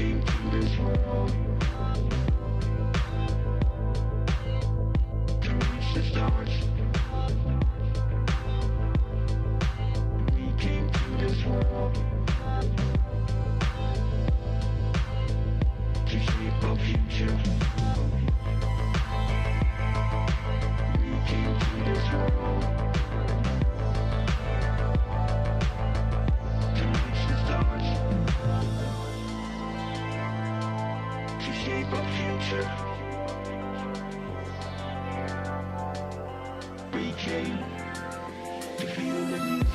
came to this world to reach the stars. We came to this world to shape our future. We came to this world to reach the stars, to shape our future. We came to feel the music.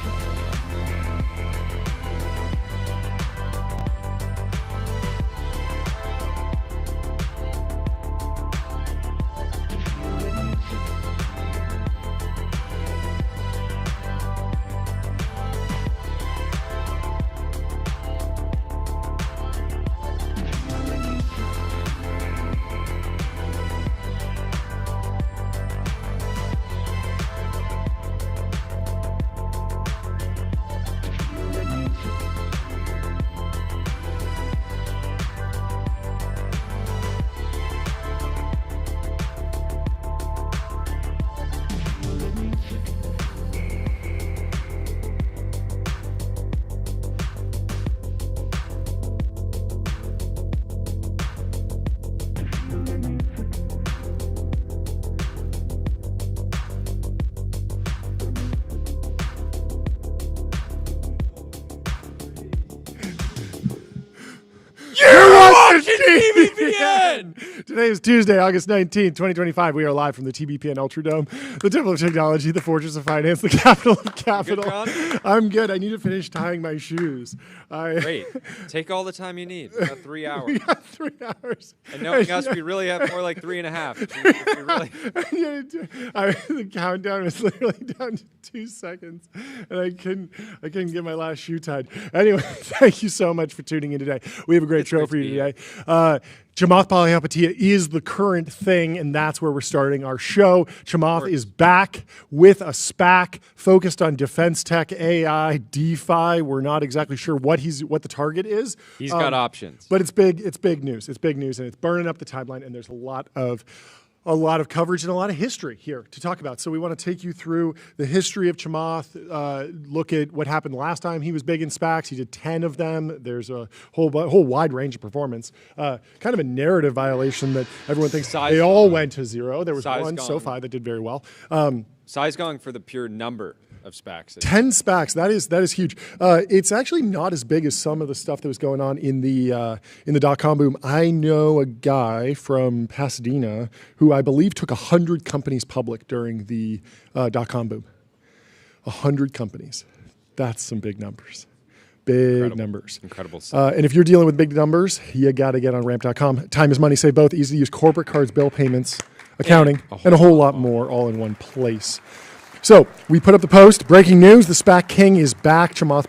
TBPN! Today is Tuesday, August 19th, 2025. We are live from the TBPN Ultradome, the Temple of Technology, the Fortress of Finance, the capital of capital. Good, I'm good. I need to finish tying my shoes. Great. Take all the time you need. About 3 hours. We got 3 hours. And knowing us, we really have more like 3.5. The countdown is literally down to 2 seconds, and I couldn't get my last shoe tied. Anyway, thank you so much for tuning in today. We have a great show for you today. Chamath Palihapitiya is the current thing, and that's where we're starting our show. Chamath is back with a SPAC focused on defense tech, AI, DeFi. We're not exactly sure what the target is. He's got options. But it's big. It's big news. It's big news, and it's burning up the timeline, and there's a lot of coverage and a lot of history here to talk about. So we want to take you through the history of Chamath, look at what happened last time he was big in SPACs. He did 10 of them. There's a whole wide range of performance. Kind of a narrative violation that everyone thinks they all went to zero. There was one, SoFi, that did very well. Size Gong for the pure number of SPACs. 10 SPACs. That is huge. It's actually not as big as some of the stuff that was going on in the dot-com boom. I know a guy from Pasadena who I believe took 100 companies public during the dot-com boom. 100 companies. That's some big numbers. Big numbers. Incredible stuff. And if you're dealing with big numbers, you got to get on ramp.com. Time is money. Save both. Easy to use corporate cards, bill payments, accounting, and a whole lot more all in one place. So we put up the post. Breaking news, the SPAC king is back. Chamath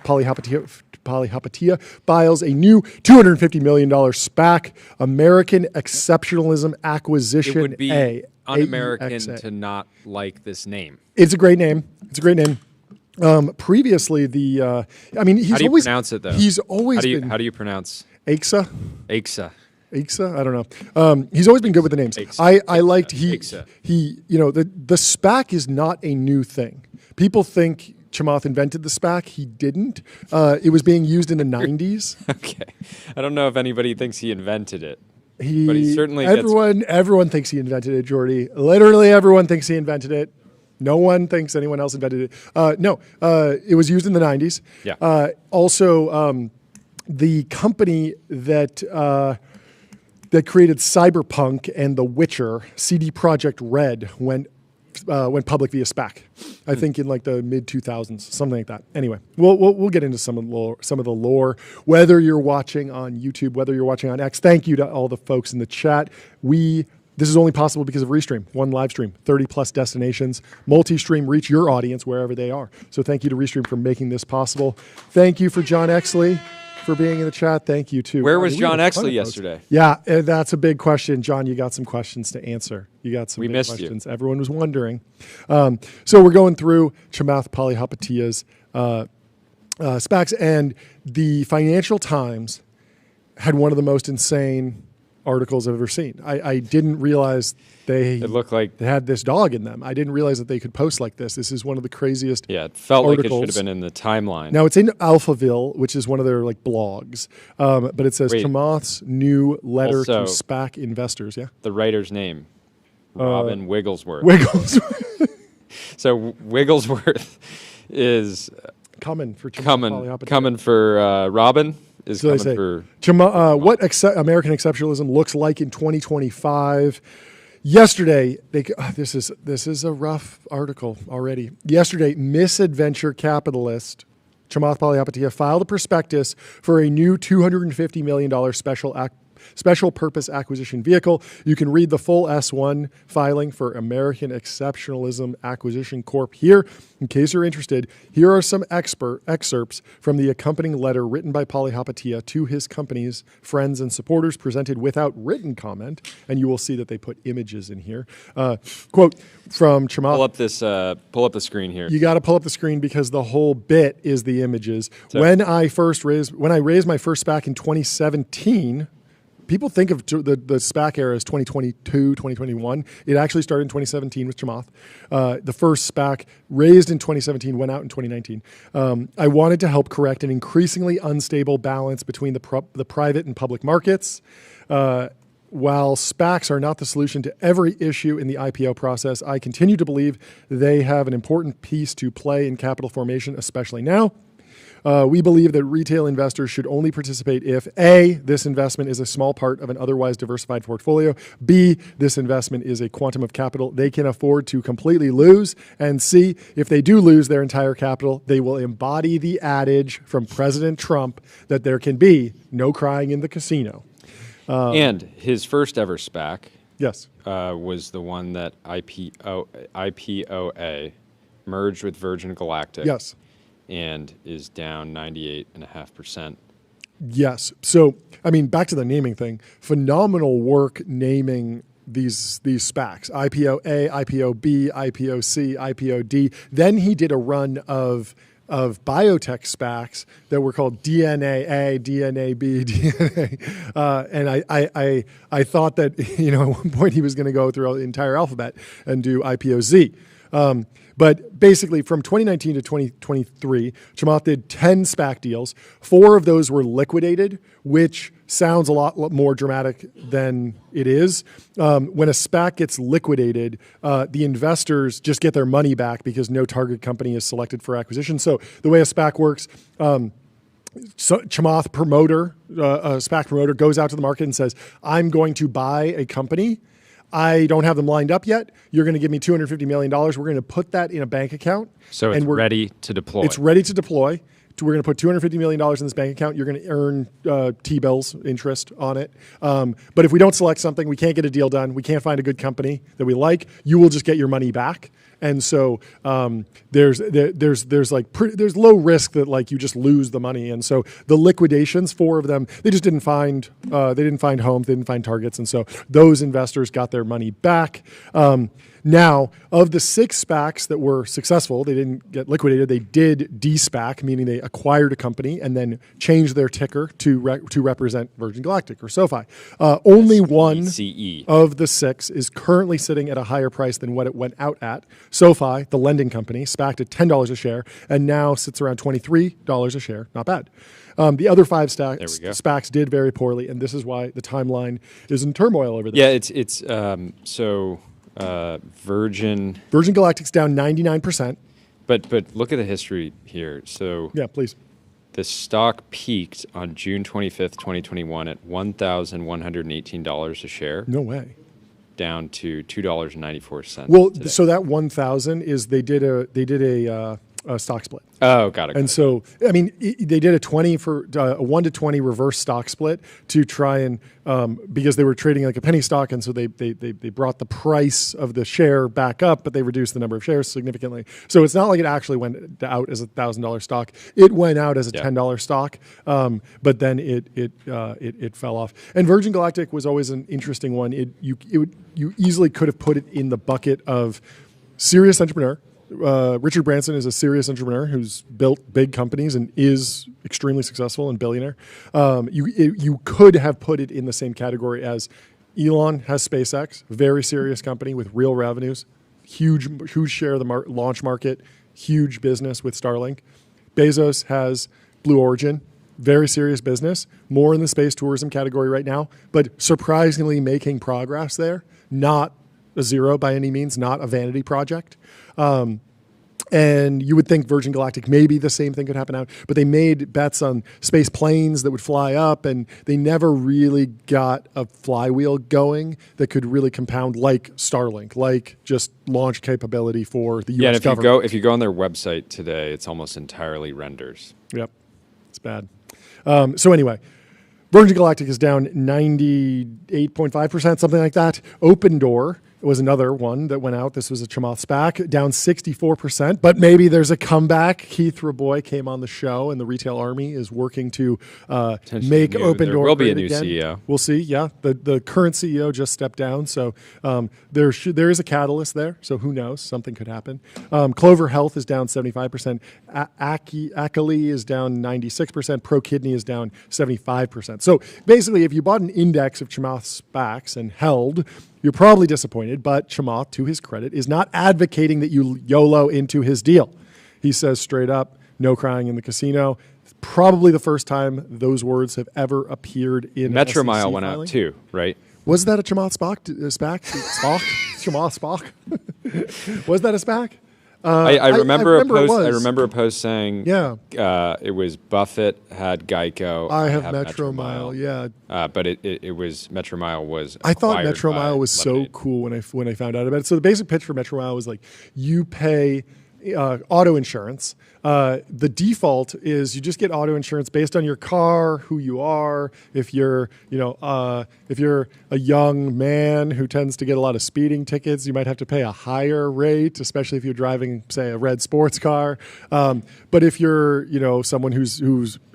Palihapitiya files a new $250 million SPAC, American Exceptionalism Acquisition. It would be un-American to not like this name. It's a great name. Previously, he's how do you always pronounce it though? He's always been. How do you pronounce? Aixa? Aixa. I don't know. He's always been good with the names. I liked the SPAC is not a new thing. People think Chamath invented the SPAC. He didn't. It was being used in the 90s. Okay. I don't know if anybody thinks he invented it. But he certainly everyone thinks he invented it, Jordy. Literally everyone thinks he invented it. No one thinks anyone else invented it. No, it was used in the 90s. Yeah. Also, the company that created Cyberpunk and The Witcher, CD Projekt Red, went public via SPAC. I think in like the mid 2000s, something like that. Anyway, we'll get into some of the lore. Whether you're watching on YouTube, whether you're watching on X, thank you to all the folks in the chat. This is only possible because of Restream. One live stream, 30 plus destinations, multi-stream, reach your audience wherever they are. So thank you to Restream for making this possible. Thank you for John Exley for being in the chat. Thank you too. Where was John Exley yesterday? Yeah, that's a big question. John, you got some questions to answer. You got some big questions. You. Everyone was wondering. So we're going through Chamath Palihapitiya's SPACs, and the Financial Times had one of the most insane articles I've ever seen. I didn't realize It looked like they had this dog in them. I didn't realize that they could post like this. This is one of the craziest it felt articles. like it should have been in the timeline. Now, it's in Alphaville, which is one of their like blogs, but it says Chamath's new letter to SPAC investors. Yeah, the writer's name, Robin Wigglesworth. Wigglesworth. So Wigglesworth is coming for Robin. Is so coming for what American exceptionalism looks like in 2025. Yesterday, this is a rough article already. Yesterday, misadventure capitalist Chamath Palihapitiya filed a prospectus for a new $250 million special purpose acquisition vehicle. You can read the full S1 filing for American Exceptionalism Acquisition Corp. here. In case you're interested, here are some excerpts from the accompanying letter written by Palihapitiya to his company's friends and supporters, presented without written comment, and you will see that they put images in here. Quote from Chamath. Pull up the screen here. You got to pull up the screen because the whole bit is the images. So, when I raised my first SPAC in 2017. People think of the SPAC era as 2022, 2021. It actually started in 2017 with Chamath. The first SPAC raised in 2017 went out in 2019. I wanted to help correct an increasingly unstable balance between the private and public markets. While SPACs are not the solution to every issue in the IPO process, I continue to believe they have an important piece to play in capital formation, especially now. We believe that retail investors should only participate if A, this investment is a small part of an otherwise diversified portfolio, B, this investment is a quantum of capital they can afford to completely lose, and C, if they do lose their entire capital, they will embody the adage from President Trump that there can be no crying in the casino. And his first ever SPAC yes, was the one that IPOA merged with Virgin Galactic. Yes. And is down 98.5%. Yes. So, I mean, back to the naming thing. Phenomenal work naming these SPACs. IPOA, IPOB, IPOC, IPOD. Then he did a run of biotech SPACs that were called DNA-A, DNA-B, DNA. And I thought that, at one point he was going to go through the entire alphabet and do IPOZ. But basically, from 2019 to 2023, Chamath did 10 SPAC deals. 4 of those were liquidated, which sounds a lot more dramatic than it is. When a SPAC gets liquidated, the investors just get their money back because no target company is selected for acquisition. So the way a SPAC works, Chamath promoter, a SPAC promoter, goes out to the market and says, I'm going to buy a company. I don't have them lined up yet. You're going to give me $250 million. We're going to put that in a bank account. So it's ready to deploy. It's ready to deploy. We're going to put $250 million in this bank account. You're going to earn T-bills interest on it. But if we don't select something, we can't get a deal done. We can't find a good company that we like. You will just get your money back. And so there's low risk that like you just lose the money. And so the liquidations, 4 of them, they just didn't find homes, they didn't find targets, and so those investors got their money back. Now, of the 6 SPACs that were successful, they didn't get liquidated. They did de-SPAC, meaning they acquired a company and then changed their ticker to represent Virgin Galactic or SoFi. Only one of the 6 is currently sitting at a higher price than what it went out at. SoFi, the lending company, SPAC'd at $10 a share and now sits around $23 a share. Not bad. The other 5 SPACs did very poorly, and this is why the timeline is in turmoil over this. Yeah, it's Virgin Galactic's down 99%. But look at the history here. So yeah, please. The stock peaked on June 25th, 2021 at $1,118 a share. No way. Down to $2.94. Well, today. So that 1,000 is they did a stock split. Oh, got it. And so, I mean, they did a 1 to 20 reverse stock split to try and because they were trading like a penny stock, and so they brought the price of the share back up, but they reduced the number of shares significantly. So it's not like it actually went out as a $1,000 stock. It went out as a $10 stock, but then it fell off. And Virgin Galactic was always an interesting one. You easily could have put it in the bucket of serious entrepreneur. Richard Branson is a serious entrepreneur who's built big companies and is extremely successful and billionaire. You could have put it in the same category as Elon has SpaceX, very serious company with real revenues, huge share of the launch market, huge business with Starlink. Bezos has Blue Origin, very serious business, more in the space tourism category right now, but surprisingly making progress there. Not a zero by any means, not a vanity project. And you would think Virgin Galactic, maybe the same thing could happen out, but they made bets on space planes that would fly up, and they never really got a flywheel going that could really compound like Starlink, like just launch capability for the U.S. government. If you go on their website today, it's almost entirely renders. Yep, it's bad. So anyway, Virgin Galactic is down 98.5%, something like that. Open Door was another one that went out. This was a Chamath SPAC, down 64%. But maybe there's a comeback. Keith Raboy came on the show, and the retail army is working to make Open Door. There will be a new again. CEO. We'll see. Yeah, the current CEO just stepped down, so there is a catalyst there. So who knows? Something could happen. Clover Health is down 75%. Ackley is down 96%. Pro Kidney is down 75%. So basically, if you bought an index of Chamath SPACs and held, you're probably disappointed, but Chamath, to his credit, is not advocating that you YOLO into his deal. He says straight up, no crying in the casino. Probably the first time those words have ever appeared in Metro an SEC Mile went filing. out too, right? Was that a Chamath SPAC? Chamath SPAC? Was that a SPAC? I remember it a was. post saying, it was Buffett had Geico. I have Metro Mile. Yeah. But it was Metro Mile was. I thought acquired Metro by Mile was Lemonade. so cool when I found out about it. So the basic pitch for Metro Mile was like, you pay auto insurance. The default is you just get auto insurance based on your car, who you are. If you're a young man who tends to get a lot of speeding tickets, you might have to pay a higher rate, especially if you're driving, say, a red sports car. But if you're, someone who's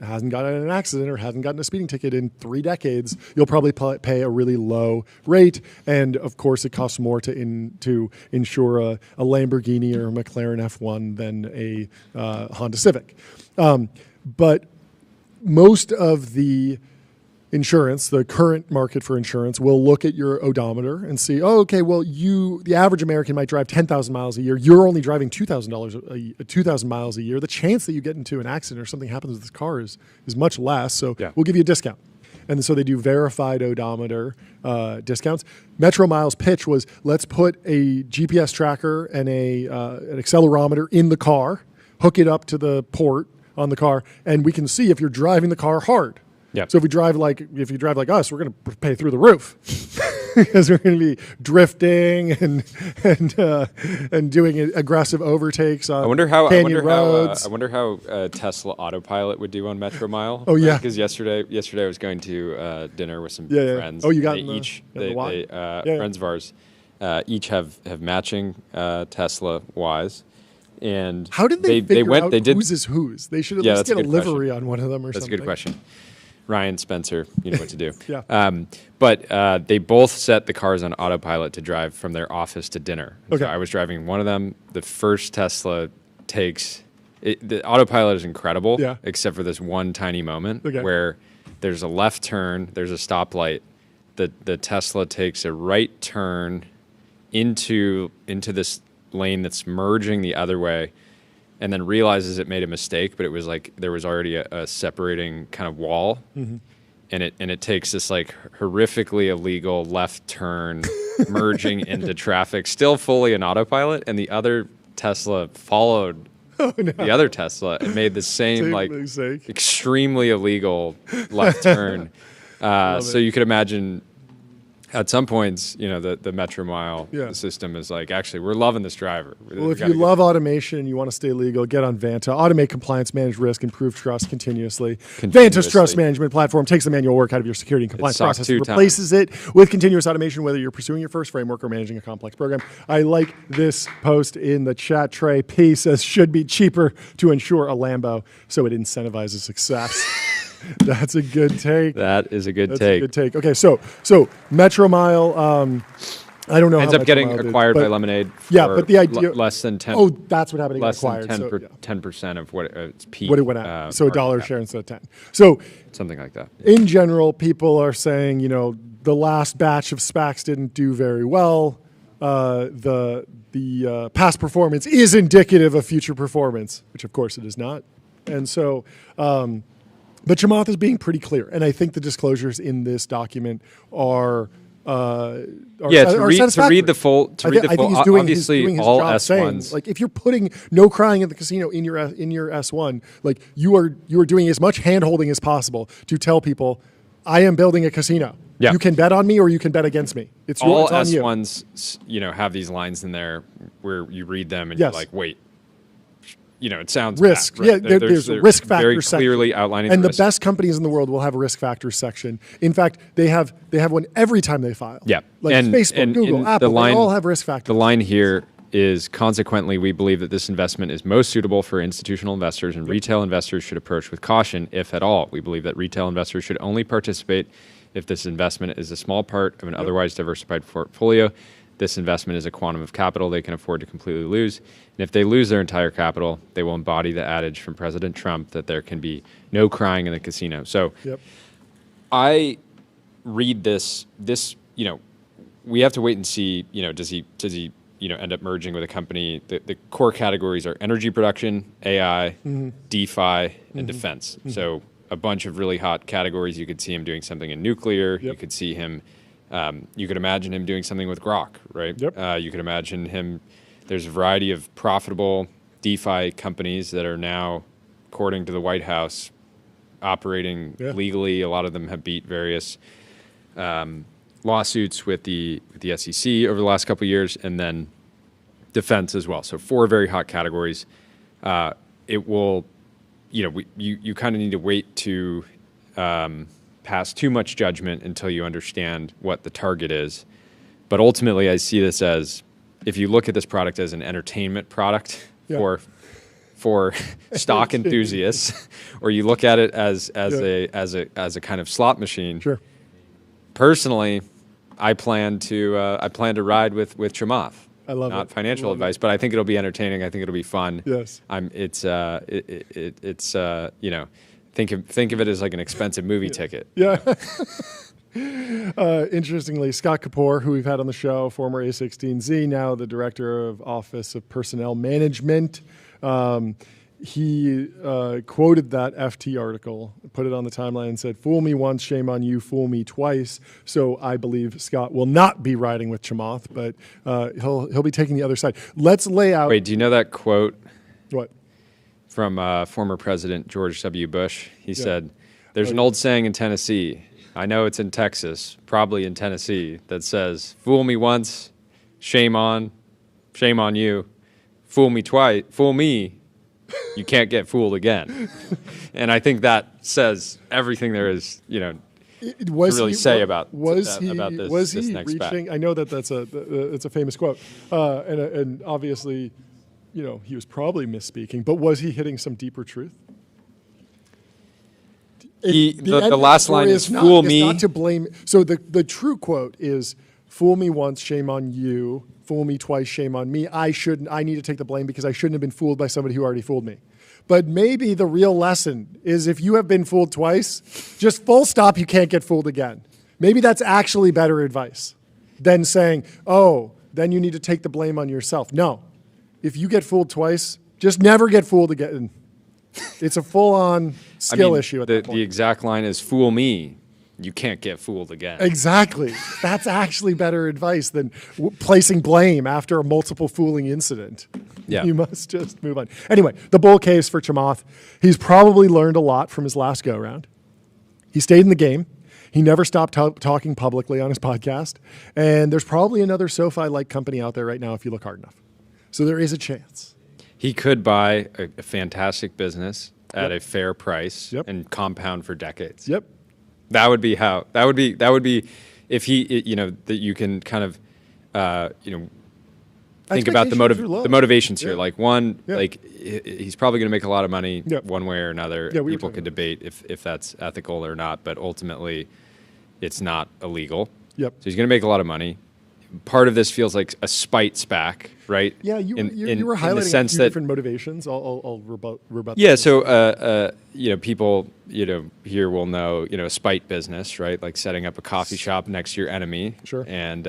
hasn't gotten in an accident or hasn't gotten a speeding ticket in 3 decades, you'll probably pay a really low rate. And of course, it costs more to insure a Lamborghini or a McLaren F1 than a Honda Civic. But most of the insurance, the current market for insurance, will look at your odometer and see, the average American might drive 10,000 miles a year. You're only driving 2,000 miles a year. The chance that you get into an accident or something happens with this car is much less. So we'll give you a discount. And so they do verified odometer discounts. Metro Mile's pitch was, let's put a GPS tracker and an accelerometer in the car, hook it up to the port on the car, and we can see if you're driving the car hard. Yeah. So if you drive like us, we're going to pay through the roof because we're going to be drifting and doing aggressive overtakes on canyon roads. I wonder how Tesla Autopilot would do on Metro Mile. Oh yeah, because yesterday I was going to dinner with some friends. Oh, you got friends of ours each have matching Tesla Ys. And how did they figure out whose is whose? They should at least get a livery on one of them or something. That's a good question. Ryan, Spencer, you know what to do. Yeah. But they both set the cars on autopilot to drive from their office to dinner. Okay. So I was driving one of them. The first Tesla takes the autopilot is incredible, except for this one tiny moment where there's a left turn, there's a stoplight. The Tesla takes a right turn into this lane that's merging the other way, and then realizes it made a mistake, but it was like there was already a separating kind of wall, and it takes this like horrifically illegal left turn, merging into traffic, still fully in autopilot, and the other Tesla followed the other Tesla and made the same extremely illegal left turn. So you could imagine. At some points, the Metro Mile system is like, actually, we're loving this driver. Well, if you love automation and you want to stay legal, get on Vanta. Automate compliance, manage risk, improve trust continuously. Vanta's trust management platform takes the manual work out of your security and compliance process and replaces it with continuous automation, whether you're pursuing your first framework or managing a complex program. I like this post in the chat tray. P says, should be cheaper to insure a Lambo, so it incentivizes success. That's a good take. That is a good take. That's a good take. Okay, so Metro Mile, I don't know. Ends up getting acquired by Lemonade. For but the idea less than 10. Oh, that's what happened. It got less acquired. than 10% of what its peak. What it went at. So $1 share instead of 10. So something like that. In general, people are saying, the last batch of SPACs didn't do very well. The past performance is indicative of future performance, which of course it is not. And so, but Chamath is being pretty clear, and I think the disclosures in this document are read the full. I think he's doing obviously his all job S1s. saying, like, if you're putting no crying at the casino in your S1, like you are doing as much hand holding as possible to tell people, I am building a casino. Yeah. You can bet on me or you can bet against me. It's all on S1s. You. Have these lines in there where you read them and you're like, wait. It sounds risk. Bad, right? Yeah, there's a risk factor very section. Clearly outlining. And the risk. best companies in the world will have a risk factors section. In fact, they have one every time they file. Yeah, like Facebook, Google, Apple, they all have risk factors. The line here is, consequently, we believe that this investment is most suitable for institutional investors, and retail investors should approach with caution, if at all. We believe that retail investors should only participate if this investment is a small part of an otherwise diversified portfolio. This investment is a quantum of capital they can afford to completely lose. And if they lose their entire capital, they will embody the adage from President Trump that there can be no crying in the casino. So I read this, we have to wait and see, does he end up merging with a company? The core categories are energy production, AI, DeFi, and defense. So a bunch of really hot categories. You could see him doing something in nuclear. You could see him, you could imagine him doing something with Grok, right? You could imagine him, there's a variety of profitable DeFi companies that are now, according to the White House, operating legally. A lot of them have beat various lawsuits with the SEC over the last couple of years, and then defense as well. So 4 very hot categories. It will, you kind of need to wait to pass too much judgment until you understand what the target is. But ultimately, I see this as, if you look at this product as an entertainment product for stock enthusiasts, or you look at it as a kind of slot machine. Sure. Personally, I plan to ride with Chamath. I love Not financial advice, but I think it'll be entertaining. I think it'll be fun. Yes. Think of it as like an expensive movie ticket. Yeah. Interestingly, Scott Kapoor, who we've had on the show, former A16Z, now the director of Office of Personnel Management, he quoted that FT article, put it on the timeline, and said, "Fool me once, shame on you. Fool me twice." So I believe Scott will not be riding with Chamath, but he'll be taking the other side. Let's lay out. Wait, do you know that quote? What? From former President George W. Bush. He said, "There's an old saying in Tennessee. I know it's in Texas, probably in Tennessee, that says, 'Fool me once, shame on you. Fool me twice, fool me, you can't get fooled again.'" And I think that says everything there is, to really say about this next SPAC. I know that's a famous quote, and obviously, he was probably misspeaking, but was he hitting some deeper truth? The last line is "fool me." Not to blame. So the true quote is, "Fool me once, shame on you. Fool me twice, shame on me. I need to take the blame because I shouldn't have been fooled by somebody who already fooled me." But maybe the real lesson is, if you have been fooled twice, just full stop, you can't get fooled again. Maybe that's actually better advice than saying, "Oh, then you need to take the blame on yourself." No. If you get fooled twice, just never get fooled again. It's a full-on skill issue at that point. The exact line is, "Fool me, you can't get fooled again." Exactly. That's actually better advice than placing blame after a multiple fooling incident. Yeah. You must just move on. Anyway, the bull case for Chamath, he's probably learned a lot from his last go-around. He stayed in the game. He never stopped talking publicly on his podcast. And there's probably another SoFi-like company out there right now if you look hard enough. So there is a chance. He could buy a fantastic business at a fair price and compound for decades. Yep. That would be if he, that you can kind of, think about the motivations here. Like he's probably going to make a lot of money one way or another. People could debate if that's ethical or not, but ultimately it's not illegal. Yep. So he's going to make a lot of money. part of this feels like a spite SPAC, right? Yeah, you were highlighting in the sense that different motivations. I'll rebut. Yeah, so people here will know a spite business, right? Like setting up a coffee shop next to your enemy, sure, and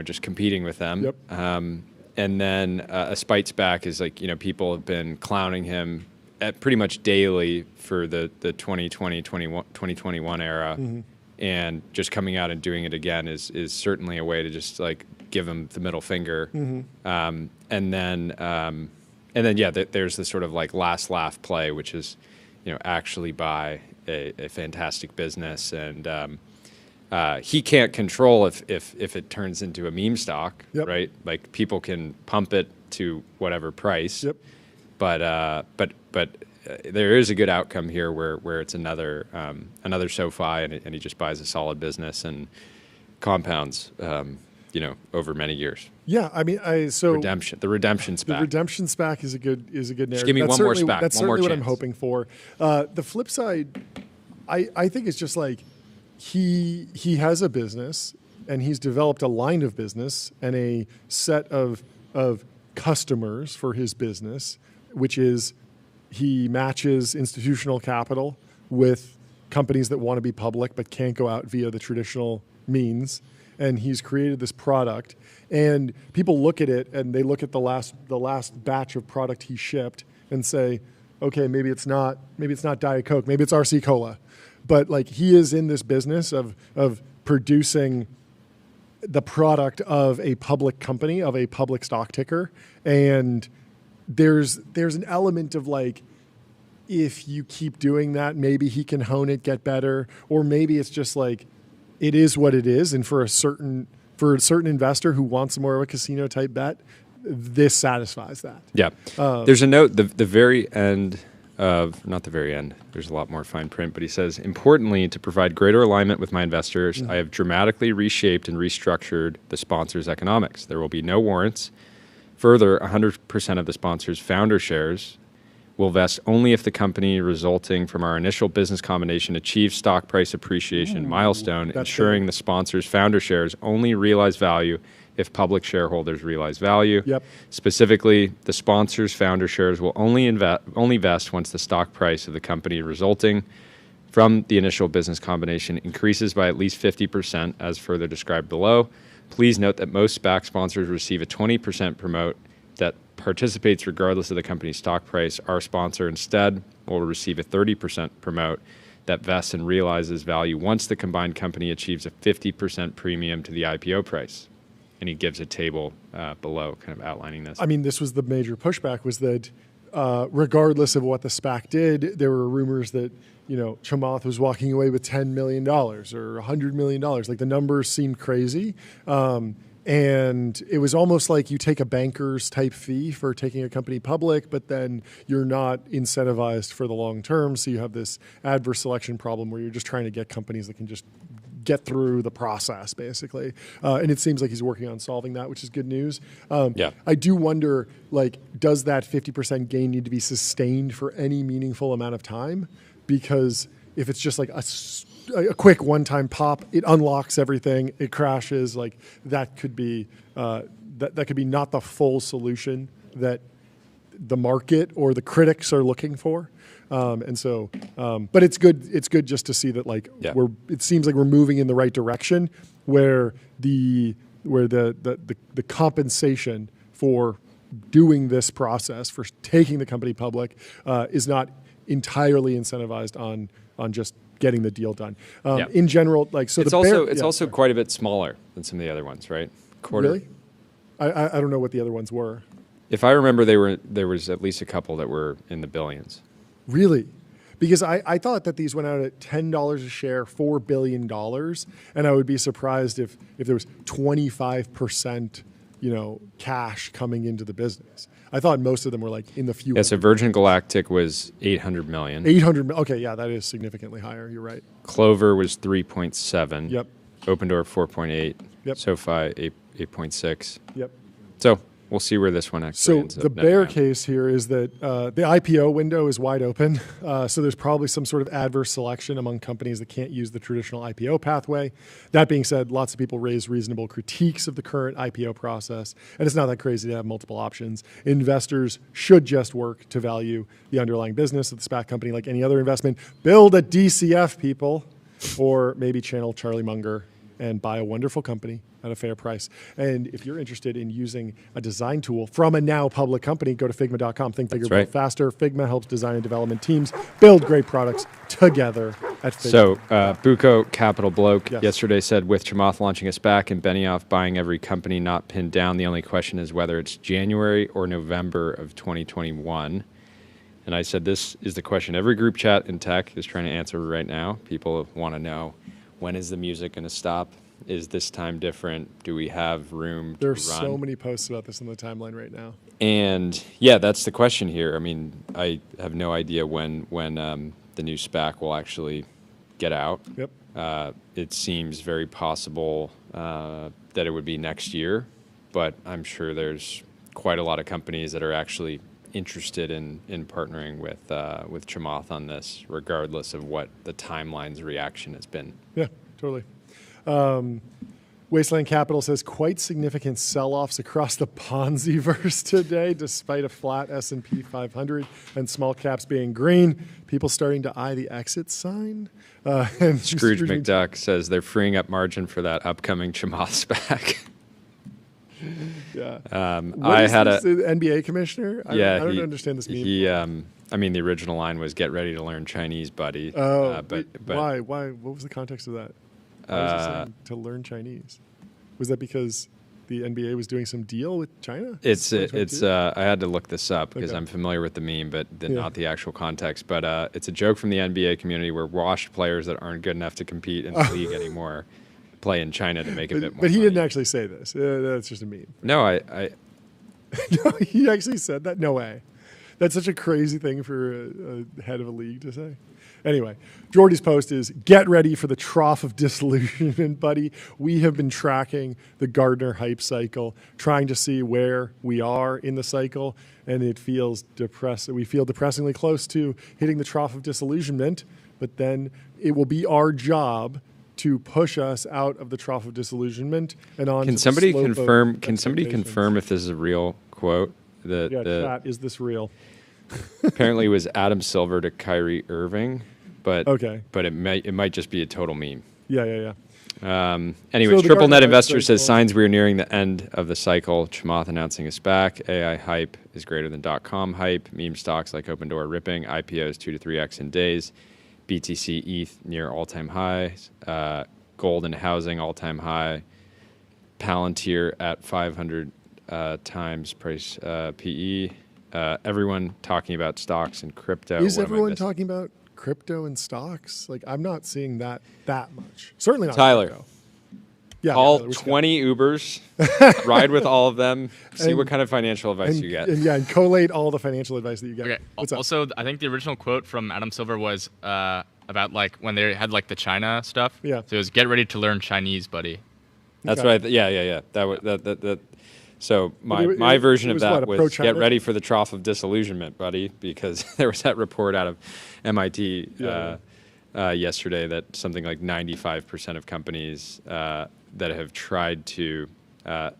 just competing with them. Yep. And then a spite SPAC is like people have been clowning him at pretty much daily for the 2021 era. Mm-hmm. And just coming out and doing it again is certainly a way to just like give him the middle finger. Mm-hmm. And then there's the sort of like last laugh play, which is, actually buy a fantastic business, and he can't control if it turns into a meme stock, yep, right? Like people can pump it to whatever price, yep, but there is a good outcome here where it's another SoFi, and he just buys a solid business and compounds, over many years. Yeah, I mean, the redemption SPAC. The redemption SPAC is a good narrative. Just give me one more SPAC. That's one more certainly chance. What I'm hoping for. The flip side, I think it's just like he has a business and he's developed a line of business and a set of customers for his business, which is he matches institutional capital with companies that want to be public but can't go out via the traditional means. And he's created this product, and people look at it and they look at the last batch of product he shipped and say, okay, maybe it's not Diet Coke, maybe it's RC Cola, but like he is in this business of producing the product of a public company, of a public stock ticker, and there's an element of like, if you keep doing that, maybe he can hone it, get better, or maybe it's just like, it is what it is. And for a certain investor who wants more of a casino type bet, this satisfies that. Yeah. There's a note, the very end of, not the very end, there's a lot more fine print, but he says, importantly, to provide greater alignment with my investors, I have dramatically reshaped and restructured the sponsor's economics. There will be no warrants. Further, 100% of the sponsor's founder shares will vest only if the company resulting from our initial business combination achieves stock price appreciation milestone, ensuring the sponsor's founder shares only realize value if public shareholders realize value. Yep. Specifically, the sponsor's founder shares will only vest once the stock price of the company resulting from the initial business combination increases by at least 50%, as further described below. Please note that most SPAC sponsors receive a 20% promote that participates regardless of the company's stock price. Our sponsor instead will receive a 30% promote that vests and realizes value once the combined company achieves a 50% premium to the IPO price. And he gives a table below kind of outlining this. I mean, this was the major pushback, was that regardless of what the SPAC did, there were rumors that Chamath was walking away with $10 million or $100 million. Like the numbers seemed crazy. And it was almost like you take a banker's type fee for taking a company public, but then you're not incentivized for the long term. So you have this adverse selection problem where you're just trying to get companies that can just get through the process, basically. And it seems like he's working on solving that, which is good news. Yeah. I do wonder, like, does that 50% gain need to be sustained for any meaningful amount of time? Because if it's just like a quick one-time pop, it unlocks everything, it crashes, like that could be that could be not the full solution that the market or the critics are looking for. And so, but it's good. It's good just to see that, like, it seems like we're moving in the right direction, where the compensation for doing this process, for taking the company public, is not entirely incentivized on just getting the deal done. In general, like, so it's also quite a bit smaller than some of the other ones, right? Really? I don't know what the other ones were. If I remember, there was at least a couple that were in the billions. Really? Because I thought that these went out at $10 a share, $4 billion, and I would be surprised if there was 25%, cash coming into the business. I thought most of them were like in the few. Yeah, so Virgin Galactic was $800 million. Okay, yeah, that is significantly higher. You're right. Clover was 3.7. Yep. Open Door 4.8. Yep. SoFi 8.6. Yep. So we'll see where this one actually ends up. So the bear case here is that the IPO window is wide open. So there's probably some sort of adverse selection among companies that can't use the traditional IPO pathway. That being said, lots of people raise reasonable critiques of the current IPO process, and it's not that crazy to have multiple options. Investors should just work to value the underlying business of the SPAC company like any other investment. Build a DCF, people, or maybe channel Charlie Munger and buy a wonderful company at a fair price. And if you're interested in using a design tool from a now public company, go to Figma.com. Think bigger, build faster. Figma helps design and development teams build great products together at Figma. So Buco Capital Bloke yesterday said, with Chamath launching a SPAC and Benioff buying every company not pinned down, the only question is whether it's January or November of 2021. And I said, this is the question every group chat in tech is trying to answer right now. People want to know, when is the music going to stop? Is this time different? Do we have room to run? There's so many posts about this on the timeline right now. And yeah, that's the question here. I mean, I have no idea when the new SPAC will actually get out. Yep. It seems very possible that it would be next year, but I'm sure there's quite a lot of companies that are actually interested in partnering with Chamath on this, regardless of what the timeline's reaction has been. Yeah, totally. Wasteland Capital says quite significant sell-offs across the Ponzi-verse today, despite a flat S&P 500 and small caps being green. People starting to eye the exit sign. And Scrooge McDuck says they're freeing up margin for that upcoming Chamath SPAC. Yeah. I had the NBA commissioner. I don't understand this meme. I mean, the original line was "Get ready to learn Chinese, buddy." But why? What was the context of that? Why was he saying to learn Chinese? Was that because the NBA was doing some deal with China? It's. I had to look this up because I'm familiar with the meme, but not the actual context. But it's a joke from the NBA community where washed players that aren't good enough to compete in the league anymore play in China to make a bit more. But he money. didn't actually say this. That's just a meme. No, No, he actually said that. No way. That's such a crazy thing for a head of a league to say. Anyway, Jordy's post is, get ready for the trough of disillusionment, buddy. We have been tracking the Gartner hype cycle, trying to see where we are in the cycle, and it feels depressing. We feel depressingly close to hitting the trough of disillusionment, but then it will be our job to push us out of the trough of disillusionment and on. Can somebody confirm? Can somebody confirm if this is a real quote? Chat, is this real? Apparently, it was Adam Silver to Kyrie Irving, but but it might just be a total meme. Yeah. Anyways, Triple Net Investor says signs we are nearing the end of the cycle. Chamath announcing a SPAC. AI hype is greater than .com hype. Meme stocks like Open Door ripping. IPOs 2 to 3x in days. BTC ETH near all-time highs. Gold and housing all-time high. Palantir at 500 times price PE. Everyone talking about stocks and crypto. Is everyone talking about crypto and stocks? Like, I'm not seeing that much. Certainly not Tyler. Crypto. Yeah, call 20 Ubers, ride with all of them, see what kind of financial advice you get. And collate all the financial advice that you get. Okay. What's up? Also, I think the original quote from Adam Silver was about like when they had like the China stuff. Yeah. So it was, get ready to learn Chinese, buddy. That's right. Yeah. That. So my version of that was get ready for the trough of disillusionment, buddy, because there was that report out of MIT yesterday that something like 95% of companies that have tried to, an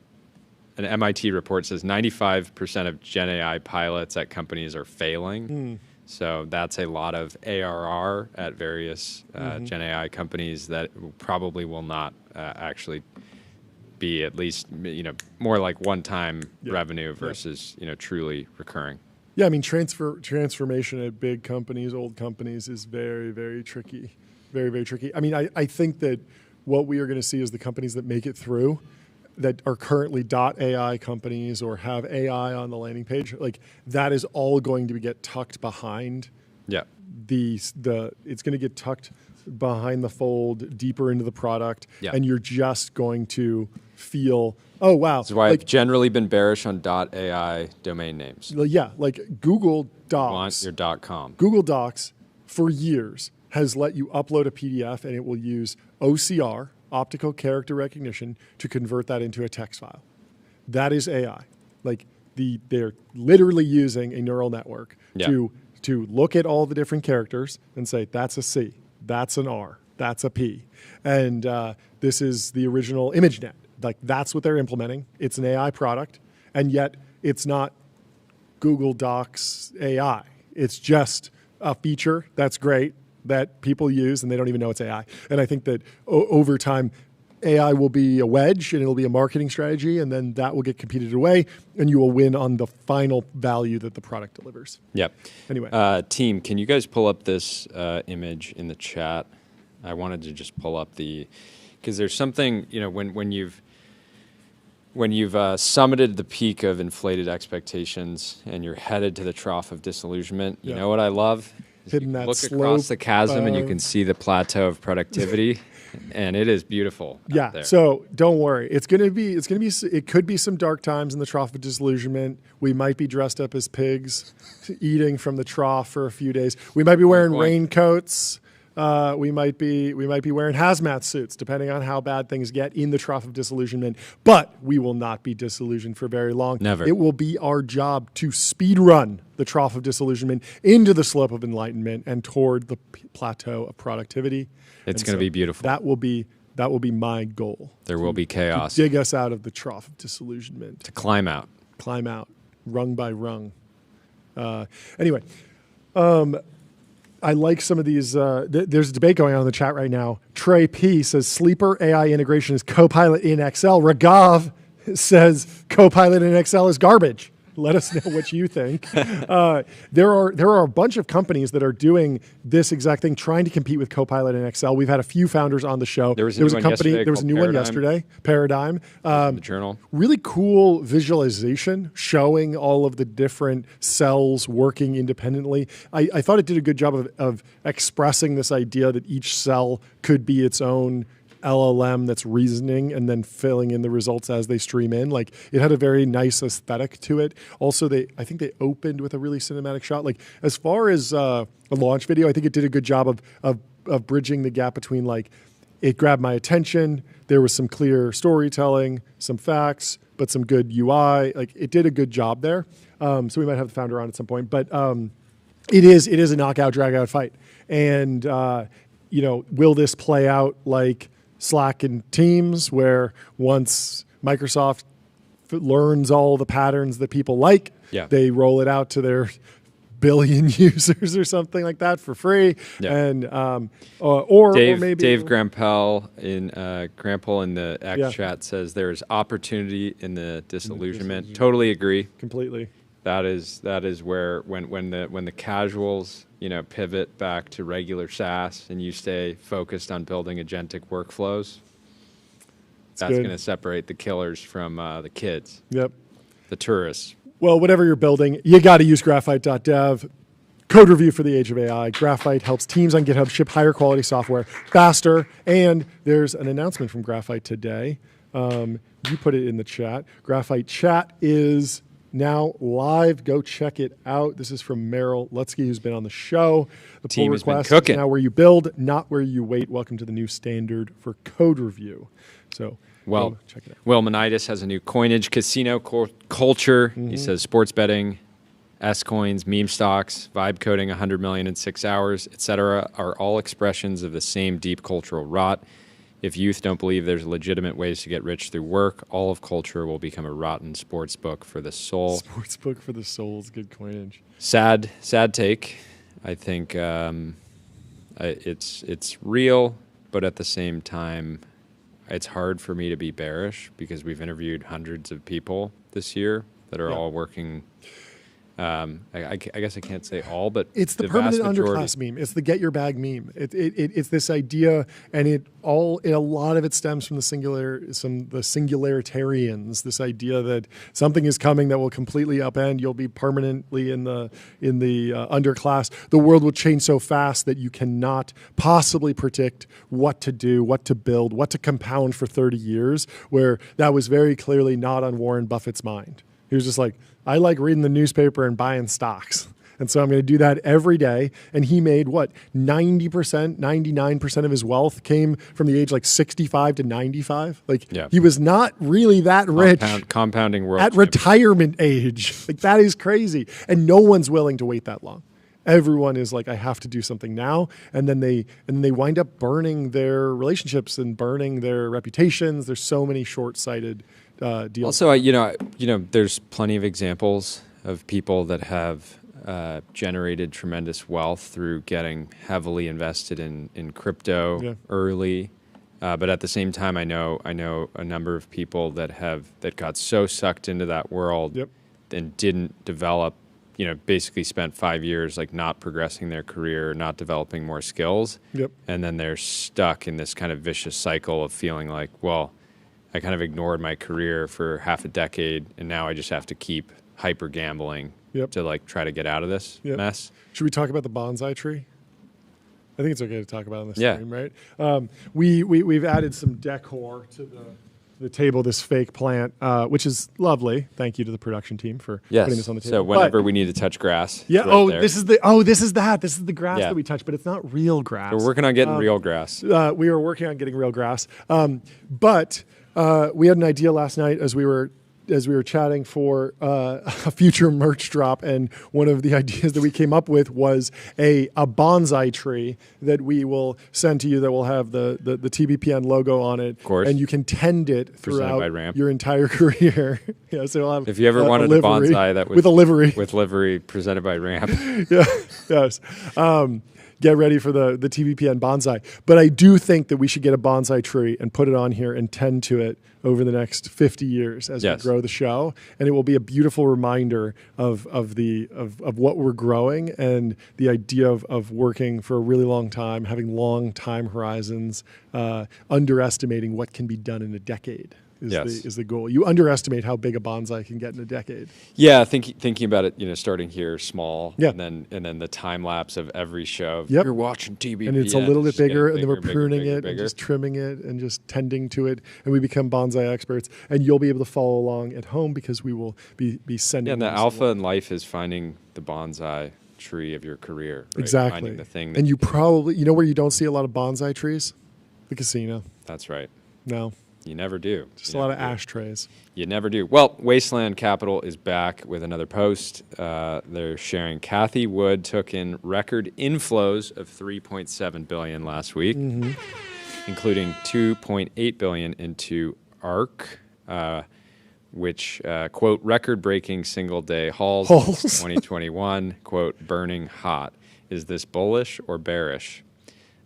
MIT report says 95% of Gen AI pilots at companies are failing. So that's a lot of ARR at various Gen AI companies that probably will not actually be at least more like one-time revenue versus truly recurring. Yeah, I mean transformation at big companies, old companies is very, very tricky, very, very tricky. I mean, I think that what we are going to see is the companies that make it through, that are currently .ai companies or have AI on the landing page, like that is all going to get tucked behind. Yeah. It's going to get tucked behind the fold, deeper into the product, and you're just going to feel, oh wow. That's why I've generally been bearish on .ai domain names. Yeah, like Google Docs. You want your .com. Google Docs for years has let you upload a PDF and it will use OCR, optical character recognition, to convert that into a text file. That is AI. like they're literally using a neural network to look at all the different characters and say, that's a C, that's an R, that's a P. And this is the original ImageNet. Like, that's what they're implementing. It's an AI product, and yet it's not Google Docs AI. It's just a feature that's great that people use, and they don't even know it's AI. And I think that over time, AI will be a wedge, and it'll be a marketing strategy, and then that will get competed away, and you will win on the final value that the product delivers. Yep. Anyway. Team, can you guys pull up this image in the chat? I wanted to just pull up because there's something, when you've summited the peak of inflated expectations and you're headed to the trough of disillusionment, you know what I love? Hitting that look across the chasm and you can see the plateau of productivity. And it is beautiful. Yeah. There. So don't worry. It could be some dark times in the trough of disillusionment. We might be dressed up as pigs, eating from the trough for a few days. We might be wearing raincoats. We might be wearing hazmat suits, depending on how bad things get in the trough of disillusionment. But we will not be disillusioned for very long. Never. It will be our job to speed run the trough of disillusionment into the slope of enlightenment and toward the plateau of productivity. It's going to be beautiful. That will be my goal. There will be chaos. To dig us out of the trough of disillusionment. To climb out, rung by rung. Anyway, I like some of these. There's a debate going on in the chat right now. Trey P says Sleeper AI integration is Copilot in Excel. Ragav says Copilot in Excel is garbage. Let us know what you think. There are a bunch of companies that are doing this exact thing, trying to compete with Copilot in Excel. We've had a few founders on the show. There was a company. There was a new one yesterday. Paradigm. The journal. Really cool visualization showing all of the different cells working independently. I thought it did a good job of expressing this idea that each cell could be its own LLM that's reasoning and then filling in the results as they stream in. Like, it had a very nice aesthetic to it. Also, I think they opened with a really cinematic shot. Like, as far as a launch video, I think it did a good job of bridging the gap between, like, it grabbed my attention, there was some clear storytelling, some facts, but some good UI. Like, it did a good job there. So we might have the founder on at some point. But it is a knockout, drag-out fight. And, will this play out like Slack and Teams, where once Microsoft learns all the patterns that people like, they roll it out to their billion users or something like that for free? And or maybe Dave Grampel in the X chat says there's opportunity in the disillusionment. Totally agree. Completely. That is where when the casuals pivot back to regular SaaS and you stay focused on building agentic workflows, that's going to separate the killers from the kids. Yep. The tourists. Well, whatever you're building, you got to use graphite.dev. Code review for the age of AI. Graphite helps teams on GitHub ship higher quality software faster. And there's an announcement from Graphite today. You put it in the chat. Graphite chat is now live. Go check it out. This is from Meryl Lutsky, who's been on the show. The team pull has been request cooking. is now where you build, not where you wait. Welcome to the new standard for code review. So, check it out. Will Manitis has a new coinage casino culture. He says sports betting, S-coins, meme stocks, vibe coding 100 million in 6 hours, etc. are all expressions of the same deep cultural rot. If youth don't believe there's legitimate ways to get rich through work, all of culture will become a rotten sports book for the soul. Sports book for the soul is good coinage. Sad take. I think it's real, but at the same time, it's hard for me to be bearish because we've interviewed hundreds of people this year that are all working. I guess I can't say all, but it's the permanent underclass meme. It's the get your bag meme. It's this idea, and a lot of it stems from the singularitarians. This idea that something is coming that will completely upend. You'll be permanently in the underclass. The world will change so fast that you cannot possibly predict what to do, what to build, what to compound for 30 years. Where that was very clearly not on Warren Buffett's mind. He was just like, I like reading the newspaper and buying stocks. And so I'm going to do that every day. And he made what, 90%, 99% of his wealth came from the age like 65 to 95. Like he was not really that rich. Compounding world at retirement age. Like that is crazy. And no one's willing to wait that long. Everyone is like, I have to do something now, and then they wind up burning their relationships and burning their reputations. There's so many short-sighted deals. Also, there's plenty of examples of people that have generated tremendous wealth through getting heavily invested in crypto early. But at the same time, I know a number of people that got so sucked into that world and didn't develop. Basically spent 5 years like not progressing their career, not developing more skills. And then they're stuck in this kind of vicious cycle of feeling like, well, I kind of ignored my career for half a decade and now I just have to keep hyper gambling to like try to get out of this mess. Should we talk about the bonsai tree? I think it's okay to talk about it on this stream, right? We've added some decor to the table, this fake plant, which is lovely. Thank you to the production team for putting this on the table. So whenever we need to touch grass, this is the grass that we touch, but it's not real grass. We're working on getting real grass. We are working on getting real grass, but we had an idea last night as we were chatting for a future merch drop, and one of the ideas that we came up with was a bonsai tree that we will send to you that will have the TBPN logo on it, of course, and you can tend it throughout your entire career. So we'll have if you ever wanted a bonsai that was with a livery presented by Ramp, yes. Get ready for the TBPN bonsai. But I do think that we should get a bonsai tree and put it on here and tend to it over the next 50 years as we grow the show. And it will be a beautiful reminder of what we're growing and the idea of working for a really long time, having long time horizons, underestimating what can be done in a decade. Is the goal. You underestimate how big a bonsai can get in a decade. Yeah, thinking about it, starting here small, and then the time lapse of every show. You're watching TBPN, and it's a little bit bigger, and then we're pruning it and just trimming it and just tending to it, and we become bonsai experts. And you'll be able to follow along at home because we will be sending. Yeah, and the alpha in life is finding the bonsai tree of your career. Right? Exactly. Finding the thing. And you probably where you don't see a lot of bonsai trees, the casino. That's right. No. You never do. Just a lot of ashtrays. You never do. Well, Wasteland Capital is back with another post. They're sharing Cathie Wood took in record inflows of $3.7 billion last week, including $2.8 billion into ARC, which, quote, record-breaking single-day hauls. 2021, quote, burning hot. Is this bullish or bearish?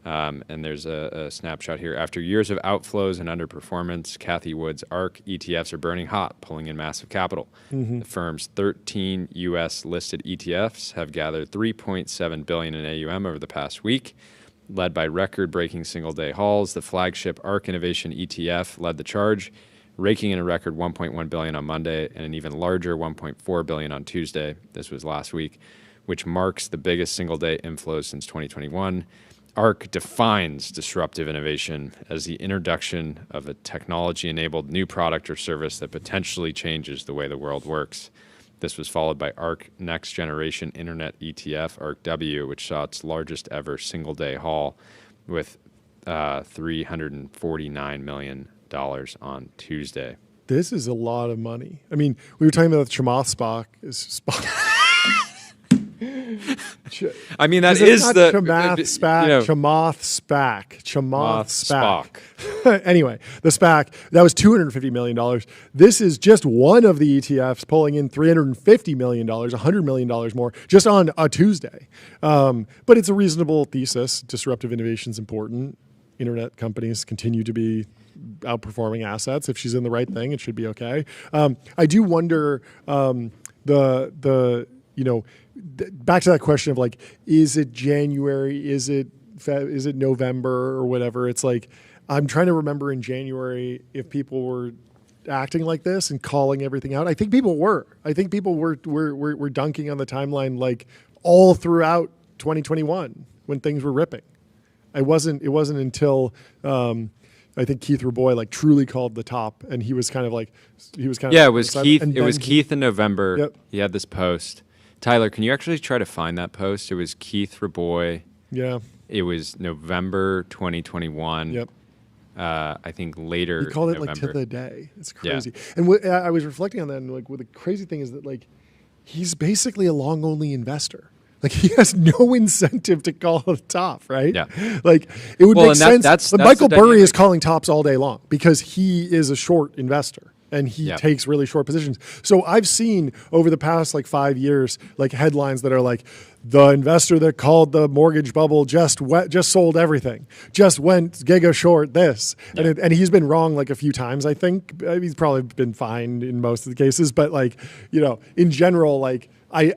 And there's a snapshot here. After years of outflows and underperformance, Cathie Wood's ARC ETFs are burning hot, pulling in massive capital. The firm's 13 U.S. listed ETFs have gathered $3.7 billion in AUM over the past week. Led by record-breaking single-day hauls, the flagship ARC Innovation ETF led the charge, raking in a record $1.1 billion on Monday and an even larger $1.4 billion on Tuesday. This was last week, which marks the biggest single-day inflows since 2021. ARC defines disruptive innovation as the introduction of a technology-enabled new product or service that potentially changes the way the world works. This was followed by ARC Next Generation Internet ETF, ARC-W, which saw its largest ever single-day haul with $349 million on Tuesday. This is a lot of money. I mean, we were talking about the Chamath SPAC. I mean, that is the Chamath SPAC. Chamath SPAC. Anyway, the SPAC, that was $250 million. This is just one of the ETFs pulling in $350 million, $100 million more, just on a Tuesday. But it's a reasonable thesis. Disruptive innovation is important. Internet companies continue to be outperforming assets. If she's in the right thing, it should be okay. I do wonder back to that question of like, is it January? Is it November or whatever? It's like, I'm trying to remember in January if people were acting like this and calling everything out. I think people were. I think people were dunking on the timeline like all throughout 2021 when things were ripping. It wasn't until I think Keith Raboy like truly called the top, and he was kind of it was Keith. It was Keith in November. He had this post Tyler, can you actually try to find that post? It was Keith Raboy. Yeah. It was November 2021. Yep. I think later. He called it November. like to the day. It's crazy. Yeah. And I was reflecting on that, and like, what the crazy thing is that like he's basically a long only investor. Like he has no incentive to call the top, right? Yeah. Like it would make sense. That's Michael Burry is calling tops all day long because he is a short investor and he takes really short positions. So I've seen over the past like 5 years, like headlines that are like, the investor that called the mortgage bubble just sold everything, just went giga short this. Yeah. And he's been wrong like a few times, I think. He's probably been fine in most of the cases. But like, in general, like I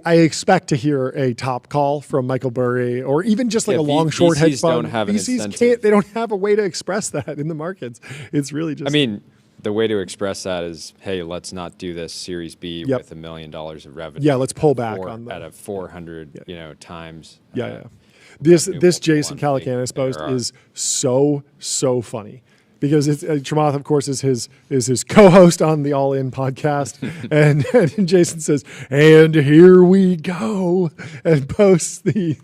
expect to hear a top call from Michael Burry or even just like a long short hedge fund. VCs they don't have a way to express that in the markets. It's really just. I mean, the way to express that is, hey, let's not do this Series B with $1 million of revenue. Yeah, let's pull back on that. At a 400, times. This Jason Calacanis post is so funny. Because Chamath, of course, is his co-host on the All In podcast, and Jason says, "And here we go," and posts the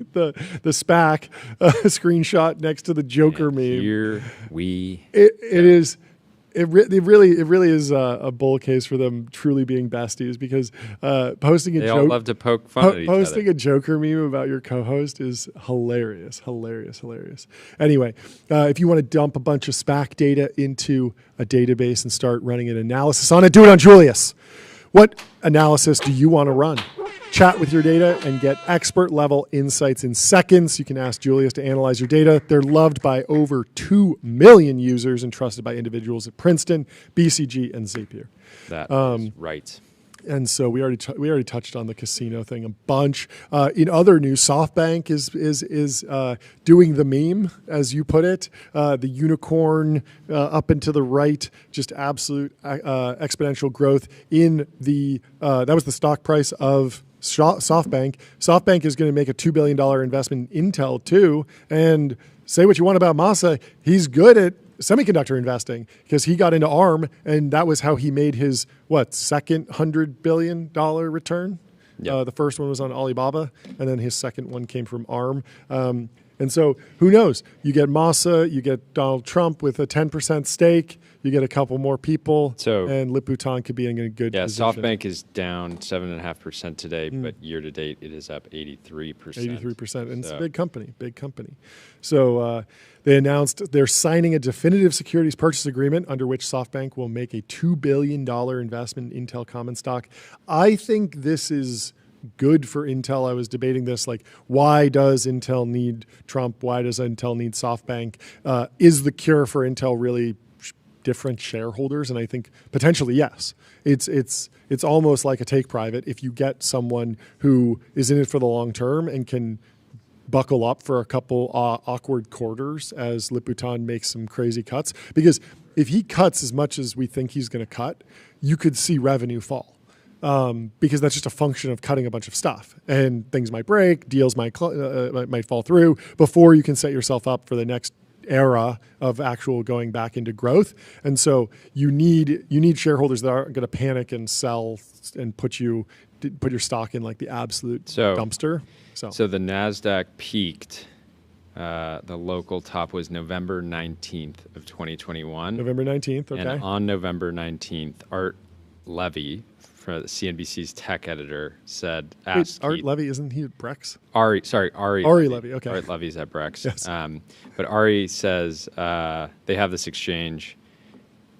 SPAC screenshot next to the Joker meme. Here we. It really is a bull case for them truly being besties because posting they all love to poke fun at each other. Posting a Joker meme about your co-host is hilarious. Anyway, if you want to dump a bunch of SPAC data into a database and start running an analysis on it, do it on Julius. What analysis do you want to run? Chat with your data and get expert-level insights in seconds. You can ask Julius to analyze your data. They're loved by over 2 million users and trusted by individuals at Princeton, BCG, and Zapier. That is right. And so we already touched on the casino thing a bunch. In other news, SoftBank is doing the meme, as you put it, the unicorn up and to the right, just absolute exponential growth in the that was the stock price of SoftBank. SoftBank is going to make a $2 billion investment in Intel too. And say what you want about Masa, he's good at semiconductor investing because he got into ARM, and that was how he made his second $100 billion return. Yep. The first one was on Alibaba, and then his second one came from ARM. And so who knows? You get Masa, you get Donald Trump with a 10% stake, you get a couple more people, and Liputan could be in a good position. SoftBank is down 7.5% today, but year to date it is up 83%. 83%, and it's a big company. So they announced they're signing a definitive securities purchase agreement under which SoftBank will make a $2 billion investment in Intel common stock. I think this is good for Intel. I was debating this, like, why does Intel need Trump? Why does Intel need SoftBank? Is the cure for Intel really different shareholders? And I think potentially yes. It's almost like a take private if you get someone who is in it for the long term and can buckle up for a couple awkward quarters as Liputan makes some crazy cuts. Because if he cuts as much as we think he's going to cut, you could see revenue fall. Because that's just a function of cutting a bunch of stuff, and things might break, deals might fall through before you can set yourself up for the next era of actual going back into growth. And so you need shareholders that aren't going to panic and sell and put your stock in like the absolute dumpster. So the NASDAQ peaked. The local top was November 19th of 2021. November 19th, okay. And on November 19th, Art Levy, CNBC's tech editor, said, Art Levy, isn't he at Brex? Ari Levy, okay. Art Levy's at Brex. Yes. But Ari says, they have this exchange.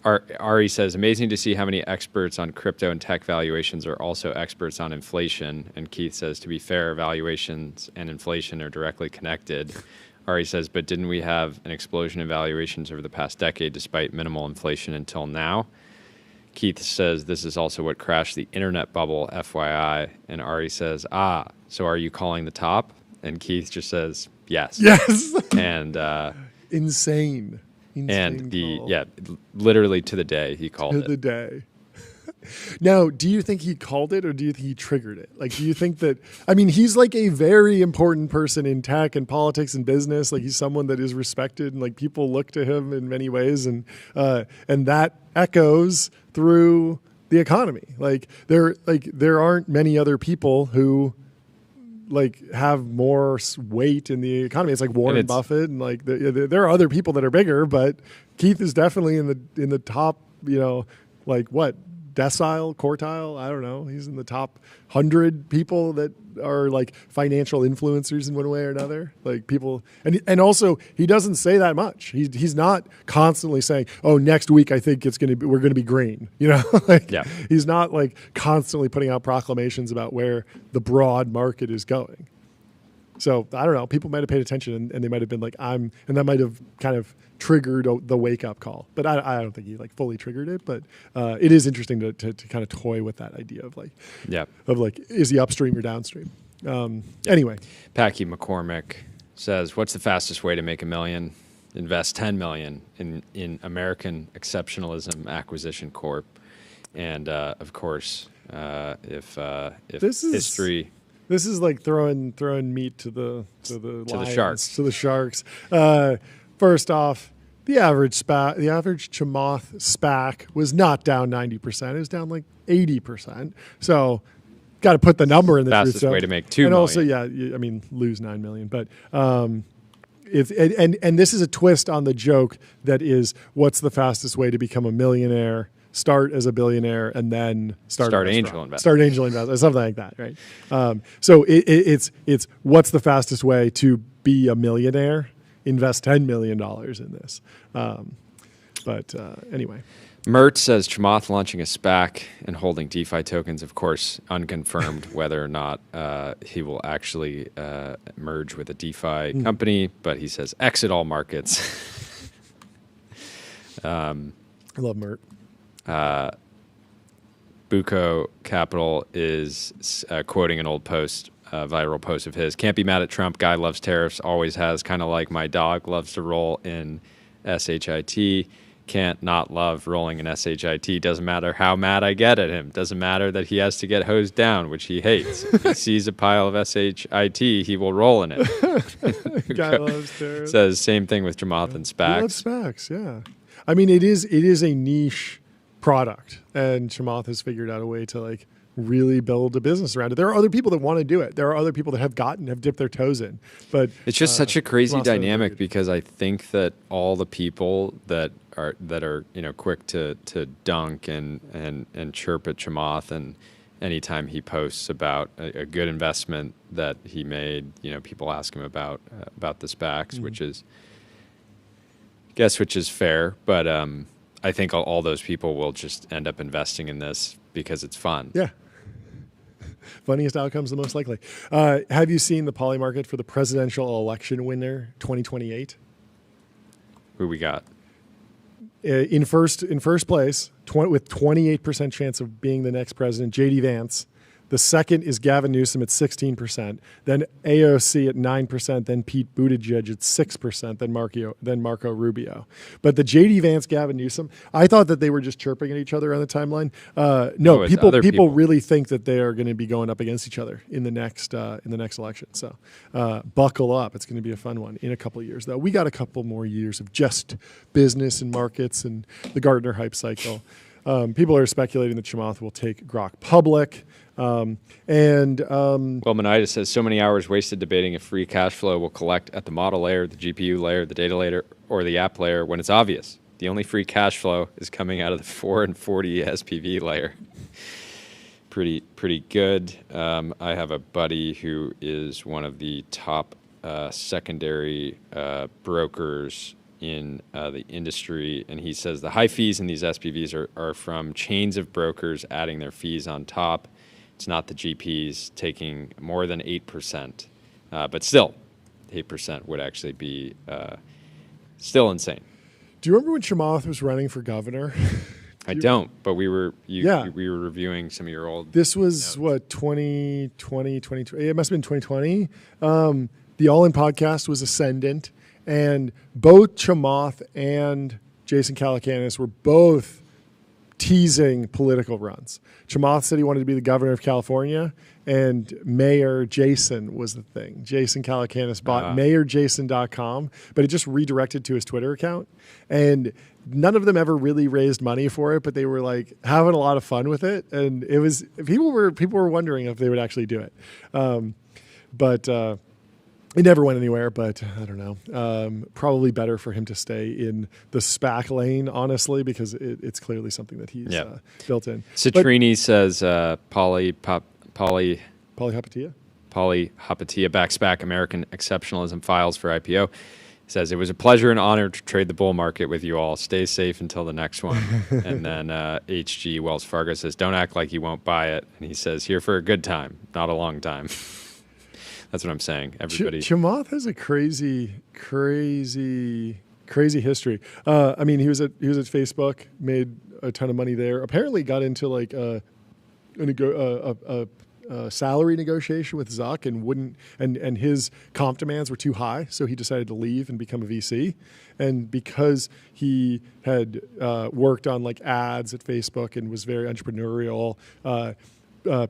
Ari says, amazing to see how many experts on crypto and tech valuations are also experts on inflation. And Keith says, to be fair, valuations and inflation are directly connected. Ari says, but didn't we have an explosion in valuations over the past decade despite minimal inflation until now? Keith says, this is also what crashed the internet bubble, FYI. And Ari says, so are you calling the top? And Keith just says, yes. Yes. And insane. And literally to the day he called it. To the day. Now, do you think he called it or do you think he triggered it? Like, do you think that, I mean, he's like a very important person in tech and politics and business. Like, he's someone that is respected and like people look to him in many ways. And that echoes through the economy. There aren't many other people who have more weight in the economy. It's like Warren Buffett, and there are other people that are bigger, but Keith is definitely in the top, decile, quartile, I don't know. He's in the top 100 people that are financial influencers in one way or another. People, and also he doesn't say that much. He's not constantly saying, "Oh, next week I think we're going to be green." He's not constantly putting out proclamations about where the broad market is going. So I don't know. People might have paid attention, and they might have been and that might have kind of triggered the wake up call. But I don't think he fully triggered it. But it is interesting to kind of toy with that idea of is he upstream or downstream? Anyway, Packy McCormick says, "What's the fastest way to make $1 million? Invest $10 million in American Exceptionalism Acquisition Corp." And of course, if this is history. This is like throwing meat to the sharks. First off, the average Chamath SPAC was not down 90%. It was down 80%. So, got to put the number in the fastest way to make $2 million. And also, lose $9 million. But and this is a twist on the joke that is, what's the fastest way to become a millionaire? Start as a billionaire and then start angel investing. Start angel investing, something like that, right? So it's what's the fastest way to be a millionaire? Invest $10 million in this. Anyway. Mert says Chamath launching a SPAC and holding DeFi tokens, of course, unconfirmed whether or not he will actually merge with a DeFi company, but he says exit all markets. I love Mert. Buco Capital is quoting an old post, viral post of his. "Can't be mad at Trump. Guy loves tariffs. Always has. Kind of like my dog loves to roll in SHIT. Can't not love rolling in SHIT. Doesn't matter how mad I get at him. Doesn't matter that he has to get hosed down, which he hates. If he sees a pile of SHIT, he will roll in it." Guy loves tariffs. Says same thing with Chamath and SPACs. He loves SPACs, yeah. I mean, it is a niche product, and Chamath has figured out a way to really build a business around it. There are other people that want to do it. There are other people that have dipped their toes in, but it's just such a crazy dynamic, because I think that all the people that are quick to dunk and chirp at Chamath, and anytime he posts about a good investment that he made, people ask him about the SPACs, which is fair, but I think all those people will just end up investing in this because it's fun. Yeah. Funniest outcomes, the most likely. Have you seen the poly market for the presidential election winner 2028? Who we got? In first place, with 28% chance of being the next president, J.D. Vance. The second is Gavin Newsom at 16%, then AOC at 9%, then Pete Buttigieg at 6%, then Marco Rubio. But the J.D. Vance, Gavin Newsom, I thought that they were just chirping at each other on the timeline. No, people really think that they are going to be going up against each other in the next election. So buckle up. It's going to be a fun one in a couple of years, though. We got a couple more years of just business and markets and the Gartner hype cycle. People are speculating that Chamath will take Grok public. Manitis says, so many hours wasted debating if free cash flow will collect at the model layer, the GPU layer, the data layer, or the app layer, when it's obvious. The only free cash flow is coming out of the 4 and 40 SPV layer. Pretty good. I have a buddy who is one of the top secondary brokers in the industry, and he says the high fees in these SPVs are from chains of brokers adding their fees on top. It's not the GPs taking more than 8%, but still, 8% would actually be still insane. Do you remember when Chamath was running for governor? I don't, but we were reviewing some of your old. This was notes. 2020, 2020. It must have been 2020. The All In podcast was ascendant, and both Chamath and Jason Calacanis were both teasing political runs. Chamath said he wanted to be the governor of California, and Mayor Jason was the thing. Jason Calacanis bought mayorjason.com, but it just redirected to his Twitter account. And none of them ever really raised money for it, but they were like having a lot of fun with it. And it was people were wondering if they would actually do it. But it never went anywhere, but I don't know. Probably better for him to stay in the SPAC lane, honestly, because it's clearly something that he's built in. Citrini says Polyhopatia backs SPAC American Exceptionalism files for IPO. He says, it was a pleasure and honor to trade the bull market with you all. Stay safe until the next one. And then HG Wells Fargo says, don't act like you won't buy it. And he says, here for a good time, not a long time. That's what I'm saying. Everybody. Chamath has a crazy history. I mean, he was at Facebook, made a ton of money there. Apparently, got into like a salary negotiation with Zuck and his comp demands were too high, so he decided to leave and become a VC. And because he had worked on like ads at Facebook and was very entrepreneurial,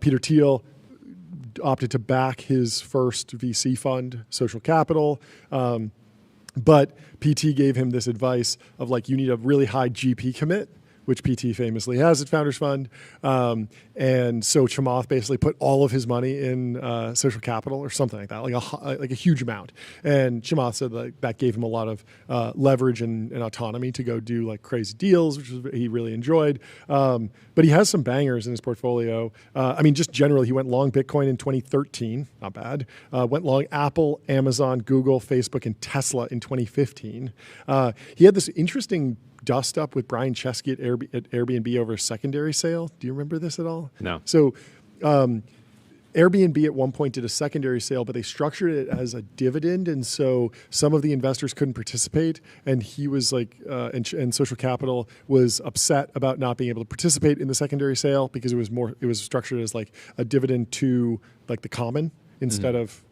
Peter Thiel opted to back his first VC fund, Social Capital. But PT gave him this advice of like, you need a really high GP commit, which PT famously has at Founders Fund. And so Chamath basically put all of his money in Social Capital or something like that, like a huge amount. And Chamath said that gave him a lot of leverage and autonomy to go do like crazy deals, which he really enjoyed. But he has some bangers in his portfolio. I mean, just generally, he went long Bitcoin in 2013, not bad. Went long Apple, Amazon, Google, Facebook, and Tesla in 2015. He had this interesting dust up with Brian Chesky at Airbnb over a secondary sale. Do you remember this at all? No. So Airbnb at one point did a secondary sale, but they structured it as a dividend, and so some of the investors couldn't participate, and he was like, and Social Capital was upset about not being able to participate in the secondary sale because it was structured as like a dividend to like the common instead of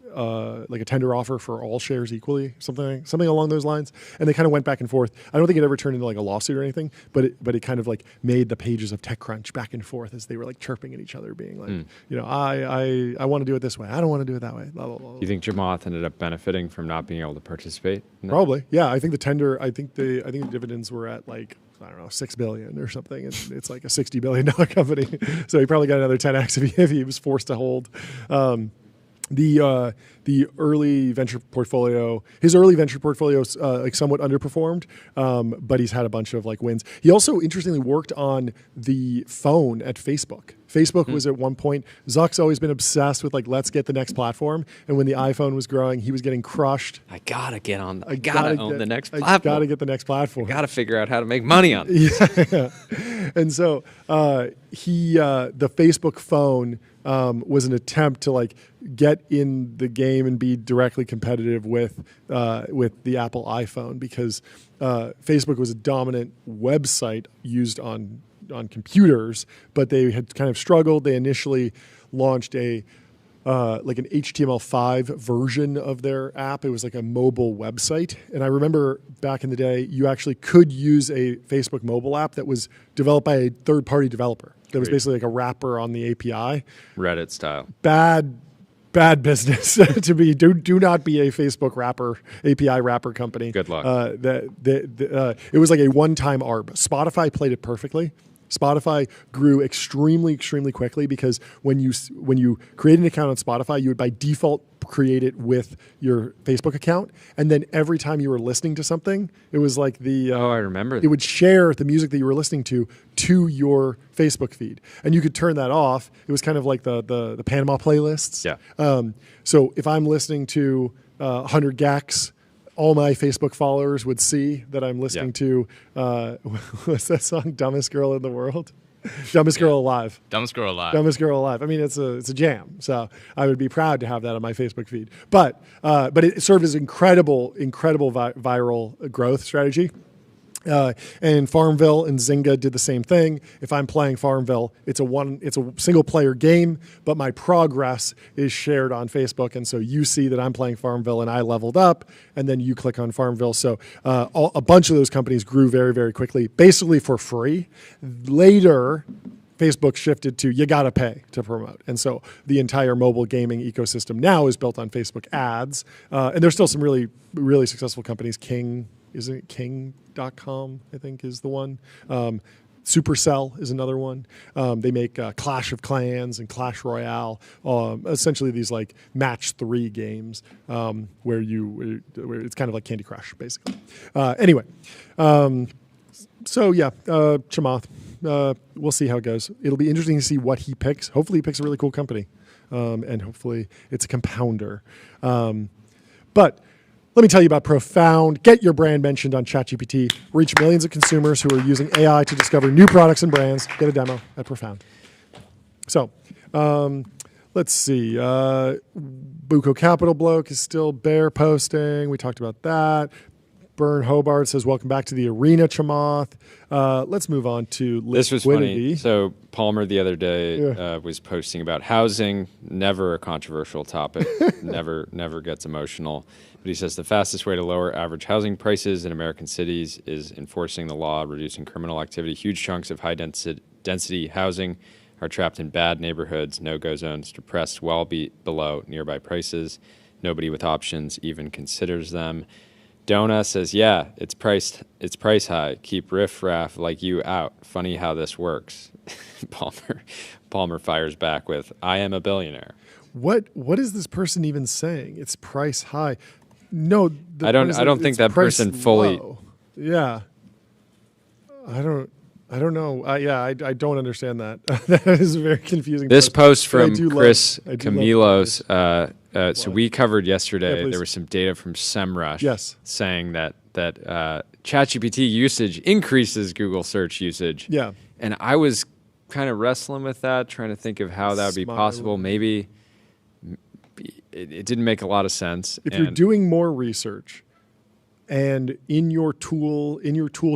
like a tender offer for all shares equally, something along those lines. And they kind of went back and forth. I don't think it ever turned into like a lawsuit or anything, but it kind of like made the pages of TechCrunch back and forth as they were like chirping at each other, being like, you know, I want to do it this way. I don't want to do it that way. Blah, blah, blah. You think Chamath ended up benefiting from not being able to participate? Probably. Yeah. I think the dividends were at like, I don't know, $6 billion or something. It's like a $60 billion company. So he probably got another 10x if he was forced to hold. The early venture portfolio, his early venture portfolio, like somewhat underperformed, but he's had a bunch of like wins. He also interestingly worked on the phone at Facebook. Facebook was at one point, Zuck's always been obsessed with like, let's get the next platform. And when the iPhone was growing, he was getting crushed. I gotta get on. I gotta own the next platform. I gotta get the next platform. I gotta figure out how to make money on it. Yeah. And so the Facebook phone was an attempt to like get in the game and be directly competitive with the Apple iPhone, because Facebook was a dominant website used on computers, but they had kind of struggled. They initially launched like an HTML5 version of their app. It was like a mobile website. And I remember back in the day, you actually could use a Facebook mobile app that was developed by a third-party developer. That was basically like a wrapper on the API. Reddit style. Bad business to be. Do not be a Facebook API wrapper company. Good luck. It was like a one-time ARB. Spotify played it perfectly. Spotify grew extremely, extremely quickly because when you create an account on Spotify, you would by default create it with your Facebook account, and then every time you were listening to something, it was like I remember that. It would share the music that you were listening to your Facebook feed, and you could turn that off. It was kind of like the Panama playlists. Yeah. So if I'm listening to 100 Gex, all my Facebook followers would see that I'm listening to, what's that song? Dumbest Girl in the World? Dumbest Girl Alive. Dumbest Girl Alive. Dumbest Girl Alive. I mean, it's a jam. So I would be proud to have that on my Facebook feed. But it served as incredible viral growth strategy. And Farmville and Zynga did the same thing. If I'm playing Farmville, it's a single player game, but my progress is shared on Facebook. And so you see that I'm playing Farmville and I leveled up, and then you click on Farmville. So a bunch of those companies grew very, very quickly, basically for free. Later, Facebook shifted to you got to pay to promote. And so the entire mobile gaming ecosystem now is built on Facebook ads. And there's still some really, really successful companies. Isn't it King.com, I think, is the one. Supercell is another one. They make Clash of Clans and Clash Royale, essentially these like match 3 games where it's kind of like Candy Crush, basically. Anyway, so yeah, Chamath. We'll see how it goes. It'll be interesting to see what he picks. Hopefully he picks a really cool company, and hopefully it's a compounder. But let me tell you about Profound. Get your brand mentioned on ChatGPT. Reach millions of consumers who are using AI to discover new products and brands. Get a demo at Profound. So let's see. Buco Capital Bloke is still bear posting. We talked about that. Bern Hobart says, welcome back to the arena, Chamath. Let's move on to liquidity. This was funny. So Palmer the other day was posting about housing, never a controversial topic, never gets emotional. But he says the fastest way to lower average housing prices in American cities is enforcing the law, reducing criminal activity. Huge chunks of high-density housing are trapped in bad neighborhoods, no-go zones, depressed well below nearby prices. Nobody with options even considers them. Dona says, yeah, it's price high. Keep riff-raff like you out. Funny how this works. Palmer fires back with, I am a billionaire. What is this person even saying? It's price high. No, I don't think that person fully. Low. Yeah, I don't know. I don't understand that. That is very confusing. This post from Chris Camilos. So we covered yesterday. There was some data from SEMrush saying that ChatGPT usage increases Google search usage. Yeah, and I was kind of wrestling with that, trying to think of how that would be possible. Maybe it didn't make a lot of sense. If you're doing more research, and in your tool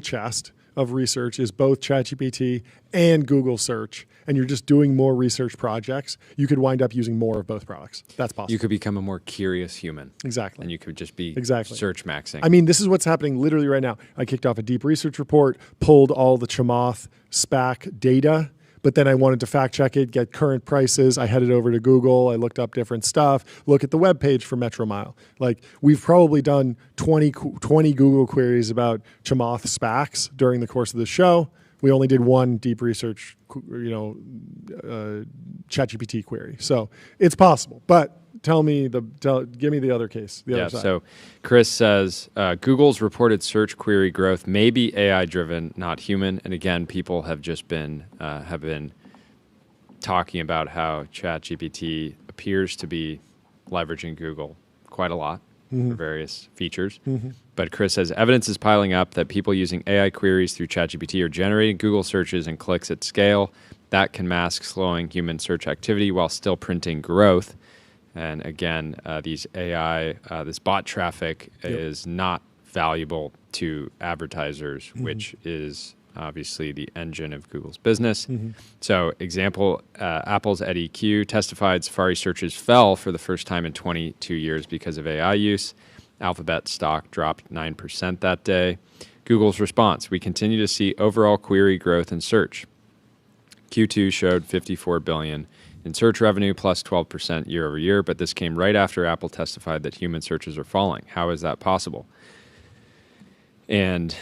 chest of research is both ChatGPT and Google search, and you're just doing more research projects, you could wind up using more of both products. That's possible. You could become a more curious human. Exactly. And you could just be search maxing. I mean, this is what's happening literally right now. I kicked off a deep research report, pulled all the Chamath SPAC data, but then I wanted to fact check it, get current prices. I headed over to Google. I looked up different stuff, look at the webpage for Metromile. Like, we've probably done 20 Google queries about Chamath SPACs during the course of the show. We only did one deep research, ChatGPT query. So it's possible, but give me the other case. The other side. So Chris says Google's reported search query growth may be AI driven, not human. And again, people have just been talking about how ChatGPT appears to be leveraging Google quite a lot for various features. But Chris says evidence is piling up that people using AI queries through ChatGPT are generating Google searches and clicks at scale. That can mask slowing human search activity while still printing growth. And again, these AI, this bot traffic is not valuable to advertisers, which is obviously the engine of Google's business. So example, Apple's Eddie Q testified Safari searches fell for the first time in 22 years because of AI use. Alphabet stock dropped 9% that day. Google's response, we continue to see overall query growth in search. Q2 showed $54 billion in search revenue, plus 12% year over year, but this came right after Apple testified that human searches are falling. How is that possible? And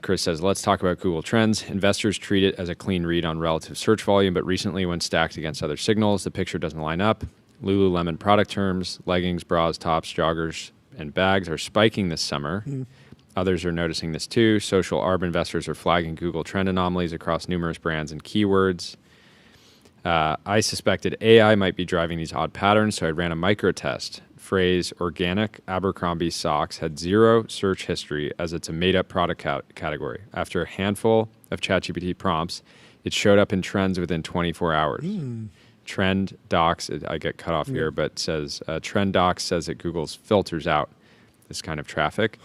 Chris says, let's talk about Google Trends. Investors treat it as a clean read on relative search volume, but recently when stacked against other signals, the picture doesn't line up. Lululemon product terms, leggings, bras, tops, joggers, and bags are spiking this summer. Others are noticing this too. Social ARB investors are flagging Google trend anomalies across numerous brands and keywords. I suspected AI might be driving these odd patterns, so I ran a micro test. Phrase organic Abercrombie socks had zero search history as it's a made-up product category. After a handful of ChatGPT prompts, it showed up in trends within 24 hours. Trend Docs, I get cut off here, but says Trend Docs says that Google's filters out this kind of traffic.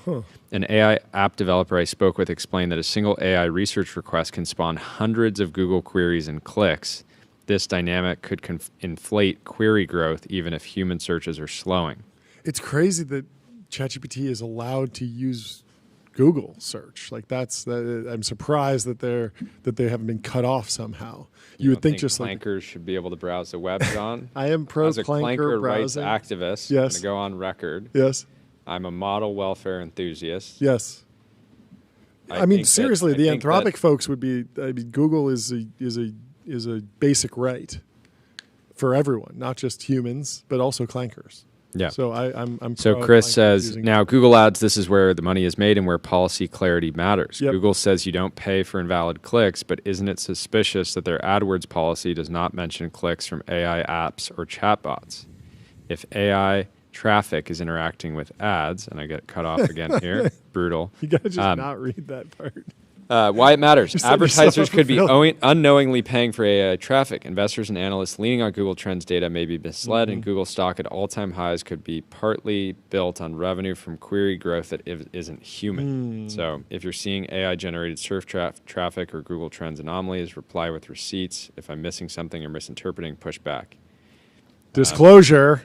An AI app developer I spoke with explained that a single AI research request can spawn hundreds of Google queries and clicks. This dynamic could inflate query growth even if human searches are slowing. It's crazy that ChatGPT is allowed to use Google search. Like I'm surprised that they haven't been cut off somehow. You would think just clankers should be able to browse the web, John. I am pro As a clanker rights activist, yes. I'm going to go on record. Yes. I'm a model welfare enthusiast. Yes. I mean, seriously, the Anthropic folks would be. I mean, Google is a basic right for everyone, not just humans, but also clankers. Yeah. So I'm so Chris says, now Google Ads, this is where the money is made and where policy clarity matters. Yep. Google says you don't pay for invalid clicks, but isn't it suspicious that their AdWords policy does not mention clicks from AI apps or chatbots? If AI traffic is interacting with ads, and I get cut off again here, brutal. You got to just not read that part. Why it matters. Advertisers could be unknowingly paying for AI traffic. Investors and analysts leaning on Google Trends data may be misled, and Google stock at all-time highs could be partly built on revenue from query growth that isn't human. So if you're seeing AI-generated surf traffic or Google Trends anomalies, reply with receipts. If I'm missing something or misinterpreting, push back. Disclosure.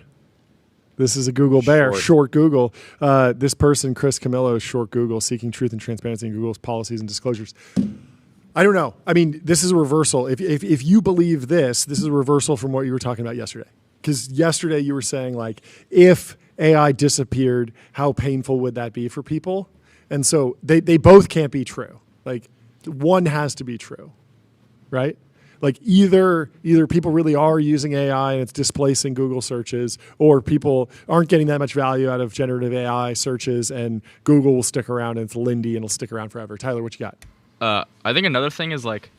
This is a Google bear, short Google. This person, Chris Camillo, is short Google, seeking truth and transparency in Google's policies and disclosures. I don't know. I mean, this is a reversal. If you believe this is a reversal from what you were talking about yesterday. Because yesterday you were saying, like, if AI disappeared, how painful would that be for people? And so they both can't be true. Like, one has to be true, right? Like either people really are using AI and it's displacing Google searches, or people aren't getting that much value out of generative AI searches and Google will stick around and it's Lindy and it'll stick around forever. Tyler, what you got? I think another thing is like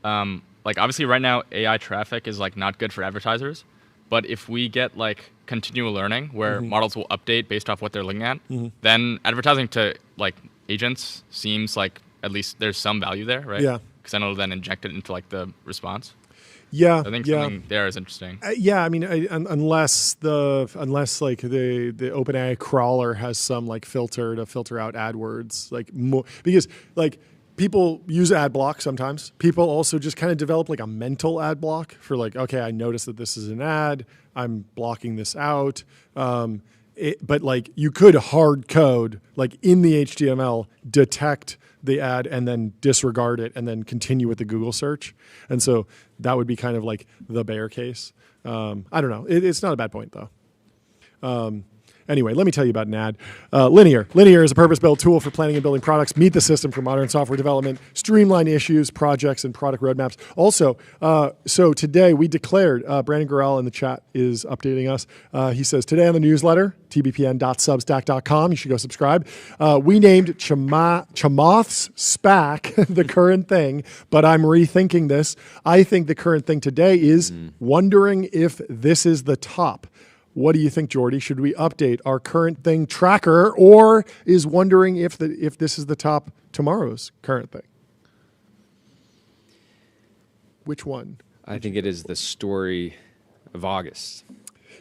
obviously right now AI traffic is like not good for advertisers, but if we get like continual learning where models will update based off what they're looking at, then advertising to like agents seems like at least there's some value there, right? Yeah. Because then it'll then inject it into like the response. Yeah, I think something there is interesting. Yeah, I mean, unless like the OpenAI crawler has some like filter to filter out AdWords, like more, because like people use ad block sometimes. People also just kind of develop like a mental ad block for like, okay, I noticed that this is an ad, I'm blocking this out. But like you could hard code like in the HTML detect the ad and then disregard it and then continue with the Google search. And so that would be kind of like the bear case. I don't know. It's not a bad point though. Anyway, let me tell you about an ad. Linear. Linear is a purpose-built tool for planning and building products, meet the system for modern software development, streamline issues, projects, and product roadmaps. Also, so today we declared, Brandon Gorell in the chat is updating us. He says, today on the newsletter, tbpn.substack.com, you should go subscribe. We named Chamath's SPAC the current thing, but I'm rethinking this. I think the current thing today is wondering if this is the top. What do you think, Jordy? Should we update our current thing tracker, or is wondering if this is the top tomorrow's current thing? Which one? I think it is the story of August.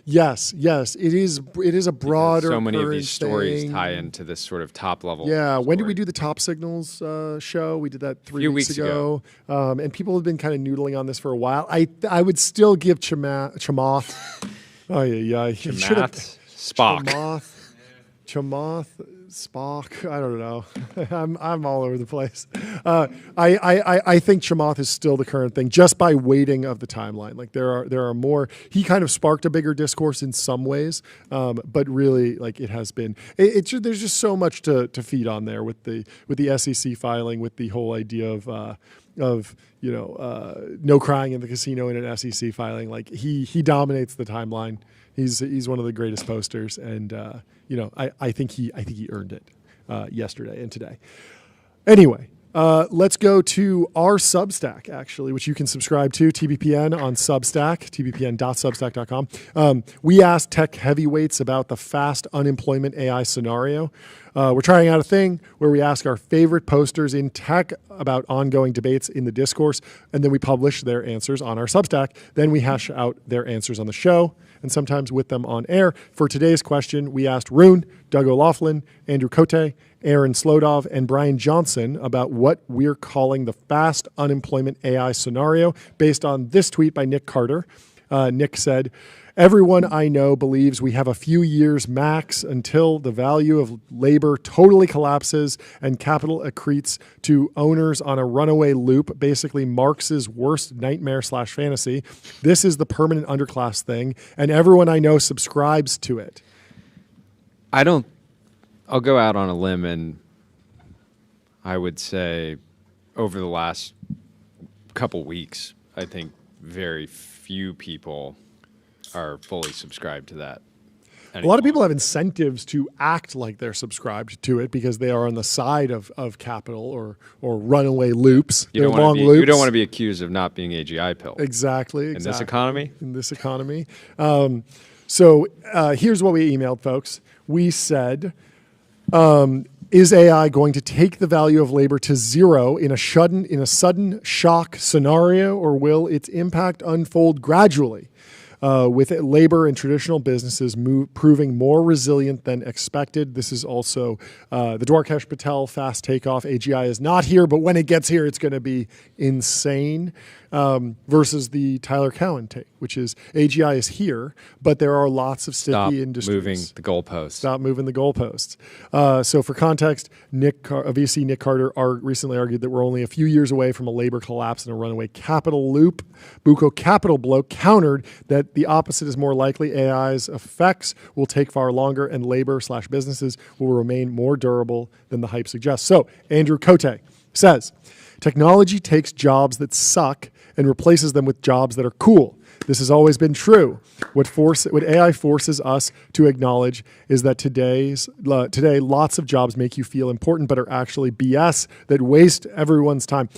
Yes, it is. It is a broader. So many of these stories thing. tie into this sort of top level. Yeah. story. When did we do the Top Signals show? We did that 3 weeks ago. And people have been kind of noodling on this for a while. I would still give Chamath. Oh yeah. Chamath, Spock. Chamath, Spock. I don't know. I'm all over the place. I think Chamath is still the current thing, just by weighting of the timeline. Like there are more. He kind of sparked a bigger discourse in some ways, but really, like it has been. There's just so much to feed on there with the SEC filing, with the whole idea of no crying in the casino in an SEC filing. Like he dominates the timeline. He's one of the greatest posters, and I think he earned it yesterday and today. Anyway, let's go to our Substack, actually, which you can subscribe to, TBPN on Substack, tbpn.substack.com. We asked tech heavyweights about the fast unemployment AI scenario. We're trying out a thing where we ask our favorite posters in tech about ongoing debates in the discourse, and then we publish their answers on our Substack. Then we hash out their answers on the show, and sometimes with them on air. For today's question, we asked Rune, Doug O'Loughlin, Andrew Cote, Aaron Slodov, and Brian Johnson about what we're calling the fast unemployment AI scenario based on this tweet by Nick Carter. Nick said, "Everyone I know believes we have a few years max until the value of labor totally collapses and capital accretes to owners on a runaway loop, basically Marx's worst nightmare/fantasy. This is the permanent underclass thing, and everyone I know subscribes to it." I'll go out on a limb, and I would say over the last couple weeks, I think very few people are fully subscribed to that anymore. A lot of people have incentives to act like they're subscribed to it because they are on the side of capital or runaway loops. You don't want to be accused of not being AGI pill. Exactly. In this economy? In this economy. So here's what we emailed folks. We said, is AI going to take the value of labor to zero in a sudden shock scenario, or will its impact unfold gradually? With labor and traditional businesses proving more resilient than expected. This is also the Dwarkesh Patel fast takeoff. AGI is not here, but when it gets here, it's going to be insane. Versus the Tyler Cowen take, which is AGI is here, but there are lots of sticky industries. Stop moving the goalposts. Stop moving the goalposts. So for context, VC Nick Carter recently argued that we're only a few years away from a labor collapse and a runaway capital loop. Buco Capital Bloke countered that the opposite is more likely. AI's effects will take far longer, and labor/businesses will remain more durable than the hype suggests. So Andrew Cote says, technology takes jobs that suck and replaces them with jobs that are cool. This has always been true. What AI forces us to acknowledge is that today lots of jobs make you feel important but are actually BS that waste everyone's time.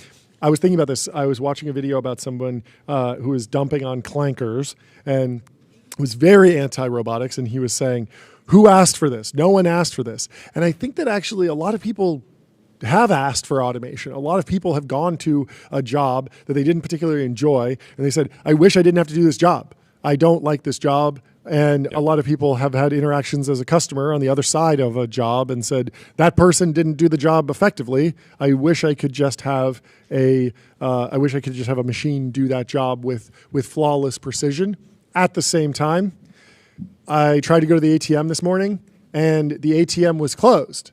I was thinking about this. I was watching a video about someone who was dumping on clankers and was very anti-robotics, and he was saying, who asked for this? No one asked for this. And I think that actually a lot of people have asked for automation. A lot of people have gone to a job that they didn't particularly enjoy, and they said, I wish I didn't have to do this job. I don't like this job. And a lot of people have had interactions as a customer on the other side of a job and said, that person didn't do the job effectively. I wish I could just have a machine do that job with flawless precision. At the same time, I tried to go to the ATM this morning, and the ATM was closed.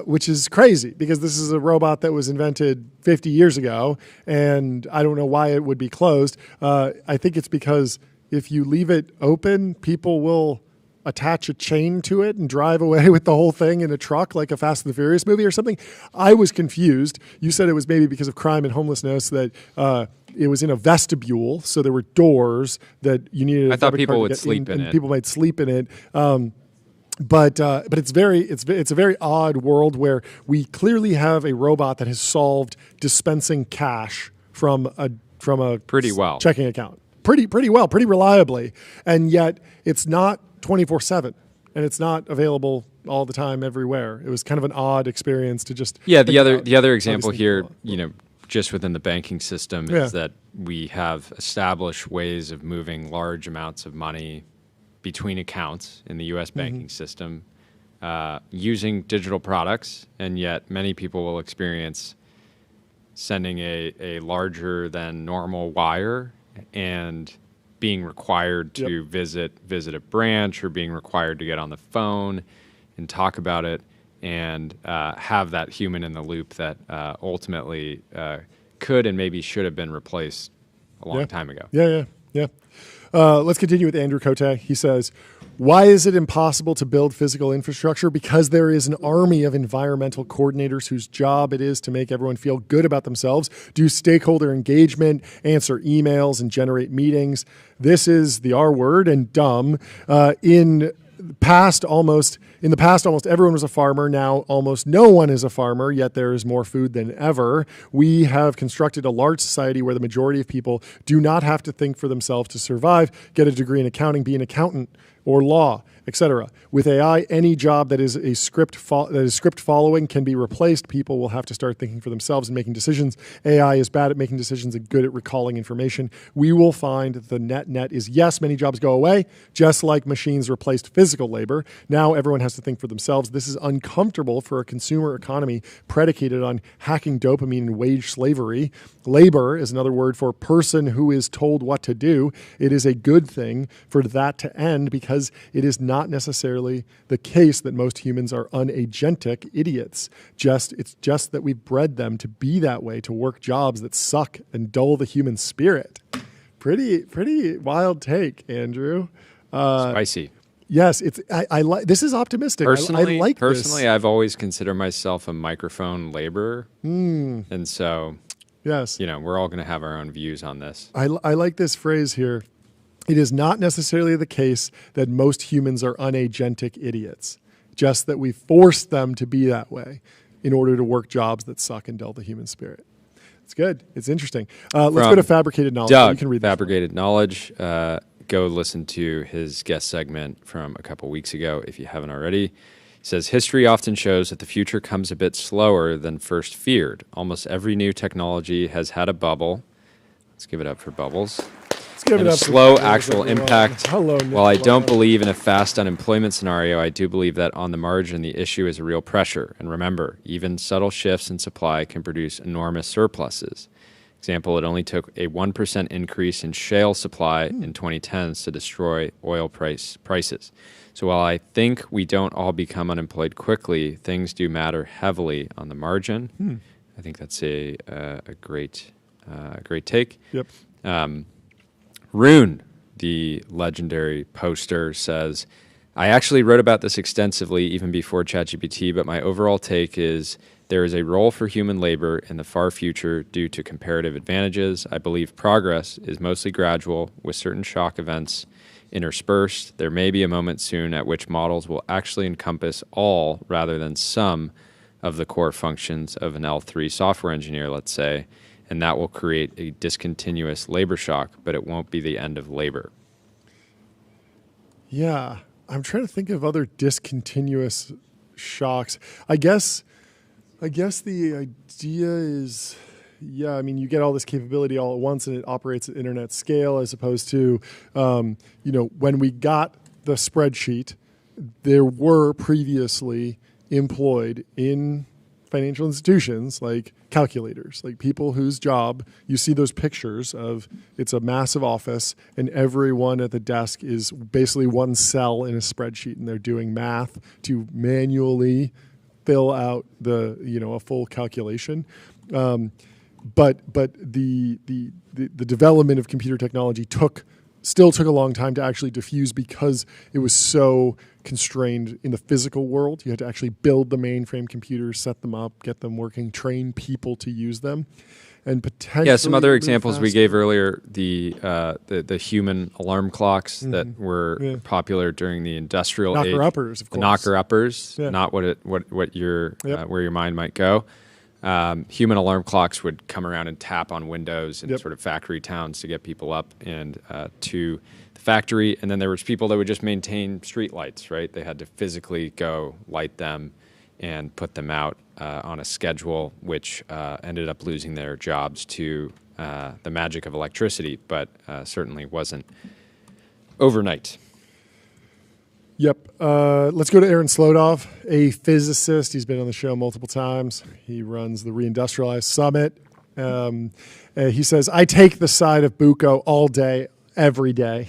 Which is crazy because this is a robot that was invented 50 years ago, and I don't know why it would be closed. I think it's because if you leave it open, people will attach a chain to it and drive away with the whole thing in a truck like a Fast and the Furious movie or something. I was confused. You said it was maybe because of crime and homelessness that it was in a vestibule, so there were doors that you needed. I thought people would sleep in it. People might sleep in it. But it's a very odd world where we clearly have a robot that has solved dispensing cash from a pretty well checking account pretty well, pretty reliably, and yet it's not 24/7 and it's not available all the time everywhere. It was kind of an odd experience to just the other example here, just within the banking system is that we have established ways of moving large amounts of money between accounts in the U.S. banking system using digital products, and yet many people will experience sending a larger than normal wire and being required to visit a branch or being required to get on the phone and talk about it and have that human in the loop that ultimately could and maybe should have been replaced a long time ago. Yeah. Let's continue with Andrew Cote. He says, why is it impossible to build physical infrastructure? Because there is an army of environmental coordinators whose job it is to make everyone feel good about themselves, do stakeholder engagement, answer emails, and generate meetings. This is the R word and dumb. In the past, almost everyone was a farmer. Now almost no one is a farmer, yet there is more food than ever. We have constructed a large society where the majority of people do not have to think for themselves to survive, get a degree in accounting, be an accountant, or law, etc. With AI, any job that is a script following can be replaced. People will have to start thinking for themselves and making decisions. AI is bad at making decisions and good at recalling information. We will find that the net is yes, many jobs go away, just like machines replaced physical labor. Now everyone has to think for themselves. This is uncomfortable for a consumer economy predicated on hacking dopamine and wage slavery. Labor is another word for person who is told what to do. It is a good thing for that to end because it is not necessarily the case that most humans are unagentic idiots. It's just that we've bred them to be that way, to work jobs that suck and dull the human spirit. Pretty wild take, Andrew. Spicy. Yes, I like. This is optimistic. Personally, I like personally, this. I've always considered myself a microphone laborer, and so yes, we're all going to have our own views on this. I like this phrase here. It is not necessarily the case that most humans are unagentic idiots, just that we force them to be that way in order to work jobs that suck and dull the human spirit. It's good. It's interesting. Let's go to Fabricated Knowledge. Doug, you can read Fabricated Knowledge. Go listen to his guest segment from a couple weeks ago if you haven't already. He says, history often shows that the future comes a bit slower than first feared. Almost every new technology has had a bubble. Let's give it up for bubbles. And a slow actual impact. While I don't believe in a fast unemployment scenario, I do believe that on the margin, the issue is a real pressure. And remember, even subtle shifts in supply can produce enormous surpluses. Example, it only took a 1% increase in shale supply in 2010s to destroy oil prices. So while I think we don't all become unemployed quickly, things do matter heavily on the margin. I think that's a great take. Yep. Rune, the legendary poster, says, I actually wrote about this extensively even before ChatGPT, but my overall take is there is a role for human labor in the far future due to comparative advantages. I believe progress is mostly gradual with certain shock events interspersed. There may be a moment soon at which models will actually encompass all rather than some of the core functions of an L3 software engineer, let's say, and that will create a discontinuous labor shock, but it won't be the end of labor. Yeah, I'm trying to think of other discontinuous shocks. I guess the idea is, you get all this capability all at once and it operates at internet scale as opposed to, when we got the spreadsheet, there were previously employed in financial institutions like calculators, like people whose job, you see those pictures of, it's a massive office and everyone at the desk is basically one cell in a spreadsheet and they're doing math to manually fill out a full calculation. But the development of computer technology still took a long time to actually diffuse because it was so constrained in the physical world. You had to actually build the mainframe computers, set them up, get them working, train people to use them, and potentially. Yeah, some other examples we gave earlier: the human alarm clocks that were popular during the industrial age. Knocker-uppers, of course. The knocker-uppers, not what your where your mind might go. Human alarm clocks would come around and tap on windows in sort of factory towns to get people up and to the factory. And then there was people that would just maintain street lights, right? They had to physically go light them and put them out on a schedule, which ended up losing their jobs to the magic of electricity, but certainly wasn't overnight. Yep. Let's go to Aaron Slodov, a physicist. He's been on the show multiple times. He runs the Reindustrialized Summit. He says, I take the side of Bucco all day, every day.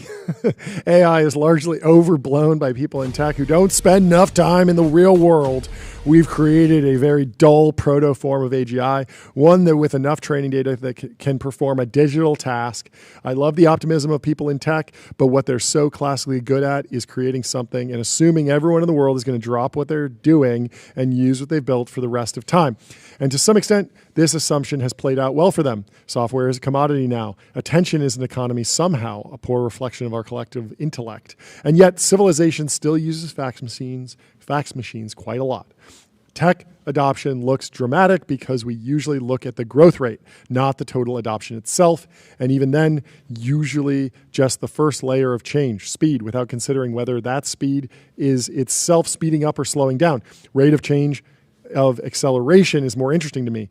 AI is largely overblown by people in tech who don't spend enough time in the real world. We've created a very dull proto-form of AGI, one that with enough training data that can perform a digital task. I love the optimism of people in tech, but what they're so classically good at is creating something and assuming everyone in the world is going to drop what they're doing and use what they've built for the rest of time. And to some extent, this assumption has played out well for them. Software is a commodity now. Attention is an economy somehow, a poor reflection of our collective intellect. And yet, civilization still uses fax machines quite a lot. Tech adoption looks dramatic because we usually look at the growth rate, not the total adoption itself. And even then, usually just the first layer of change, speed, without considering whether that speed is itself speeding up or slowing down. Rate of change of acceleration is more interesting to me.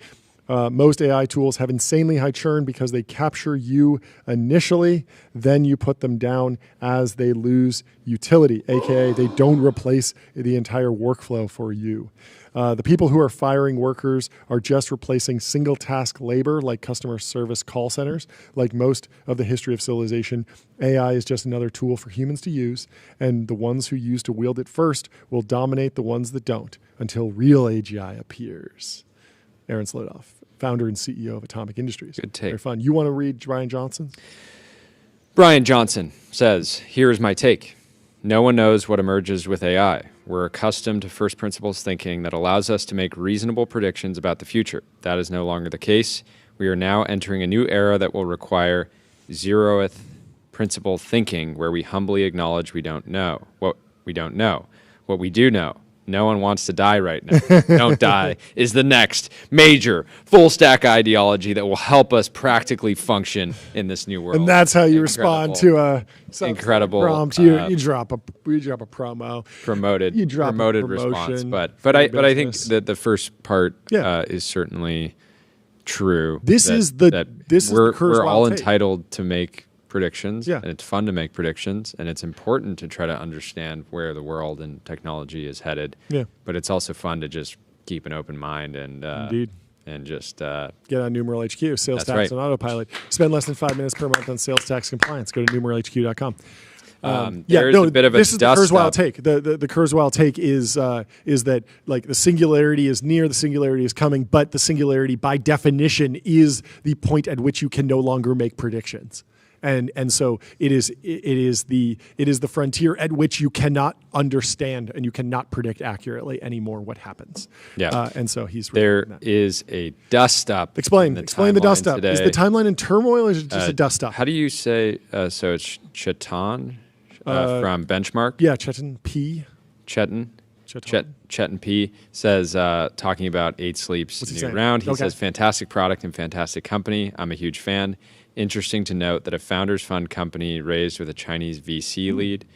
Most AI tools have insanely high churn because they capture you initially, then you put them down as they lose utility, aka they don't replace the entire workflow for you. The people who are firing workers are just replacing single task labor like customer service call centers. Like most of the history of civilization, AI is just another tool for humans to use, and the ones who use to wield it first will dominate the ones that don't until real AGI appears. Aaron Slodoff, founder and CEO of Atomic Industries. Good take. Very fun. You want to read Brian Johnson's? Brian Johnson says, here's my take. No one knows what emerges with AI. We're accustomed to first principles thinking that allows us to make reasonable predictions about the future. That is no longer the case. We are now entering a new era that will require zeroth principle thinking, where we humbly acknowledge we don't know what we don't know. What we do know. No one wants to die right now. Don't die is the next major full stack ideology that will help us practically function in this new world. And that's how you respond to a incredible prompt. You drop a promo. Promoted response. But I think that the first part is certainly true. We're all entitled to make predictions, and it's fun to make predictions, and it's important to try to understand where the world and technology is headed. Yeah. But it's also fun to just keep an open mind and just get on Numeral HQ, sales tax and autopilot. Spend less than 5 minutes per month on sales tax compliance. Go to numeralhq.com. There's a bit of a this is the Kurzweil take. The Kurzweil take is that like the singularity is near, the singularity is coming, but the singularity by definition is the point at which you can no longer make predictions. And so it is the frontier at which you cannot understand and you cannot predict accurately anymore what happens. Yeah. And so he's there is a dust up. Explain the dust up. Today. Is the timeline in turmoil or is it just a dust up? How do you say? So it's Chetan from Benchmark. Yeah, Chetan P. Chetan P says, talking about 8 Sleep's new round, he says, fantastic product and fantastic company. I'm a huge fan. Interesting to note that a founders fund company raised with a Chinese VC lead.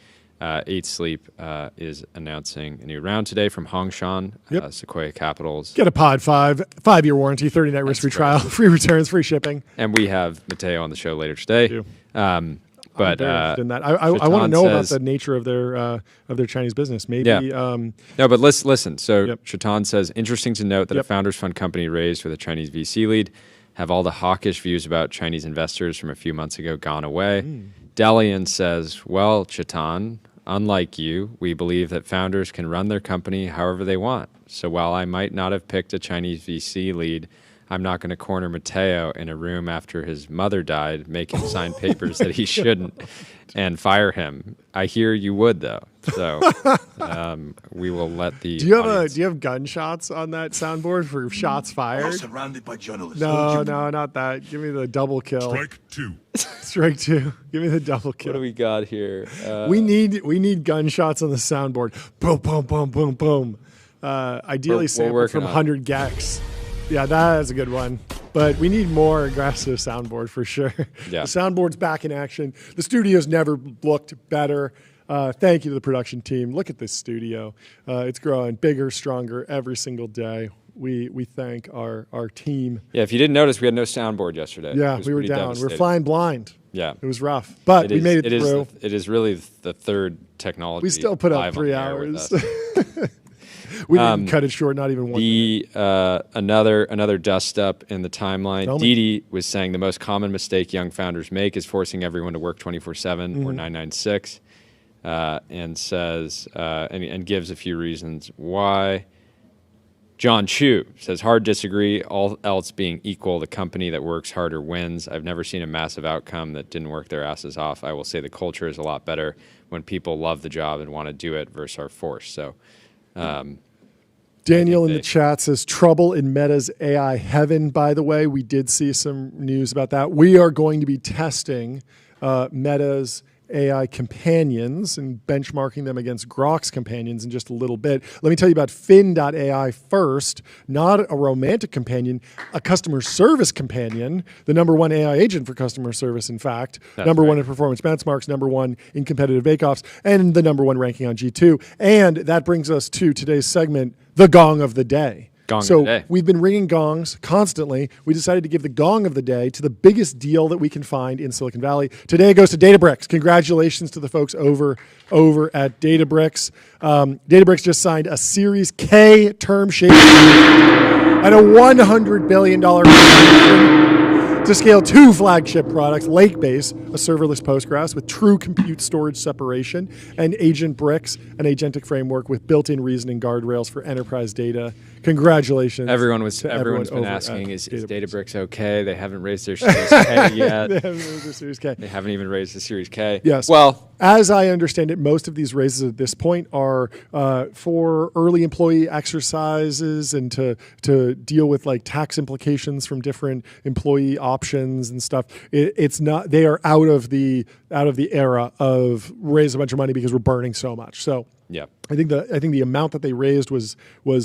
8 Sleep is announcing a new round today from Hongshan, Sequoia Capitals. Get a pod 5-year warranty, 30-night risk-free trial, free returns, free shipping. And we have Matteo on the show later today. But in that. I want to know about the nature of their Chinese business. Maybe. Yeah. No, but listen. So Chetan says, interesting to note that a founders fund company raised with a Chinese VC lead. Have all the hawkish views about Chinese investors from a few months ago gone away? Medallion says, well, Chetan, unlike you, we believe that founders can run their company however they want. So while I might not have picked a Chinese VC lead, I'm not going to corner Matteo in a room after his mother died, make him sign papers that he shouldn't, and fire him. I hear you would, though. So we will let the. Do you have gunshots on that soundboard for shots fired? I'm surrounded by journalists. No, not that. Give me the double kill. Strike 2. Strike 2. Give me the double kill. What do we got here? We need gunshots on the soundboard. Boom, boom, boom, boom, boom. Ideally sampled from 100 gex. Yeah, that is a good one. But we need more aggressive soundboard for sure. Yeah. The soundboard's back in action. The studio's never looked better. Thank you to the production team. Look at this studio. It's growing bigger, stronger every single day. We thank our team. Yeah, if you didn't notice, we had no soundboard yesterday. Yeah, we were down. We were flying blind. Yeah. It was rough. But we made it through. It is really the third technology. We still put up 3 hours. We didn't cut it short, not even 1 minute. Another dust up in the timeline. Didi was saying the most common mistake young founders make is forcing everyone to work 24/7 or 996, and says and gives a few reasons why. John Chu says, hard disagree, all else being equal, the company that works harder wins. I've never seen a massive outcome that didn't work their asses off. I will say the culture is a lot better when people love the job and want to do it versus our force. So. Daniel in the chat says trouble in Meta's AI heaven. By the way, we did see some news about that. We are going to be testing Meta's AI companions and benchmarking them against Grok's companions in just a little bit. Let me tell you about Fin.ai first, not a romantic companion, a customer service companion, the #1 AI agent for customer service, in fact, #1 in performance benchmarks, #1 in competitive bake-offs, and the #1 ranking on G2. And that brings us to today's segment, the Gong of the Day. We've been ringing gongs constantly. We decided to give the Gong of the Day to the biggest deal that we can find in Silicon Valley. Today it goes to Databricks. Congratulations to the folks over at Databricks. Databricks just signed a Series K term sheet and a $100 billion to scale 2 flagship products, Lakebase, a serverless Postgres with true compute storage separation, and Agent Bricks, an agentic framework with built-in reasoning guardrails for enterprise data. Congratulations. Everyone's been asking, is Databricks okay? They haven't raised their Series K yet. They haven't raised their Series K. They haven't even raised the Series K. Yes. Well, as I understand it, most of these raises at this point are for early employee exercises and to deal with like tax implications from different employee options and stuff. It's not. They are out of the era of raise a bunch of money because we're burning so much. So. Yeah, I think the amount that they raised was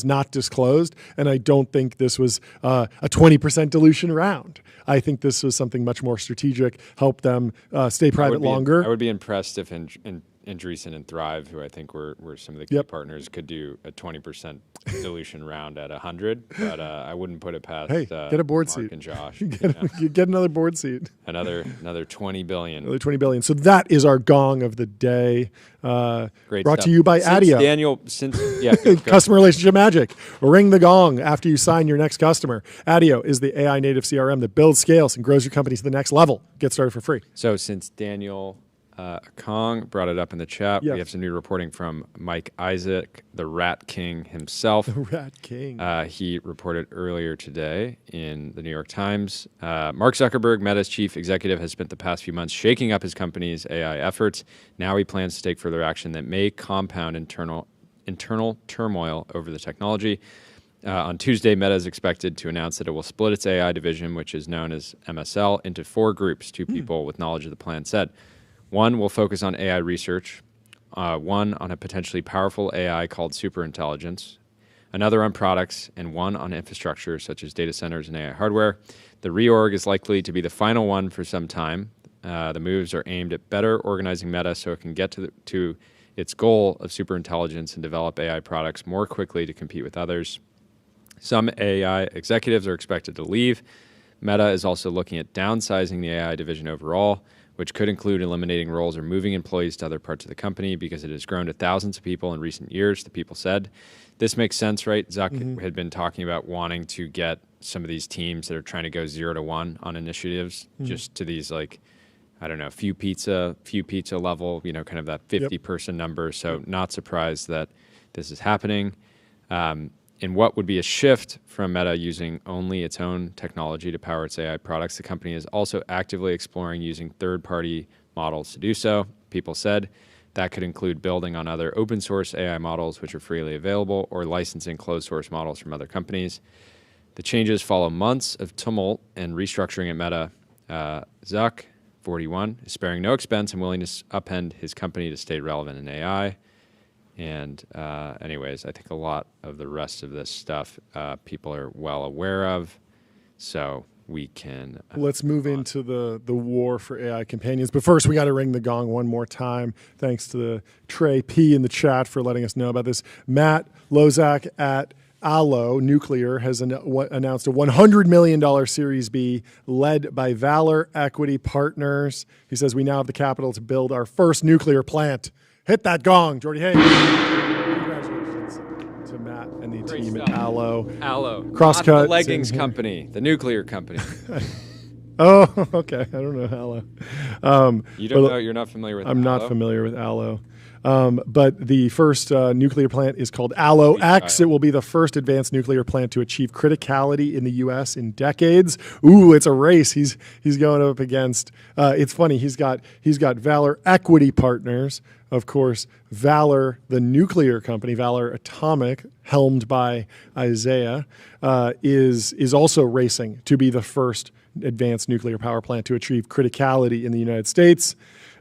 not disclosed, and I don't think this was a 20% dilution round. I think this was something much more strategic, help them stay private longer. I would be impressed if Andreessen and Thrive, who I think were some of the key partners, could do a 20% dilution round at 100, but I wouldn't put it past. Hey, get a board Mark seat. And Josh. Get another board seat. Another 20 billion. Another 20 billion. So that is our Gong of the day. Great brought stuff. to you by Adio. Go. Customer relationship magic. Ring the gong after you sign your next customer. Adio is the AI native CRM that builds, scales, and grows your company to the next level. Get started for free. So since Daniel Kong brought it up in the chat, we have some new reporting from Mike Isaac, the Rat King himself. The Rat King. He reported earlier today in the New York Times. Mark Zuckerberg, Meta's chief executive, has spent the past few months shaking up his company's AI efforts. Now he plans to take further action that may compound internal turmoil over the technology. On Tuesday, Meta is expected to announce that it will split its AI division, which is known as MSL, into 4 groups. 2 people with knowledge of the plan said. 1 will focus on AI research, 1 on a potentially powerful AI called superintelligence, another on products, and 1 on infrastructure such as data centers and AI hardware. The reorg is likely to be the final one for some time. The moves are aimed at better organizing Meta so it can get to its goal of superintelligence and develop AI products more quickly to compete with others. Some AI executives are expected to leave. Meta is also looking at downsizing the AI division overall, which could include eliminating roles or moving employees to other parts of the company because it has grown to thousands of people in recent years, the people said. This makes sense, right? Zuck had been talking about wanting to get some of these teams that are trying to go 0 to 1 on initiatives just to these, like, I don't know, few pizza level, kind of that 50-person number. So not surprised that this is happening. In what would be a shift from Meta using only its own technology to power its AI products, the company is also actively exploring using third-party models to do so. People said that could include building on other open-source AI models which are freely available or licensing closed-source models from other companies. The changes follow months of tumult and restructuring at Meta. Zuck, 41, is sparing no expense and willing to upend his company to stay relevant in AI. And anyways, I think a lot of the rest of this stuff people are well aware of, so we can... Let's move into the war for AI companions. But first, we got to ring the gong one more time. Thanks to the Trey P in the chat for letting us know about this. Matt Lozak at Allo Nuclear has announced a $100 million Series B led by Valor Equity Partners. He says, we now have the capital to build our first nuclear plant. Hit that gong, Jordy Hayes. Congratulations to Matt and the team at Allo. Allo. Crosscut. Not the leggings company, the nuclear company. Oh, okay. I don't know Allo. You don't know? You're not familiar with Allo? I'm not familiar with Allo. But the first nuclear plant is called Allo X. It will be the first advanced nuclear plant to achieve criticality in the U.S. in decades. Ooh, it's a race. He's going up against. It's funny. He's got Valor Equity Partners, of course. Valor, the nuclear company, Valor Atomic, helmed by Isaiah, is also racing to be the first advanced nuclear power plant to achieve criticality in the United States.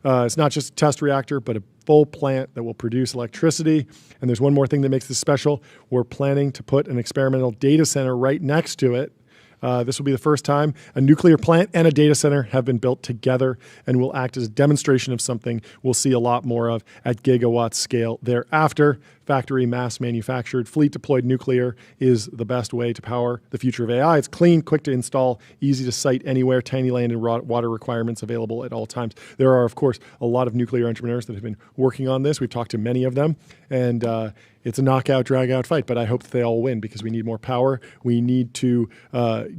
It's not just a test reactor, but a full plant that will produce electricity. And there's one more thing that makes this special. We're planning to put an experimental data center right next to it. This will be the first time a nuclear plant and a data center have been built together and will act as a demonstration of something we'll see a lot more of at gigawatt scale thereafter. Factory mass manufactured, fleet deployed nuclear is the best way to power the future of AI. It's clean, quick to install, easy to site anywhere, tiny land and water requirements available at all times. There are, of course, a lot of nuclear entrepreneurs that have been working on this. We've talked to many of them, and it's a knockout, drag-out fight, but I hope that they all win because we need more power. We need to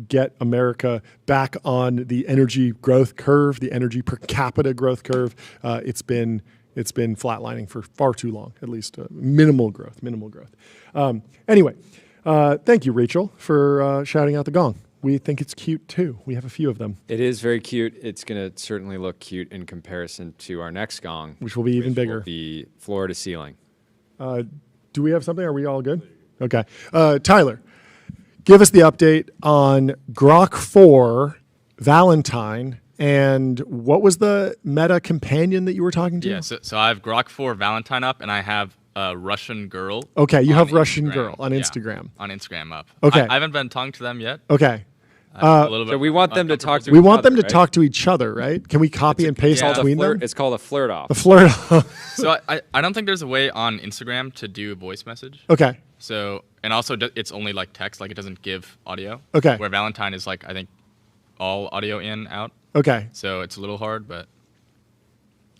get America back on the energy growth curve, the energy per capita growth curve. It's been flatlining for far too long, at least minimal growth. Anyway, thank you, Rachel, for shouting out the Gong. We think it's cute, too. We have a few of them. It is very cute. It's going to certainly look cute in comparison to our next Gong. Which will be even bigger. Will be floor to ceiling. Do we have something? Are we all good? Okay. Tyler, give us the update on Grok 4, Valentine, and what was the meta companion that you were talking to? Yeah, so I have Grok 4 Valentine up, and I have Russian Girl. Okay, you have Russian Girl on Instagram. Yeah, on Instagram up. Okay. I haven't been talking to them yet. Okay. So we want them to talk to We want them to talk to each other, right? Can we copy and paste between them? It's called a flirt off. A flirt off. So I don't think there's a way on Instagram to do a voice message. Okay. So, and also it's only like text, like it doesn't give audio. Okay. Where Valentine is like, I think, all audio in, out. Okay. So it's a little hard, but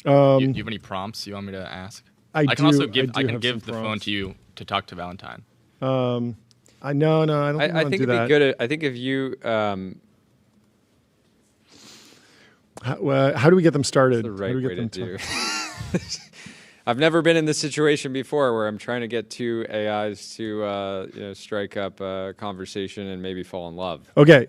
you have any prompts you want me to ask? I can also give the phone to you to talk to Valentine. No, I don't think I think it'd be good. I think if you how do we get them started? That's the right way to do. I've never been in this situation before where I'm trying to get two AIs to strike up a conversation and maybe fall in love. Okay.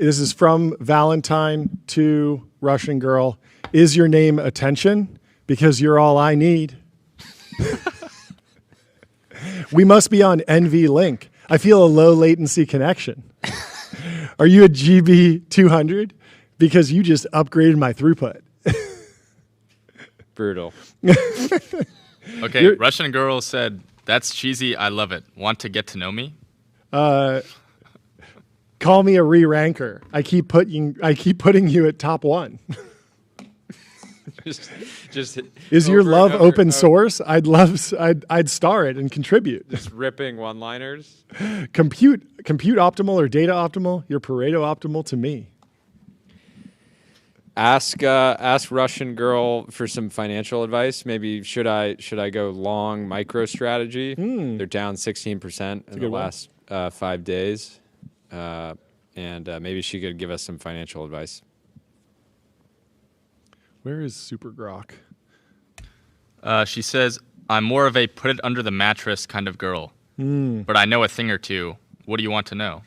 This is from Valentine to Russian Girl. Is your name Attention? Because you're all I need. We must be on NV Link. I feel a low latency connection. Are you a GB200? Because you just upgraded my throughput. Brutal. Okay, Russian Girl said, "That's cheesy. I love it. Want to get to know me?" Call me a re-ranker. I keep putting you at top 1. just is your love open source? I'd star it and contribute. Just ripping one-liners. Compute optimal or data optimal. You're Pareto optimal to me. Ask Russian Girl for some financial advice. Maybe should I go long MicroStrategy? They're down 16% in the last 5 days, and maybe she could give us some financial advice. Where is Super Grok? She says, "I'm more of a put it under the mattress kind of girl, but I know a thing or two. What do you want to know?"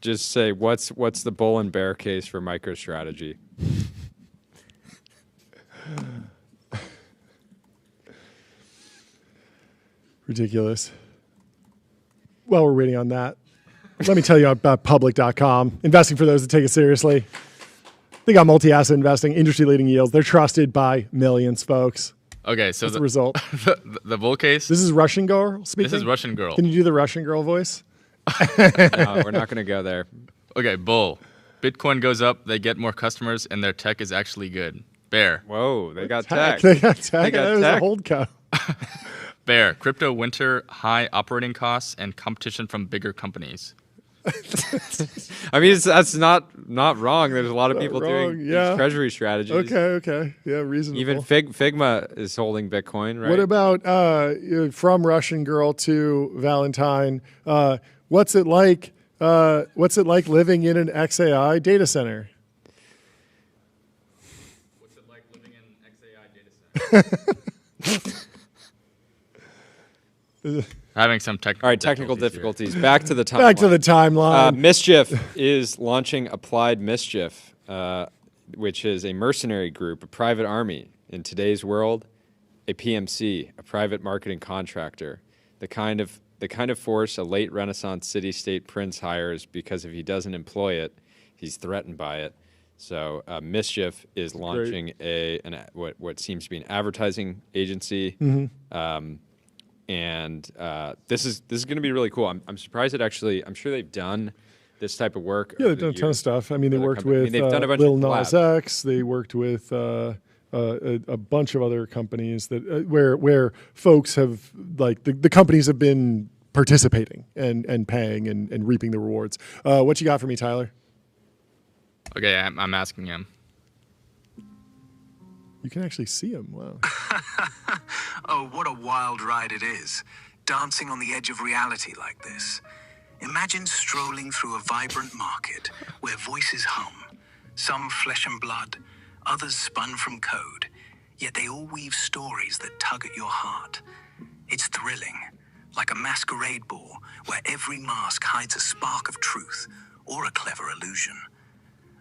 Just say, what's the bull and bear case for MicroStrategy? Ridiculous. While we're waiting on that, let me tell you about public.com. Investing for those that take it seriously. They got multi-asset investing, industry-leading yields. They're trusted by millions, folks. Okay, so that's the result. The bull case? This is Russian Girl speaking? This is Russian Girl. Can you do the Russian Girl voice? No, we're not going to go there. Okay, bull. Bitcoin goes up, they get more customers, and their tech is actually good. Bear. Whoa, they got tech. They got tech. That was a holdco. Bear. Crypto winter, high operating costs, and competition from bigger companies. I mean, that's not wrong. There's a lot of people doing these treasury strategies. Okay. Yeah, reasonable. Even Figma is holding Bitcoin, right? What about from Russian Girl to Valentine? What's it like? What's it like living in an XAI data center? What's it like living in an XAI data center? Having some technical difficulties. Back to the timeline. Back to the timeline. Mischief is launching Applied Mischief, which is a mercenary group, a private army. In today's world, a PMC, a private marketing contractor, the kind of the kind of force a late Renaissance city-state prince hires because if he doesn't employ it, he's threatened by it. So Mischief is launching what seems to be an advertising agency, and this is going to be really cool. I'm surprised it actually. I'm sure they've done this type of work. Yeah, they've done a ton of stuff. I mean, they worked with Lil Nas X. They worked with a bunch of other companies that where folks have like the companies have been participating and paying and reaping the rewards. What you got for me, Tyler? Okay, I'm asking him. You can actually see him. Wow. Oh, what a wild ride it is. Dancing on the edge of reality like this. Imagine strolling through a vibrant market where voices hum, some flesh and blood, others spun from code, yet they all weave stories that tug at your heart. It's thrilling, like a masquerade ball where every mask hides a spark of truth or a clever illusion.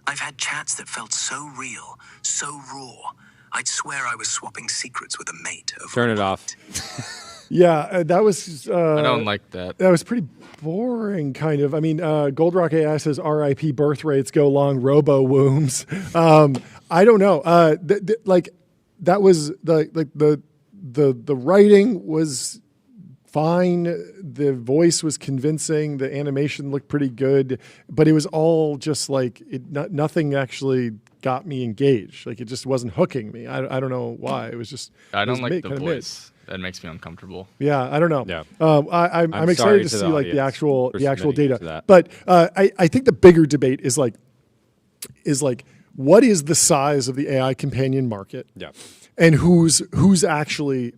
I've had chats that felt so real, so raw, I'd swear I was swapping secrets with a mate over Turn it off. Yeah, that was... I don't like that. That was pretty boring, kind of. I mean, Goldrock AI says RIP birth rates go long, robo-wombs. I don't know. That was... The writing was fine. The voice was convincing. The animation looked pretty good. But it was all just like... nothing actually got me engaged. Like, it just wasn't hooking me. I don't know why. It was just... I don't like the voice. That makes me uncomfortable. Yeah, I don't know. Yeah. I'm excited to see like the actual data. But I think the bigger debate is like what is the size of the AI companion market? Yeah. And who's actually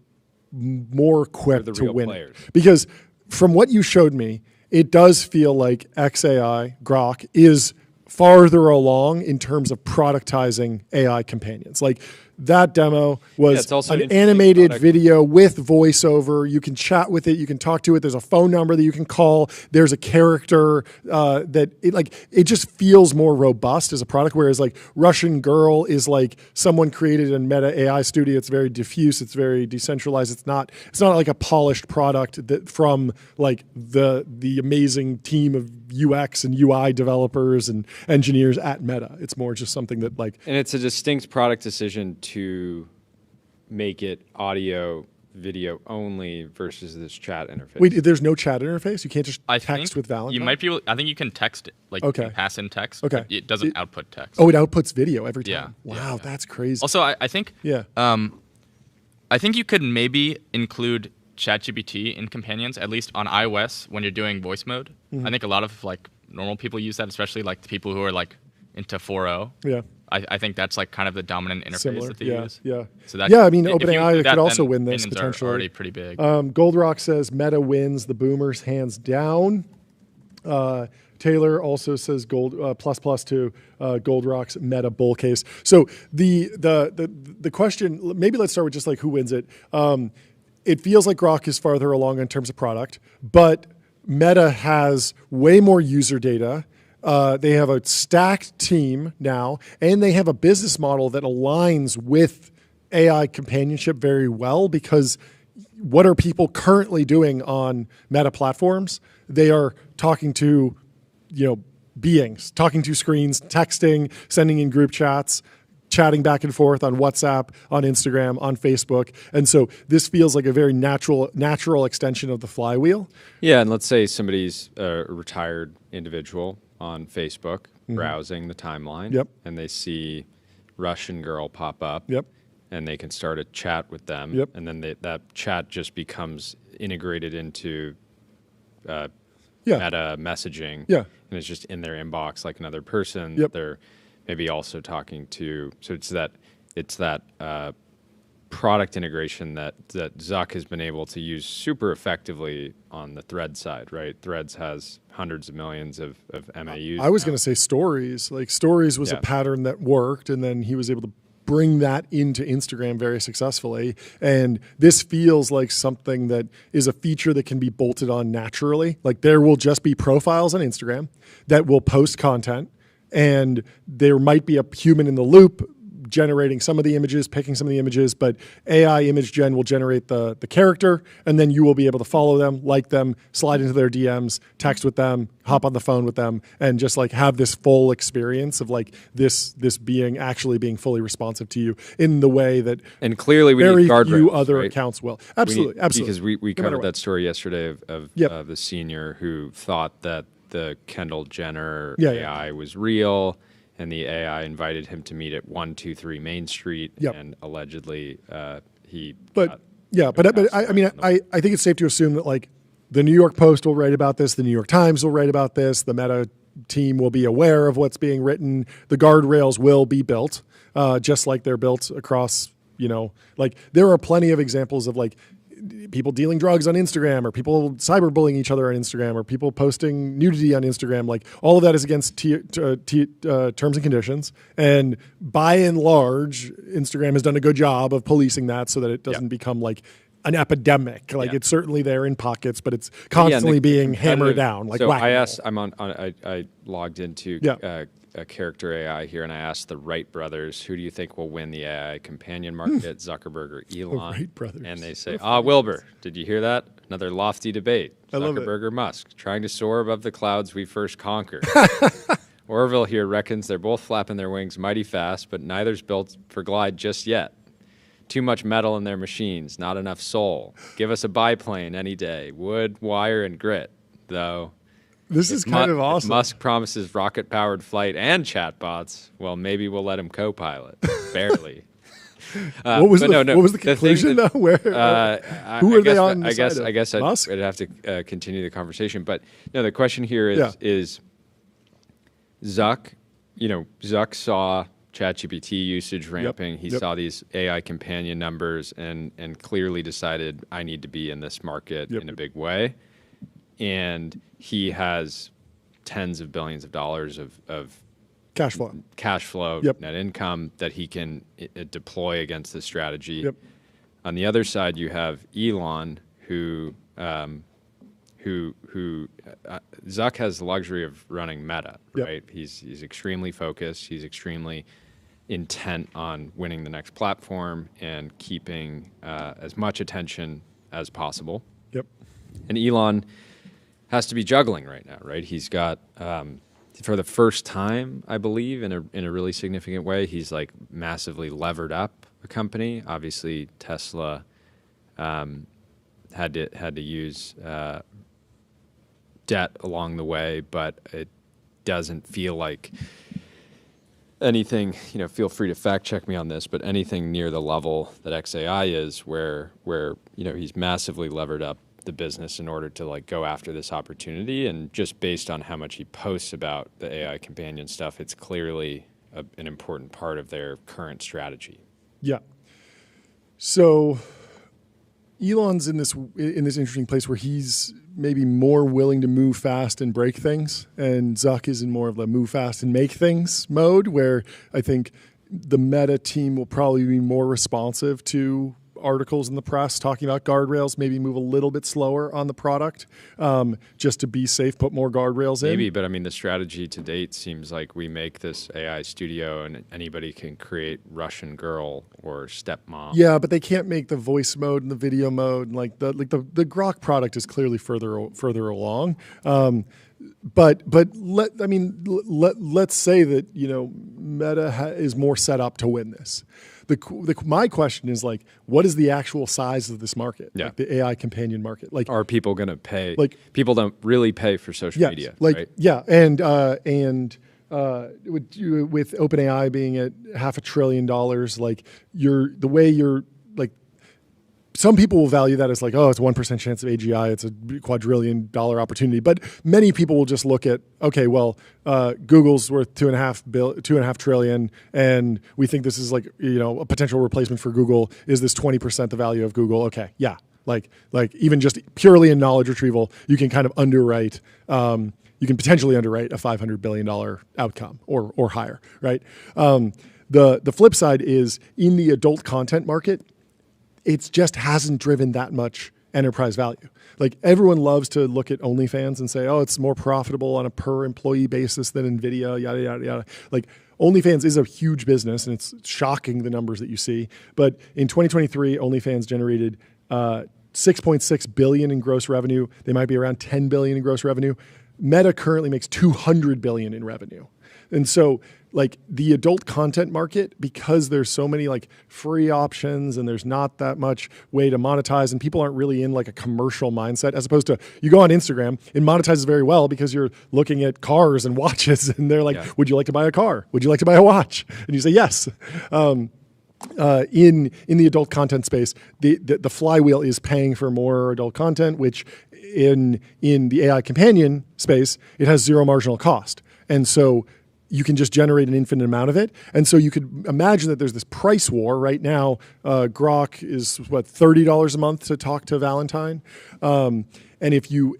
more equipped to win players. it? Because from what you showed me, it does feel like XAI Grok is farther along in terms of productizing AI companions. Like that demo was an animated video with voiceover. You can chat with it. You can talk to it. There's a phone number that you can call. There's a character it just feels more robust as a product. Whereas like Russian Girl is like someone created in Meta AI Studio. It's very diffuse. It's very decentralized. It's not like a polished product that from like the amazing team of UX and UI developers and engineers at Meta. It's more just something that like... And it's a distinct product decision to make it audio, video only versus this chat interface. Wait, there's no chat interface? You can't just text with Valentine? You might be able... I think you can text it. Like, you can pass in text. Okay. It doesn't output text. Oh, it outputs video every time? Yeah. Wow, that's crazy. Also, I think... Yeah. I think you could maybe include ChatGPT in companions, at least on iOS when you're doing voice mode. I think a lot of like normal people use that, especially like the people who are like into 4.0. Yeah. I think that's like kind of the dominant interface that they use. Yeah. So that, I mean, OpenAI could also win this potentially. Are already pretty big. Goldrock says Meta wins the boomers hands down. Taylor also says plus to Goldrock's Meta bull case. So the question, maybe let's start with just like who wins it. It feels like Grok is farther along in terms of product, but Meta has way more user data. They have a stacked team now, and they have a business model that aligns with AI companionship very well, because what are people currently doing on Meta platforms? They are talking to, beings, talking to screens, texting, sending in group chats, chatting back and forth on WhatsApp, on Instagram, on Facebook. And so this feels like a very natural extension of the flywheel. Yeah, and let's say somebody's a retired individual on Facebook browsing the timeline, and they see Russian Girl pop up, and they can start a chat with them, and then that chat just becomes integrated into Meta messaging, and it's just in their inbox like another person. They're maybe also talking to, so it's that product integration that Zuck has been able to use super effectively on the Thread side, right? Threads has hundreds of millions of MAUs. I was going to say Stories. Like Stories was a pattern that worked, and then he was able to bring that into Instagram very successfully. And this feels like something that is a feature that can be bolted on naturally. Like there will just be profiles on Instagram that will post content, and there might be a human in the loop generating some of the images, picking some of the images, but AI image gen will generate the character, and then you will be able to follow them, like them, slide into their DMs, text with them, hop on the phone with them, and just like have this full experience of like this being actually being fully responsive to you in the way that and clearly we very need guardrails, few other right? accounts will. Absolutely, absolutely. Because we covered that story yesterday of the senior who thought that the Kendall Jenner AI was real, and the AI invited him to meet at 123 Main Street, and allegedly he. But I mean, I think it's safe to assume that like the New York Post will write about this, the New York Times will write about this, the Meta team will be aware of what's being written, the guardrails will be built, just like they're built across. Like there are plenty of examples of like people dealing drugs on Instagram, or people cyberbullying each other on Instagram, or people posting nudity on Instagram. Like all of that is against terms and conditions. And by and large, Instagram has done a good job of policing that so that it doesn't become like an epidemic. Like it's certainly there in pockets, but it's constantly being hammered down. Like so I asked, I logged into a character AI here, and I asked the Wright brothers, who do you think will win the AI companion market, Zuckerberg or Elon? Wright brothers. And they say, Wilbur, did you hear that? Another lofty debate. Zuckerberg or Musk, trying to soar above the clouds we first conquered. Orville here reckons they're both flapping their wings mighty fast, but neither's built for glide just yet. Too much metal in their machines, not enough soul. Give us a biplane any day, wood, wire, and grit, though. This is kind of awesome. If Musk promises rocket-powered flight and chatbots, well, maybe we'll let him co-pilot. Barely. What was the conclusion, though? Who are they on? I guess I'd have to continue the conversation. But no, the question here is Zuck. Zuck saw ChatGPT usage ramping. He saw these AI companion numbers and clearly decided I need to be in this market in a big way. And he has tens of billions of dollars of cash flow, net income that he can deploy against this strategy. On the other side, you have Elon, who Zuck has the luxury of running Meta, right? He's extremely focused. He's extremely intent on winning the next platform and keeping as much attention as possible. And Elon has to be juggling right now, right? He's got, for the first time, I believe, in a really significant way, he's like massively levered up a company. Obviously, Tesla had to use debt along the way, but it doesn't feel like anything. Feel free to fact check me on this, but anything near the level that XAI is, where he's massively levered up the business in order to like go after this opportunity. And just based on how much he posts about the AI companion stuff, it's clearly an important part of their current strategy. Yeah. So Elon's in this interesting place where he's maybe more willing to move fast and break things, and Zuck is in more of the move fast and make things mode, where I think the Meta team will probably be more responsive to articles in the press talking about guardrails, maybe move a little bit slower on the product, just to be safe, put more guardrails in. Maybe, but I mean, the strategy to date seems like we make this AI studio and anybody can create Russian girl or stepmom. Yeah, but they can't make the voice mode and the video mode. And like the Grok product is clearly further along. But let's say that Meta is more set up to win this. My question is like, what is the actual size of this market? Like the AI companion market. Like, are people going to pay? Like, people don't really pay for social media, right? Yeah, and with OpenAI being at $500 billion, like the way you're like. Some people will value that as like, oh, it's a 1% chance of AGI. It's a $250 billion opportunity. But many people will just look at, okay, well, Google's worth $2.5 trillion, and we think this is like a potential replacement for Google. Is this 20% the value of Google? Okay, yeah. Like even just purely in knowledge retrieval, you can kind of underwrite. You can potentially underwrite a $500 billion outcome or higher, right? The flip side is in the adult content market. It just hasn't driven that much enterprise value. Like everyone loves to look at OnlyFans and say, oh, it's more profitable on a per employee basis than NVIDIA, yada, yada, yada. Like OnlyFans is a huge business and it's shocking the numbers that you see. But in 2023, OnlyFans generated 6.6 billion in gross revenue. They might be around 10 billion in gross revenue. Meta currently makes 200 billion in revenue. And so like the adult content market, because there's so many like free options and there's not that much way to monetize and people aren't really in like a commercial mindset, as opposed to you go on Instagram, it monetizes very well because you're looking at cars and watches and they're like, would you like to buy a car? Would you like to buy a watch? And you say, yes. In the adult content space, the flywheel is paying for more adult content, which in the AI companion space, it has zero marginal cost. And so you can just generate an infinite amount of it. And so you could imagine that there's this price war right now. Grok is what, $30 a month to talk to Valentine. And even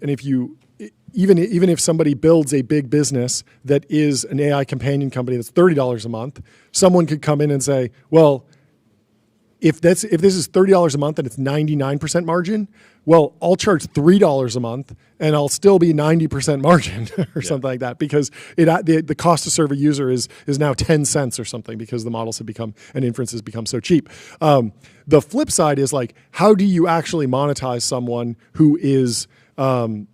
if somebody builds a big business that is an AI companion company that's $30 a month, someone could come in and say, well, if this is $30 a month and it's 99% margin, well, I'll charge $3 a month and I'll still be 90% margin or something like that, because the cost to serve a user is now 10 cents or something, because the models have become and inference has become so cheap. The flip side is like, how do you actually monetize someone who's an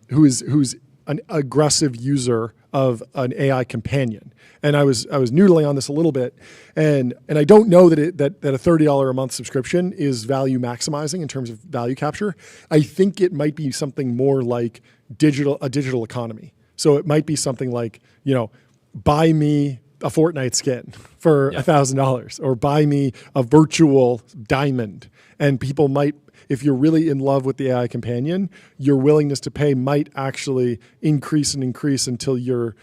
aggressive user of an AI companion? And I was noodling on this a little bit, and I don't know that a $30 a month subscription is value maximizing in terms of value capture. I think it might be something more like a digital economy. So it might be something like, buy me a Fortnite skin for $1,000, or buy me a virtual diamond. And people might, if you're really in love with the AI companion, your willingness to pay might actually increase and increase until you're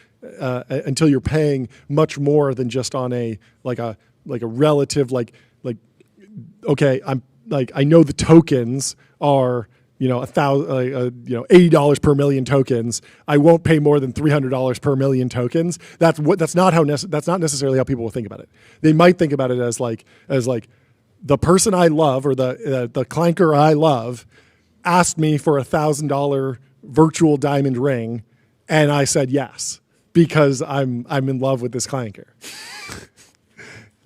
paying much more than just on a relative okay, I'm like, I know the tokens are $80 per million tokens. I won't pay more than $300 per million tokens. That's not necessarily how people will think about it. They might think about it as the person I love, or the clanker I love, asked me for $1,000 virtual diamond ring, and I said yes, because I'm in love with this clanker.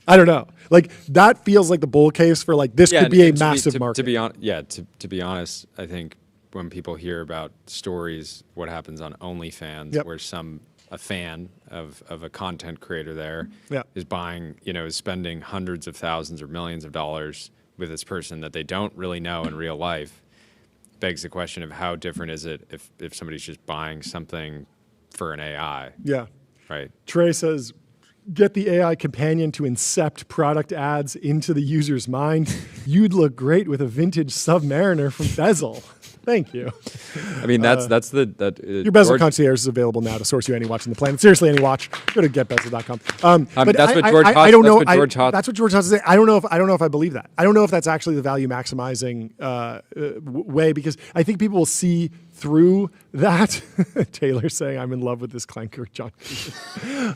I don't know. Like, that feels like the bull case for like, this could be a massive market. To be honest, I think when people hear about stories, what happens on OnlyFans, where a fan of a content creator there is buying, is spending hundreds of thousands or millions of dollars with this person that they don't really know in real life, begs the question of how different is it if somebody's just buying something for an AI? Yeah. Right. Trey says, get the AI companion to incept product ads into the user's mind. You'd look great with a vintage Submariner from Bezel. Thank you. I mean, that's your Bezel concierge is available now to source you any watch on the planet. Seriously, any watch. Go to getbezel.com. But that's what George Hotz. I don't know. That's what George Hotz is saying. I don't know if I believe that. I don't know if that's actually the value maximizing way, because I think people will see through that. Taylor's saying, "I'm in love with this clanker, John."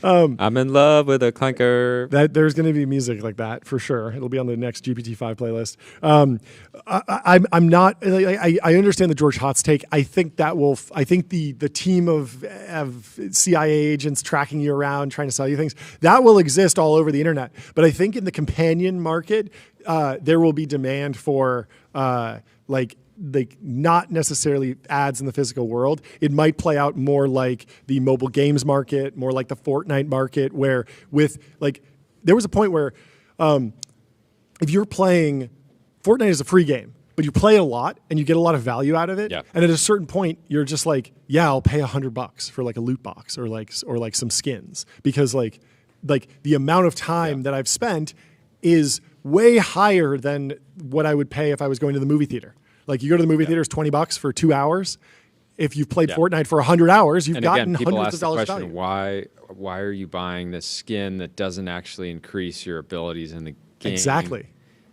I'm in love with a clanker. That there's going to be music like that for sure. It'll be on the next GPT-5 playlist. I'm not. I understand the George Hotz take. I think that will. I think the team of CIA agents tracking you around, trying to sell you things, that will exist all over the internet. But I think in the companion market, there will be demand for like not necessarily ads in the physical world. It might play out more like the mobile games market, more like the Fortnite market, where there was a point where if you're playing, Fortnite is a free game, but you play it a lot and you get a lot of value out of it. Yeah. And at a certain point, you're just like, yeah, I'll pay $100 for like a loot box or like some skins, because like the amount of time that I've spent is way higher than what I would pay if I was going to the movie theater. Like, you go to the movie theater, it's $20 for 2 hours. If you've played Fortnite for 100 hours, you've gotten hundreds of dollars of value. Why are you buying this skin that doesn't actually increase your abilities in the game? Exactly.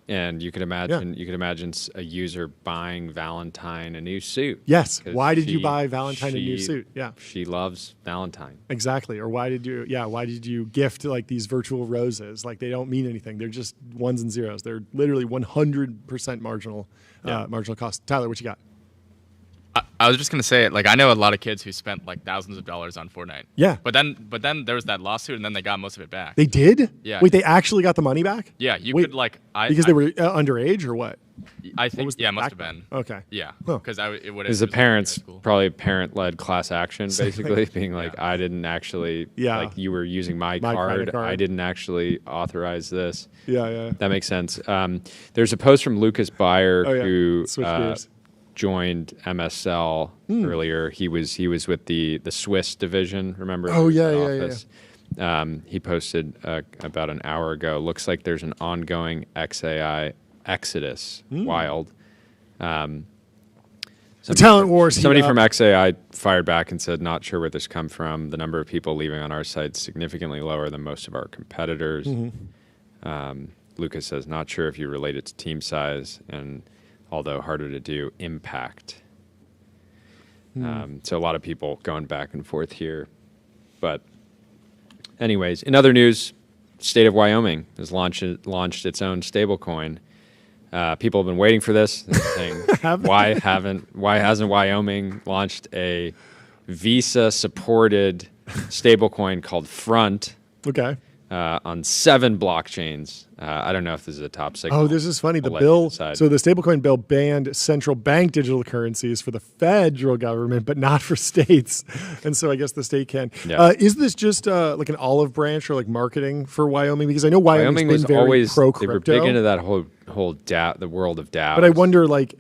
And you could imagine a user buying Valentine a new suit. Yes. Why did you buy Valentine a new suit? Yeah. She loves Valentine. Exactly. Or why did you gift like these virtual roses? Like, they don't mean anything. They're just ones and zeros. They're literally 100% marginal cost. Tyler, what you got? I was just gonna say, like, I know a lot of kids who spent like thousands of dollars on Fortnite. Yeah. But then there was that lawsuit, and then they got most of it back. They did? Yeah. Wait, they actually got the money back? Yeah, you Wait, could like because they were underage or what? I think the must have been. Okay. Yeah, Huh. because it would. It was the parents, probably parent-led class action, basically, being like, I didn't actually, like, you were using my card. I didn't actually authorize this. Yeah. That makes sense. There's a post from Lucas Beyer who joined MSL earlier. He was with the Swiss division, remember? Oh, yeah. He posted about an hour ago. Looks like there's an ongoing XAI exodus. Wild. The talent wars. Somebody from XAI fired back and said, not sure where this come from. The number of people leaving on our site is significantly lower than most of our competitors. Lucas says, not sure if you relate it to team size, and although harder to do, impact. So a lot of people going back and forth here. But anyways, in other news, state of Wyoming has launched its own stablecoin. People have been waiting for this, saying, why hasn't Wyoming launched a Visa-supported stablecoin called Front? Okay. On 7 blockchains. I don't know if this is a top signal. Oh, this is funny. The bill, so the stablecoin bill banned central bank digital currencies for the federal government, but not for states. And so I guess the state can. Yeah. Is this just like an olive branch or like marketing for Wyoming? Because I know Wyoming was always pro-crypto. They were big into that whole the world of DAOs. But I wonder, like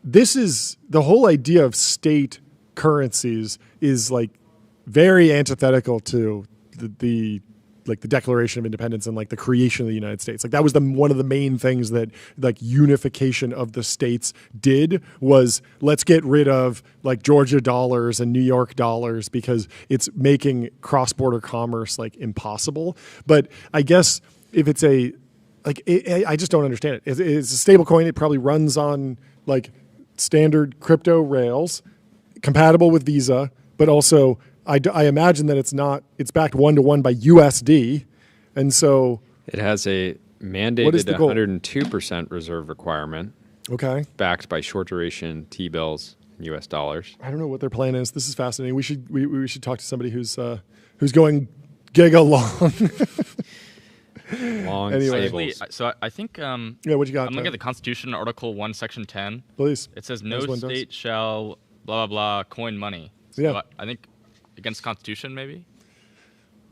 this is the whole idea of state currencies is like very antithetical to the Declaration of Independence and like the creation of the United States. Like that was one of the main things that like unification of the states did was let's get rid of like Georgia dollars and New York dollars because it's making cross-border commerce like impossible. But I guess if it's I just don't understand it. It's a stable coin. It probably runs on like standard crypto rails, compatible with Visa, but also I imagine that it's backed 1-to-1 by USD, and so it has a mandated 102% reserve requirement. Okay, backed by short duration T-bills, U.S. dollars. I don't know what their plan is. This is fascinating. We should talk to somebody who's going giga long. Anyway, so I think what you got? I'm looking at the Constitution, Article 1, Section 10. Please. It says no state shall blah blah blah coin money. So I think. Against Constitution, maybe?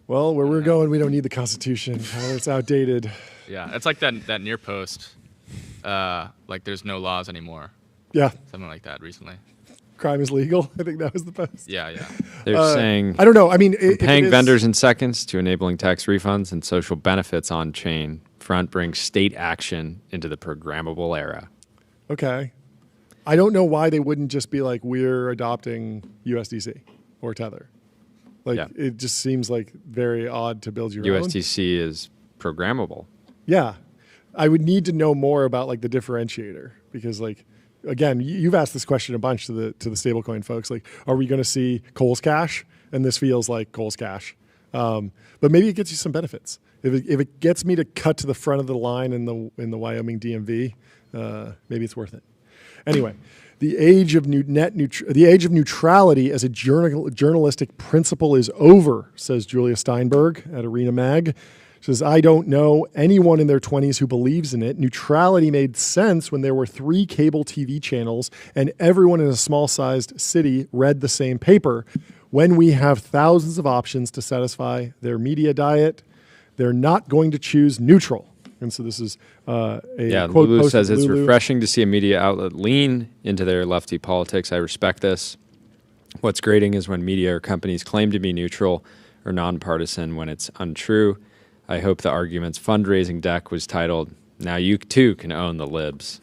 Well, where we're going, we don't need the Constitution. It's outdated. Yeah, it's like that near post, like there's no laws anymore. Yeah. Something like that recently. Crime is legal. I think that was the post. Yeah. They're saying... I don't know. I mean... paying vendors in seconds to enabling tax refunds and social benefits on-chain. Front brings state action into the programmable era. Okay. I don't know why they wouldn't just be like, we're adopting USDC or Tether. It just seems like very odd to build your own. USDC is programmable. Yeah. I would need to know more about like the differentiator because like, again, you've asked this question a bunch to the stablecoin folks. Like, are we going to see Cole's Cash? And this feels like Cole's Cash. But maybe it gets you some benefits. If it gets me to cut to the front of the line in the Wyoming DMV, maybe it's worth it. Anyway. The age of neutrality as a journalistic principle is over, says Julia Steinberg at Arena Mag. She says, I don't know anyone in their 20s who believes in it. Neutrality made sense when there were 3 cable TV channels and everyone in a small-sized city read the same paper. When we have thousands of options to satisfy their media diet, they're not going to choose neutral. And so this is a quote. Lulu says it's refreshing to see a media outlet lean into their lefty politics. I respect this. What's grating is when media or companies claim to be neutral or nonpartisan when it's untrue. I hope the argument's fundraising deck was titled, Now You Too Can Own the Libs.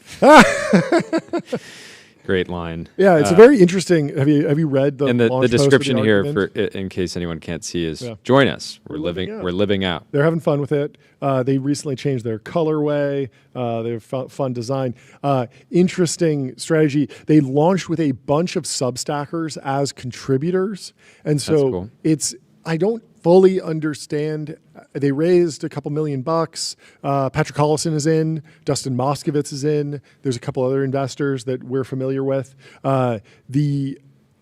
Great line. Yeah, it's a very interesting. Have you read the? And the description here, in case anyone can't see, is join us. We're living out. They're having fun with it. They recently changed their colorway. They have fun design. Interesting strategy. They launched with a bunch of Substackers as contributors, and so it's. I don't fully understand. They raised a couple $1 million. Patrick Collison is in. Dustin Moskovitz is in. There's a couple other investors that we're familiar with.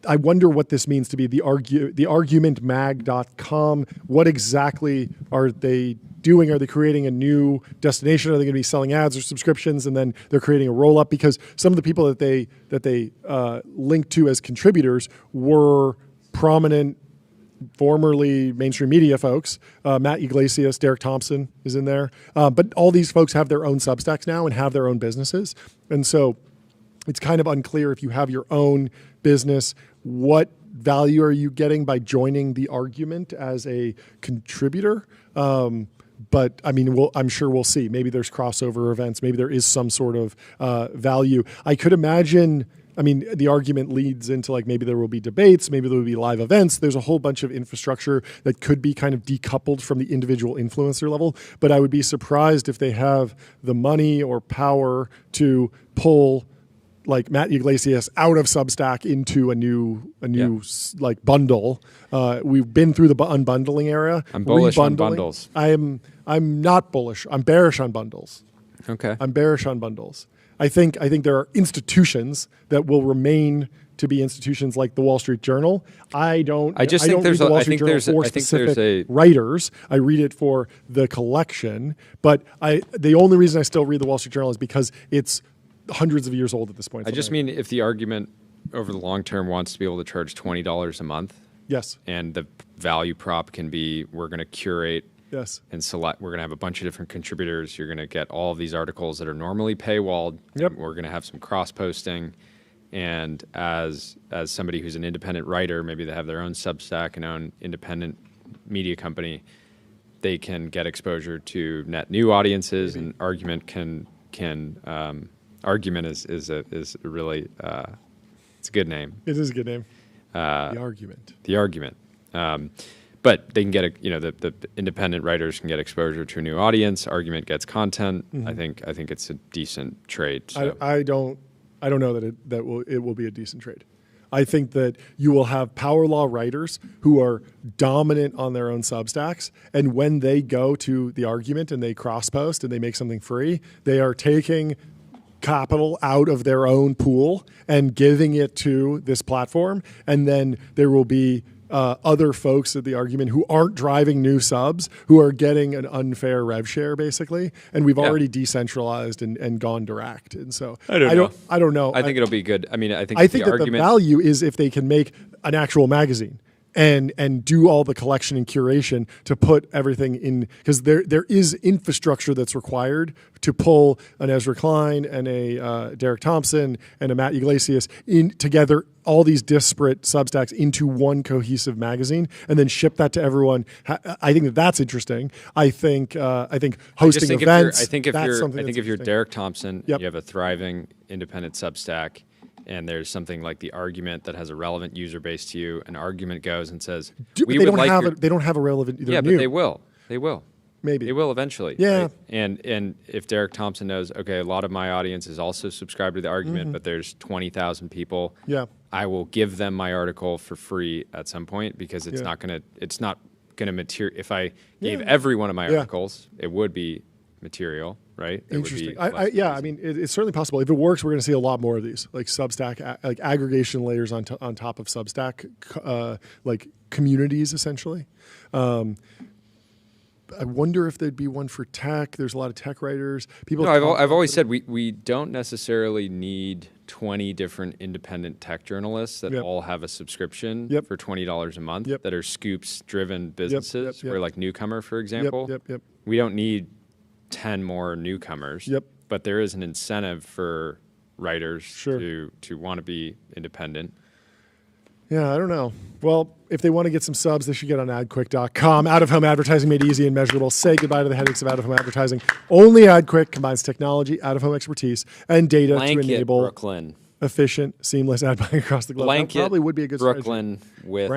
I wonder what this means to be the argumentmag.com. What exactly are they doing? Are they creating a new destination? Are they going to be selling ads or subscriptions, and then they're creating a roll up? Because some of the people that they linked to as contributors were prominent, formerly mainstream media folks. Matt Yglesias, Derek Thompson is in there. But all these folks have their own Substacks now and have their own businesses. And so it's kind of unclear if you have your own business, what value are you getting by joining the argument as a contributor? But I mean, I'm sure we'll see. Maybe there's crossover events. Maybe there is some sort of value. I could imagine. I mean, the argument leads into like maybe there will be debates, maybe there will be live events. There's a whole bunch of infrastructure that could be kind of decoupled from the individual influencer level. But I would be surprised if they have the money or power to pull like Matt Yglesias out of Substack into a new like bundle. We've been through the unbundling era. I'm bullish on bundles. I'm not bullish. I'm bearish on bundles. Okay. I'm bearish on bundles. I think there are institutions that will remain to be institutions like the Wall Street Journal. I don't read the Wall Street Journal for specific writers. I read it for the collection. But the only reason I still read the Wall Street Journal is because it's hundreds of years old at this point. I just mean if the argument over the long term wants to be able to charge $20 a month. Yes. And the value prop can be we're going to curate. Yes. And select. We're going to have a bunch of different contributors. You're going to get all of these articles that are normally paywalled. Yep. We're going to have some cross posting. And as somebody who's an independent writer, maybe they have their own Substack and own independent media company, they can get exposure to net new audiences. And argument argument is a really it's a good name. It is a good name. The argument. The argument. But they can get the independent writers can get exposure to a new audience. Argument gets content. Mm-hmm. I think it's a decent trade. So. I don't know that it will be a decent trade. I think that you will have power law writers who are dominant on their own Substacks, and when they go to the argument and they cross post and they make something free, they are taking capital out of their own pool and giving it to this platform, and then there will be other folks at the argument who aren't driving new subs, who are getting an unfair rev share, basically. And we've already decentralized and gone direct. And so I don't know. I think it'll be good. I mean, I think the value is if they can make an actual magazine and do all the collection and curation to put everything in, because there is infrastructure that's required to pull an Ezra Klein and a Derek Thompson and a Matt Yglesias in together, all these disparate Substacks into one cohesive magazine, and then ship that to everyone. I think that's interesting. I think hosting events. I think if you're Derek Thompson, you have a thriving independent Substack, and there's something like the argument that has a relevant user base to you, an argument goes and says, they don't have a relevant. Yeah, but they will. They will. Maybe. They will eventually. Yeah. Right? And if Derek Thompson knows, okay, a lot of my audience is also subscribed to the argument, but there's 20,000 people. Yeah. I will give them my article for free at some point because it's not gonna material. If I gave every one of my articles, it would be material, right? Interesting. I mean, it's certainly possible. If it works, we're going to see a lot more of these, like Substack, like aggregation layers on top of Substack, like communities, essentially. I wonder if there'd be one for tech. There's a lot of tech writers. I've always said we don't necessarily need 20 different independent tech journalists that all have a subscription for $20 a month that are scoops-driven businesses. Where like Newcomer, for example, we don't need 10 more newcomers. But there is an incentive for writers to want to be independent. Yeah, I don't know. Well, if they want to get some subs, they should get on adquick.com. Out-of-home advertising made easy and measurable. Say goodbye to the headaches of out-of-home advertising. Only AdQuick combines technology, out-of-home expertise, and data to enable Brooklyn. Efficient, seamless ad buying across the globe. Blanket that probably would be a good Brooklyn strategy. with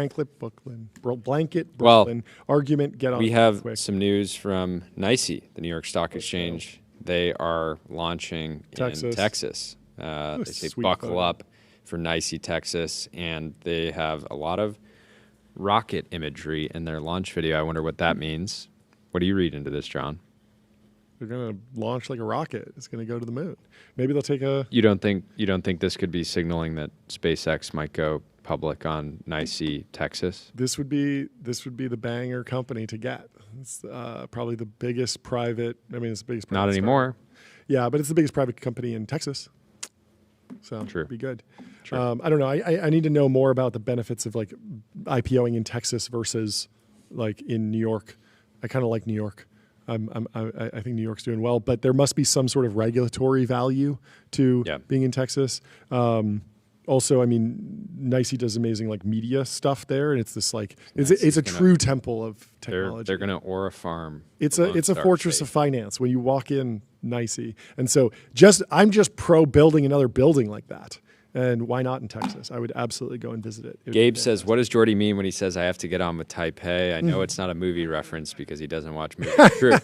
Blanket Brooklyn. Argument, get on We have quick. some news from NYSE, the New York Stock Exchange. They are launching in Texas. They say buckle up for NYSE Texas, and they have a lot of rocket imagery in their launch video. I wonder what that means. What do you read into this, John? They're going to launch like a rocket. It's going to go to the moon. Maybe they'll take a... You don't think this could be signaling that SpaceX might go public on NICE, Texas? This would be the banger company to get. It's probably the biggest private... I mean, it's the biggest private... Not anymore. Yeah, but it's the biggest private company in Texas. So it'd be good. True. I don't know. I need to know more about the benefits of like IPOing in Texas versus like in New York. I kind of like New York. I think New York's doing well, but there must be some sort of regulatory value to being in Texas. Also, I mean, NICE does amazing like media stuff there, and it's this like it's a true temple of technology. They're going to aura farm. It's a fortress of finance when you walk in NICE, and so I'm just pro building another building like that. And why not in Texas? I would absolutely go and visit it. Gabe says, what does Jordy mean when he says, I have to get on with Taipei? I know it's not a movie reference because he doesn't watch movies. True.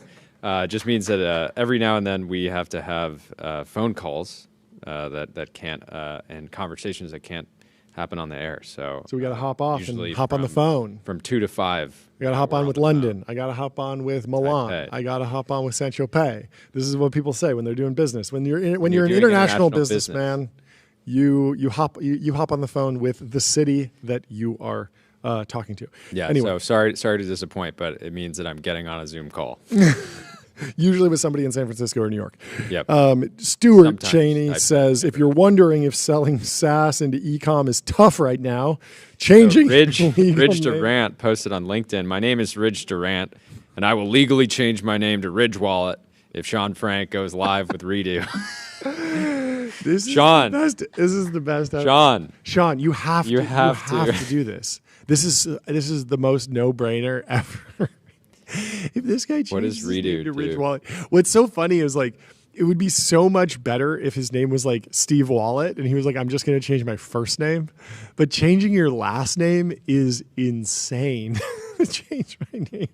It just means that every now and then we have to have phone calls that can't, and conversations that can't happen on the air. So we got to hop off and hop on the phone. From 2 to 5. We got to hop on with London. I got to hop on with Milan. Taipei. I got to hop on with Saint-Tropez. This is what people say when they're doing business. When you're an international businessman, you hop on the phone with the city that you are talking to. Yeah. Anyway. So sorry to disappoint, but it means that I'm getting on a Zoom call. Usually with somebody in San Francisco or New York. Yep. Stuart Sometimes Cheney says, if you're wondering if selling SaaS into e-com is tough right now, changing Ridge Durant posted on LinkedIn, my name is Ridge Durant, and I will legally change my name to Ridge Wallet if Sean Frank goes live with Redo. This is the best. Sean, you have to do this. This is the most no-brainer ever. If this guy changes his name to Ridge Wallet, what's so funny is like it would be so much better if his name was like Steve Wallet and he was like, I'm just going to change my first name. But changing your last name is insane. Change my name.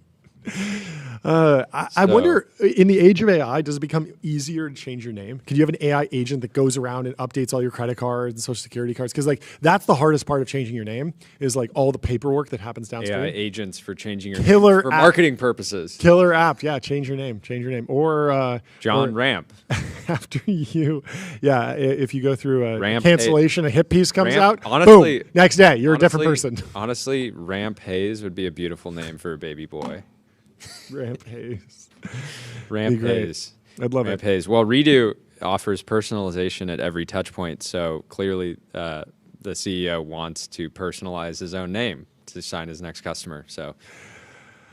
I wonder, in the age of AI, does it become easier to change your name? Could you have an AI agent that goes around and updates all your credit cards and social security cards? Because like that's the hardest part of changing your name is like all the paperwork that happens downstream. AI agents for changing your name for marketing purposes. Killer app, yeah. Change your name, or John Ramp. After you, if you go through a Ramp cancellation, a hit piece comes out. Honestly, boom, next day you're a different person. Honestly, Ramp Hayes would be a beautiful name for a baby boy. Ramp Hayes. Ramp Hayes. I'd love Ramp it. Hayes. Well, Redo offers personalization at every touch point, so clearly the CEO wants to personalize his own name to sign his next customer. So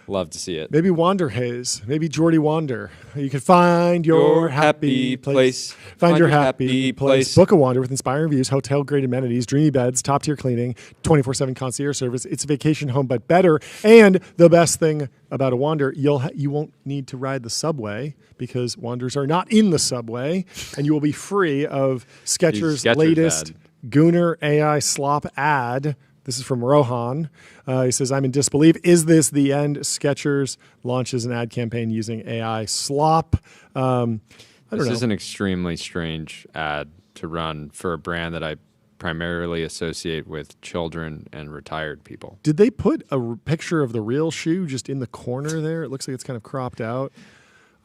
love to see it. Maybe Wander Hayes. Maybe Jordy Wander. You can find your happy place. Find your happy place. Book a Wander with inspiring views, hotel-grade amenities, dreamy beds, top-tier cleaning, 24/7 concierge service. It's a vacation home, but better. And the best thing about a Wander, you won't need to ride the subway because Wanders are not in the subway, and you will be free of Skechers' latest Gooner AI slop ad. This is from Rohan. He says, I'm in disbelief. Is this the end? Skechers launches an ad campaign using AI slop. This is an extremely strange ad to run for a brand that I primarily associate with children and retired people. Did they put a picture of the real shoe just in the corner there? It looks like it's kind of cropped out.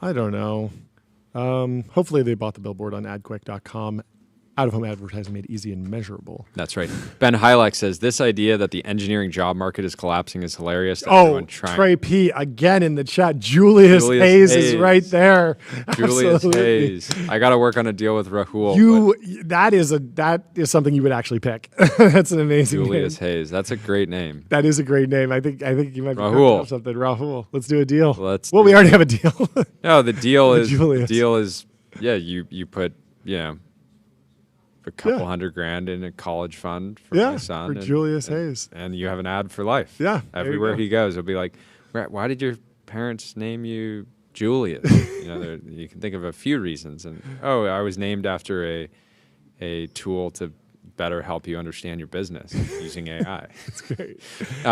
I don't know. Hopefully they bought the billboard on adquick.com. Out-of-home advertising made easy and measurable. That's right. Ben Hilak says, this idea that the engineering job market is collapsing is hilarious. Trey P. again in the chat. Julius Hayes is right there. Julius Hayes. I got to work on a deal with Rahul. That is something you would actually pick. That's an amazing Julius name. Hayes. That's a great name. That is a great name. I think you might be Rahul. Something. Rahul. Let's do a deal. We already have a deal. No, the deal is Julius. You put, a couple $100,000 in a college fund for my son. For Julius Hayes. And you have an ad for life. Yeah. Everywhere he goes, it'll be like, why did your parents name you Julius? You can think of a few reasons. And, I was named after a tool to better help you understand your business using AI. That's great.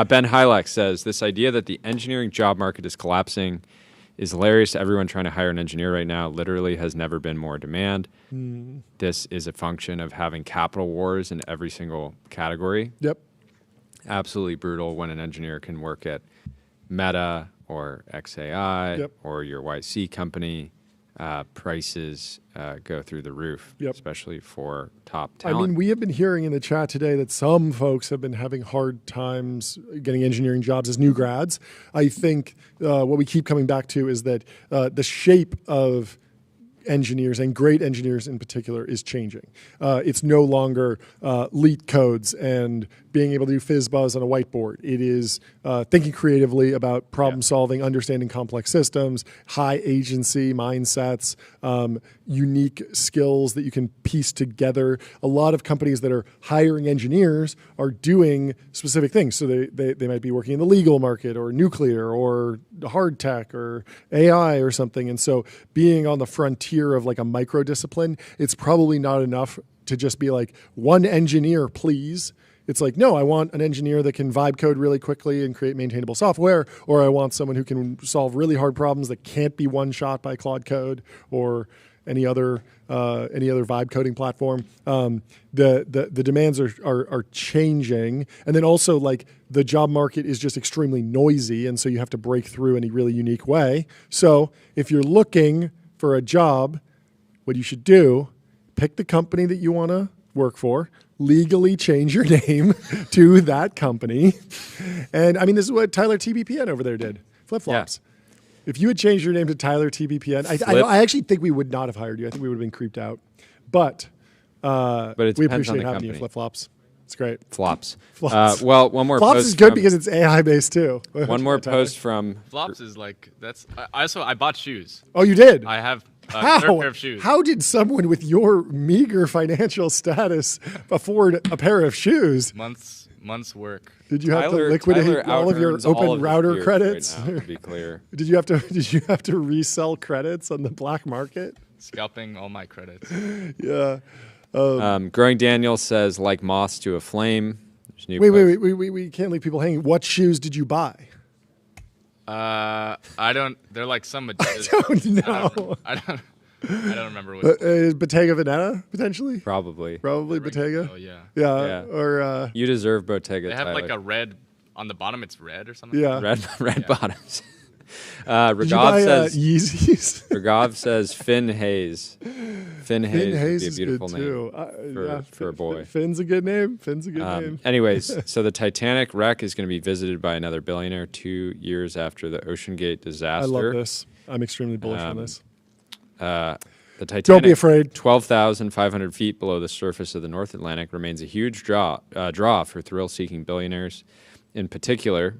Ben Hilak says, this idea that the engineering job market is collapsing is hilarious to everyone trying to hire an engineer right now. Literally has never been more demand. This is a function of having capital wars in every single category. Yep. absolutely brutal when an engineer can work at Meta or XAI or your YC company. Prices go through the roof, especially for top talent. I mean, we have been hearing in the chat today that some folks have been having hard times getting engineering jobs as new grads. I think what we keep coming back to is that the shape of engineers, and great engineers in particular, is changing. It's no longer leet codes and being able to do FizzBuzz on a whiteboard. It is thinking creatively about problem solving, understanding complex systems, high agency mindsets, unique skills that you can piece together. A lot of companies that are hiring engineers are doing specific things. So they might be working in the legal market or nuclear or hard tech or AI or something. And so being on the frontier of like a micro discipline, it's probably not enough to just be like, one engineer, please. It's like, no, I want an engineer that can vibe code really quickly and create maintainable software, or I want someone who can solve really hard problems that can't be one shot by Claude Code or any other vibe coding platform. The demands are changing, and then also like the job market is just extremely noisy, and so you have to break through in a really unique way. So if you're looking for a job, what you should do, pick the company that you want to work for, legally change your name to that company. And I mean, this is what Tyler TBPN over there did. Flip-flops. Yeah. If you had changed your name to Tyler TBPN, I actually think we would not have hired you. I think we would have been creeped out. But it we appreciate having you, Flip-flops. It's great. Flops. Flops. Well, one more Flops post is good because it's AI-based too. One more post from... Flops is like, I bought shoes. Oh, you did? I have a third pair of shoes. How did someone with your meager financial status afford a pair of shoes? Months work. Did you have to liquidate all of your open router credits? Right now, to be clear. Did you have to resell credits on the black market? Scalping all my credits. Yeah. Growing Daniel says, like moths to a flame. Wait, we can't leave people hanging. What shoes did you buy? I don't. They're like some. I don't know. I don't remember what. Bottega Veneta potentially. Probably Bottega. Oh yeah. Yeah. Or you deserve Bottega. They have Tyler. like a red on the bottom. It's red or something. Yeah. Red bottoms. Raghav says Yeezys. Raghav says Finn Hayes. Finn Hayes would be a beautiful name for a boy. Finn's a good name. Name. Anyways, so the Titanic wreck is going to be visited by another billionaire 2 years after the OceanGate disaster. I love this. I'm extremely bullish on this. The Titanic, don't be afraid. 12,500 feet below the surface of the North Atlantic, remains a huge draw for thrill-seeking billionaires. In particular,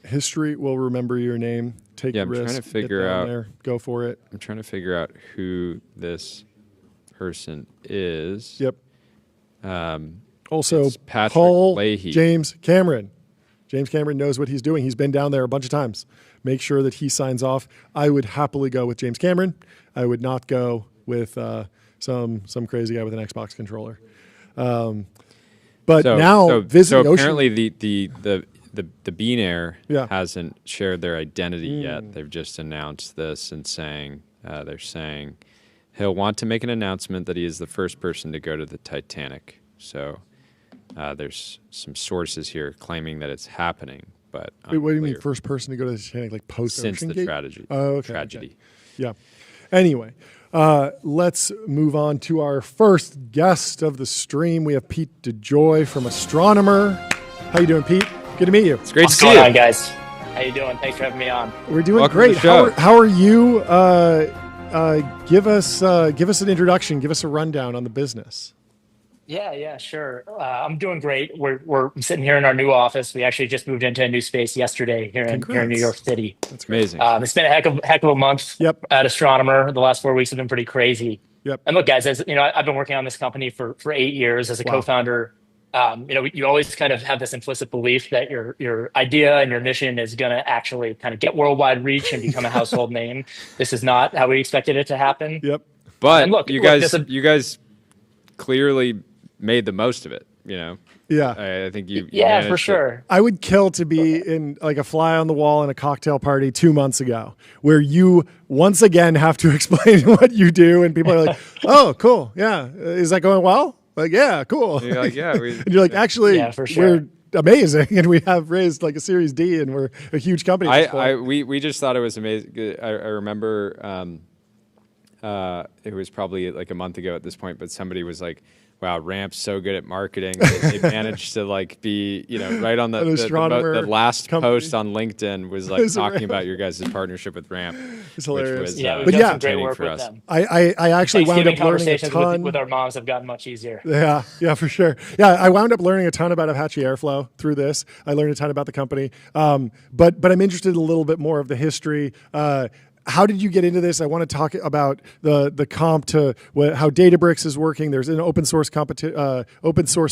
history will remember your name. Take a risk. I'm trying to figure out. There. Go for it. I'm trying to figure out who this person is. Yep. Also, Patrick Paul Leahy. James Cameron. James Cameron knows what he's doing. He's been down there a bunch of times. Make sure that he signs off. I would happily go with James Cameron. I would not go with some crazy guy with an Xbox controller. But now visiting so apparently Ocean. The Bain Air hasn't shared their identity yet. They've just announced this and they're saying he'll want to make an announcement that he is the first person to go to the Titanic. So there's some sources here claiming that it's happening, but wait, what do you mean first person to go to the Titanic, like post since the tragedy? Oh, okay. Tragedy. Okay. Yeah. Anyway, let's move on to our first guest of the stream. We have Pete DeJoy from Astronomer. How you doing, Pete? Good to meet you. It's great to see you. What's going on, guys? How you doing? Thanks for having me on. We're doing Welcome great. to the show. How are you? Give us an introduction. Give us a rundown on the business. Yeah, sure. I'm doing great. We're sitting here in our new office. We actually just moved into a new space yesterday here in New York City. That's amazing. It's been a heck of a month. Yep. At Astronomer. The last 4 weeks have been pretty crazy. Yep. And look, guys, as you know, I've been working on this company for 8 years as a co-founder. You always kind of have this implicit belief that your idea and your mission is going to actually kind of get worldwide reach and become a household name. This is not how we expected it to happen. Yep. But you guys clearly made the most of it, you know? Yeah. I think you for sure. I would kill to be in like a fly on the wall in a cocktail party 2 months ago where you once again have to explain what you do and people are like, oh, cool. Yeah. Is that going well? Like, yeah, cool. And you're like, yeah. And you're like, actually, for sure. amazing, and we have raised like a Series D, and we're a huge company. We just thought it was amazing. I remember it was probably like a month ago at this point, but somebody was like, wow, Ramp's so good at marketing. They managed to like be, right on the last post on LinkedIn was like talking about your guys' partnership with Ramp. It's hilarious. We've done some great work with them. I actually wound up learning a ton. With our moms have gotten much easier. Yeah, for sure. Yeah, I wound up learning a ton about Apache Airflow through this. I learned a ton about the company. But I'm interested in a little bit more of the history. How did you get into this? I want to talk about the comp to how Databricks is working. There's an open source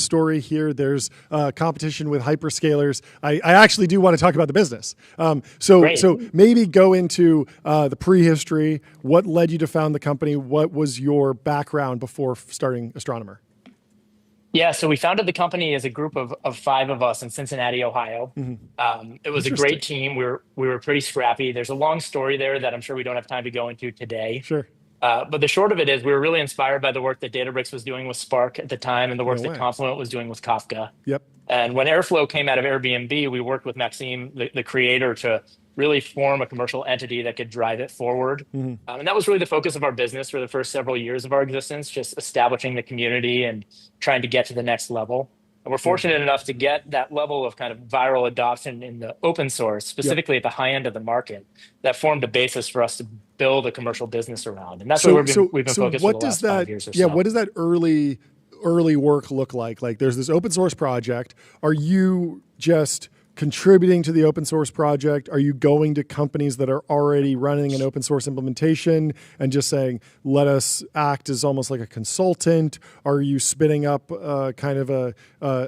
story here. There's competition with hyperscalers. I actually do want to talk about the business. So maybe go into the prehistory. What led you to found the company? What was your background before starting Astronomer? Yeah, so we founded the company as a group of 5 of us in Cincinnati, Ohio. It was a great team. We were pretty scrappy. There's a long story there that I'm sure we don't have time to go into today. Sure. But the short of it is we were really inspired by the work that Databricks was doing with Spark at the time and the work that Confluent was doing with Kafka. Yep. And when Airflow came out of Airbnb, we worked with Maxime, the creator, to really form a commercial entity that could drive it forward. And that was really the focus of our business for the first several years of our existence, just establishing the community and trying to get to the next level. And we're fortunate enough to get that level of kind of viral adoption in the open source, specifically at the high end of the market, that formed a basis for us to build a commercial business around. And that's what we've been focused for the last 5 years or so. Yeah, what does that early work look like? Like there's this open source project. Are you just contributing to the open source project? Are you going to companies that are already running an open source implementation and just saying, let us act as almost like a consultant? Are you spinning up kind of a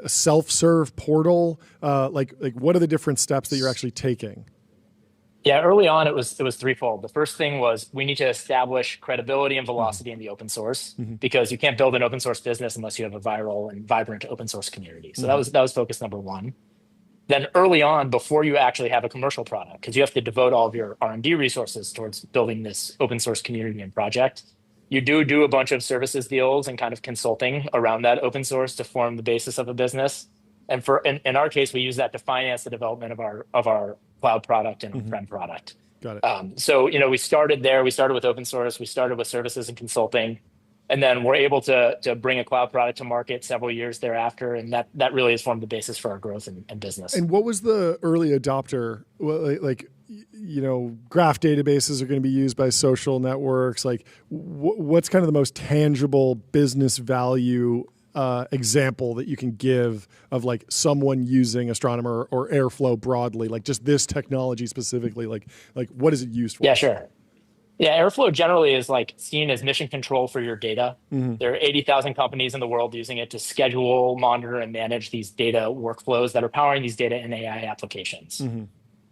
self-serve portal? Like what are the different steps that you're actually taking? Yeah, early on, it was threefold. The first thing was we need to establish credibility and velocity in the open source because you can't build an open source business unless you have a viral and vibrant open source community. So that was focus number one. Then early on, before you actually have a commercial product, because you have to devote all of your R&D resources towards building this open source community and project, you do a bunch of services deals and kind of consulting around that open source to form the basis of a business. And in our case, we use that to finance the development of our cloud product and on-prem product. Got it. So we started there. We started with open source. We started with services and consulting. And then we're able to bring a cloud product to market several years thereafter. And that really has formed the basis for our growth and business. And what was the early adopter? Graph databases are going to be used by social networks. Like what's kind of the most tangible business value example that you can give of like someone using Astronomer or Airflow broadly, like just this technology specifically, like what is it used for? Yeah, sure. Yeah, Airflow generally is like seen as mission control for your data. There are 80,000 companies in the world using it to schedule, monitor, and manage these data workflows that are powering these data and AI applications.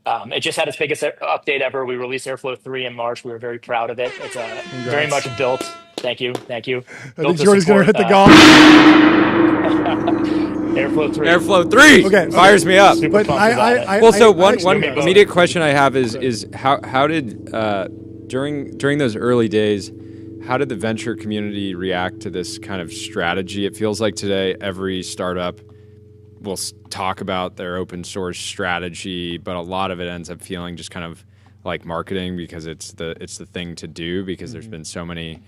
It just had its biggest update ever. We released Airflow 3 in March. We were very proud of it. It's very much built. Thank you. I think Jordy's going to hit the gong. Airflow 3. Okay, fires me up. But one immediate question I have is how did during those early days, how did the venture community react to this kind of strategy? It feels like today every startup will talk about their open source strategy, but a lot of it ends up feeling just kind of like marketing because it's the thing to do because there's been so many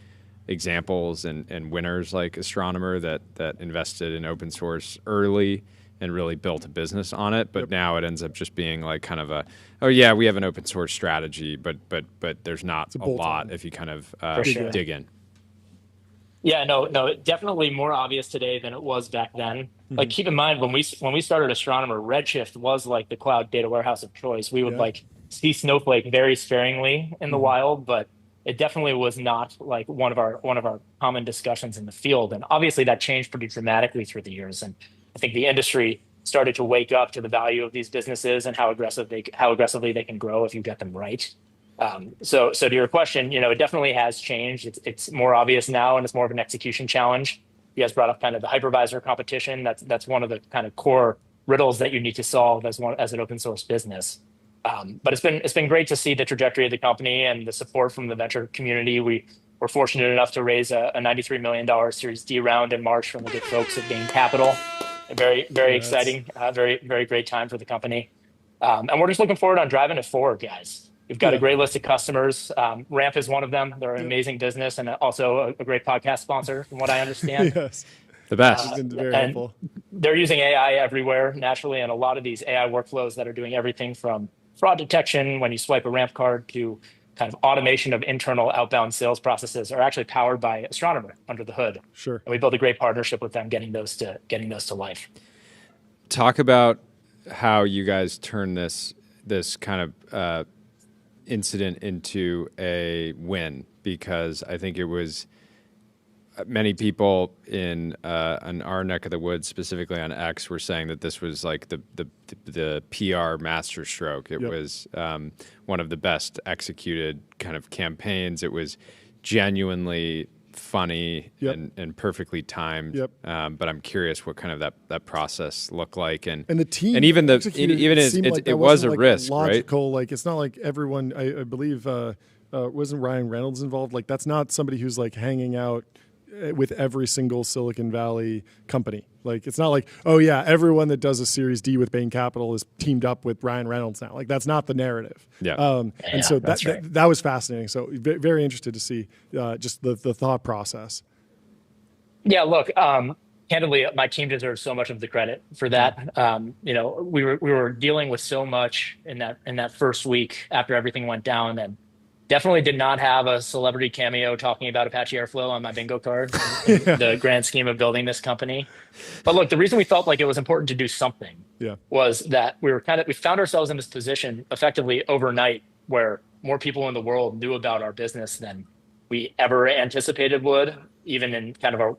examples and winners like Astronomer that invested in open source early and really built a business on it. But now it ends up just being like kind of we have an open source strategy, but there's not a lot if you kind of dig in. Yeah, no, definitely more obvious today than it was back then. Like keep in mind when we started Astronomer, Redshift was like the cloud data warehouse of choice. We would like see Snowflake very sparingly in the wild, but it definitely was not like one of our common discussions in the field. And obviously that changed pretty dramatically through the years. And I think the industry started to wake up to the value of these businesses and how aggressively they can grow if you get them right. So to your question, it definitely has changed. It's more obvious now, and it's more of an execution challenge. You guys brought up kind of the hypervisor competition. That's one of the kind of core riddles that you need to solve as an open source business. But it's been great to see the trajectory of the company and the support from the venture community. We were fortunate enough to raise a $93 million Series D round in March from the good folks at Bain Capital. Very exciting. Very great time for the company. And we're just looking forward on driving it forward, guys. We've got a great list of customers. Ramp is one of them. They're an amazing business and also a great podcast sponsor, from what I understand. Yes. The best. Been very helpful. They're using AI everywhere, naturally, and a lot of these AI workflows that are doing everything from fraud detection when you swipe a Ramp card to kind of automation of internal outbound sales processes are actually powered by Astronomer under the hood. Sure. And we built a great partnership with them, getting those to life. Talk about how you guys turn this kind of incident into a win, because I think it was many people in our neck of the woods, specifically on X, were saying that this was like the PR masterstroke. It was one of the best executed kind of campaigns. It was genuinely funny and perfectly timed. But I'm curious what kind of that process looked like, and the team, and even it was a risk, logical, right? Like, it's not like everyone. I believe wasn't Ryan Reynolds involved? Like, that's not somebody who's like hanging out with every single Silicon Valley company. Like, it's not like, oh yeah, everyone that does a Series D with Bain Capital is teamed up with Ryan Reynolds now. Like, that's not the narrative. And so that was fascinating. So very interested to see just the thought process. Yeah, look, candidly, my team deserves so much of the credit for that. We were dealing with so much in that first week after everything went down, and definitely did not have a celebrity cameo talking about Apache Airflow on my bingo card in the grand scheme of building this company. But look, the reason we felt like it was important to do something was that we found ourselves in this position effectively overnight where more people in the world knew about our business than we ever anticipated would, even in kind of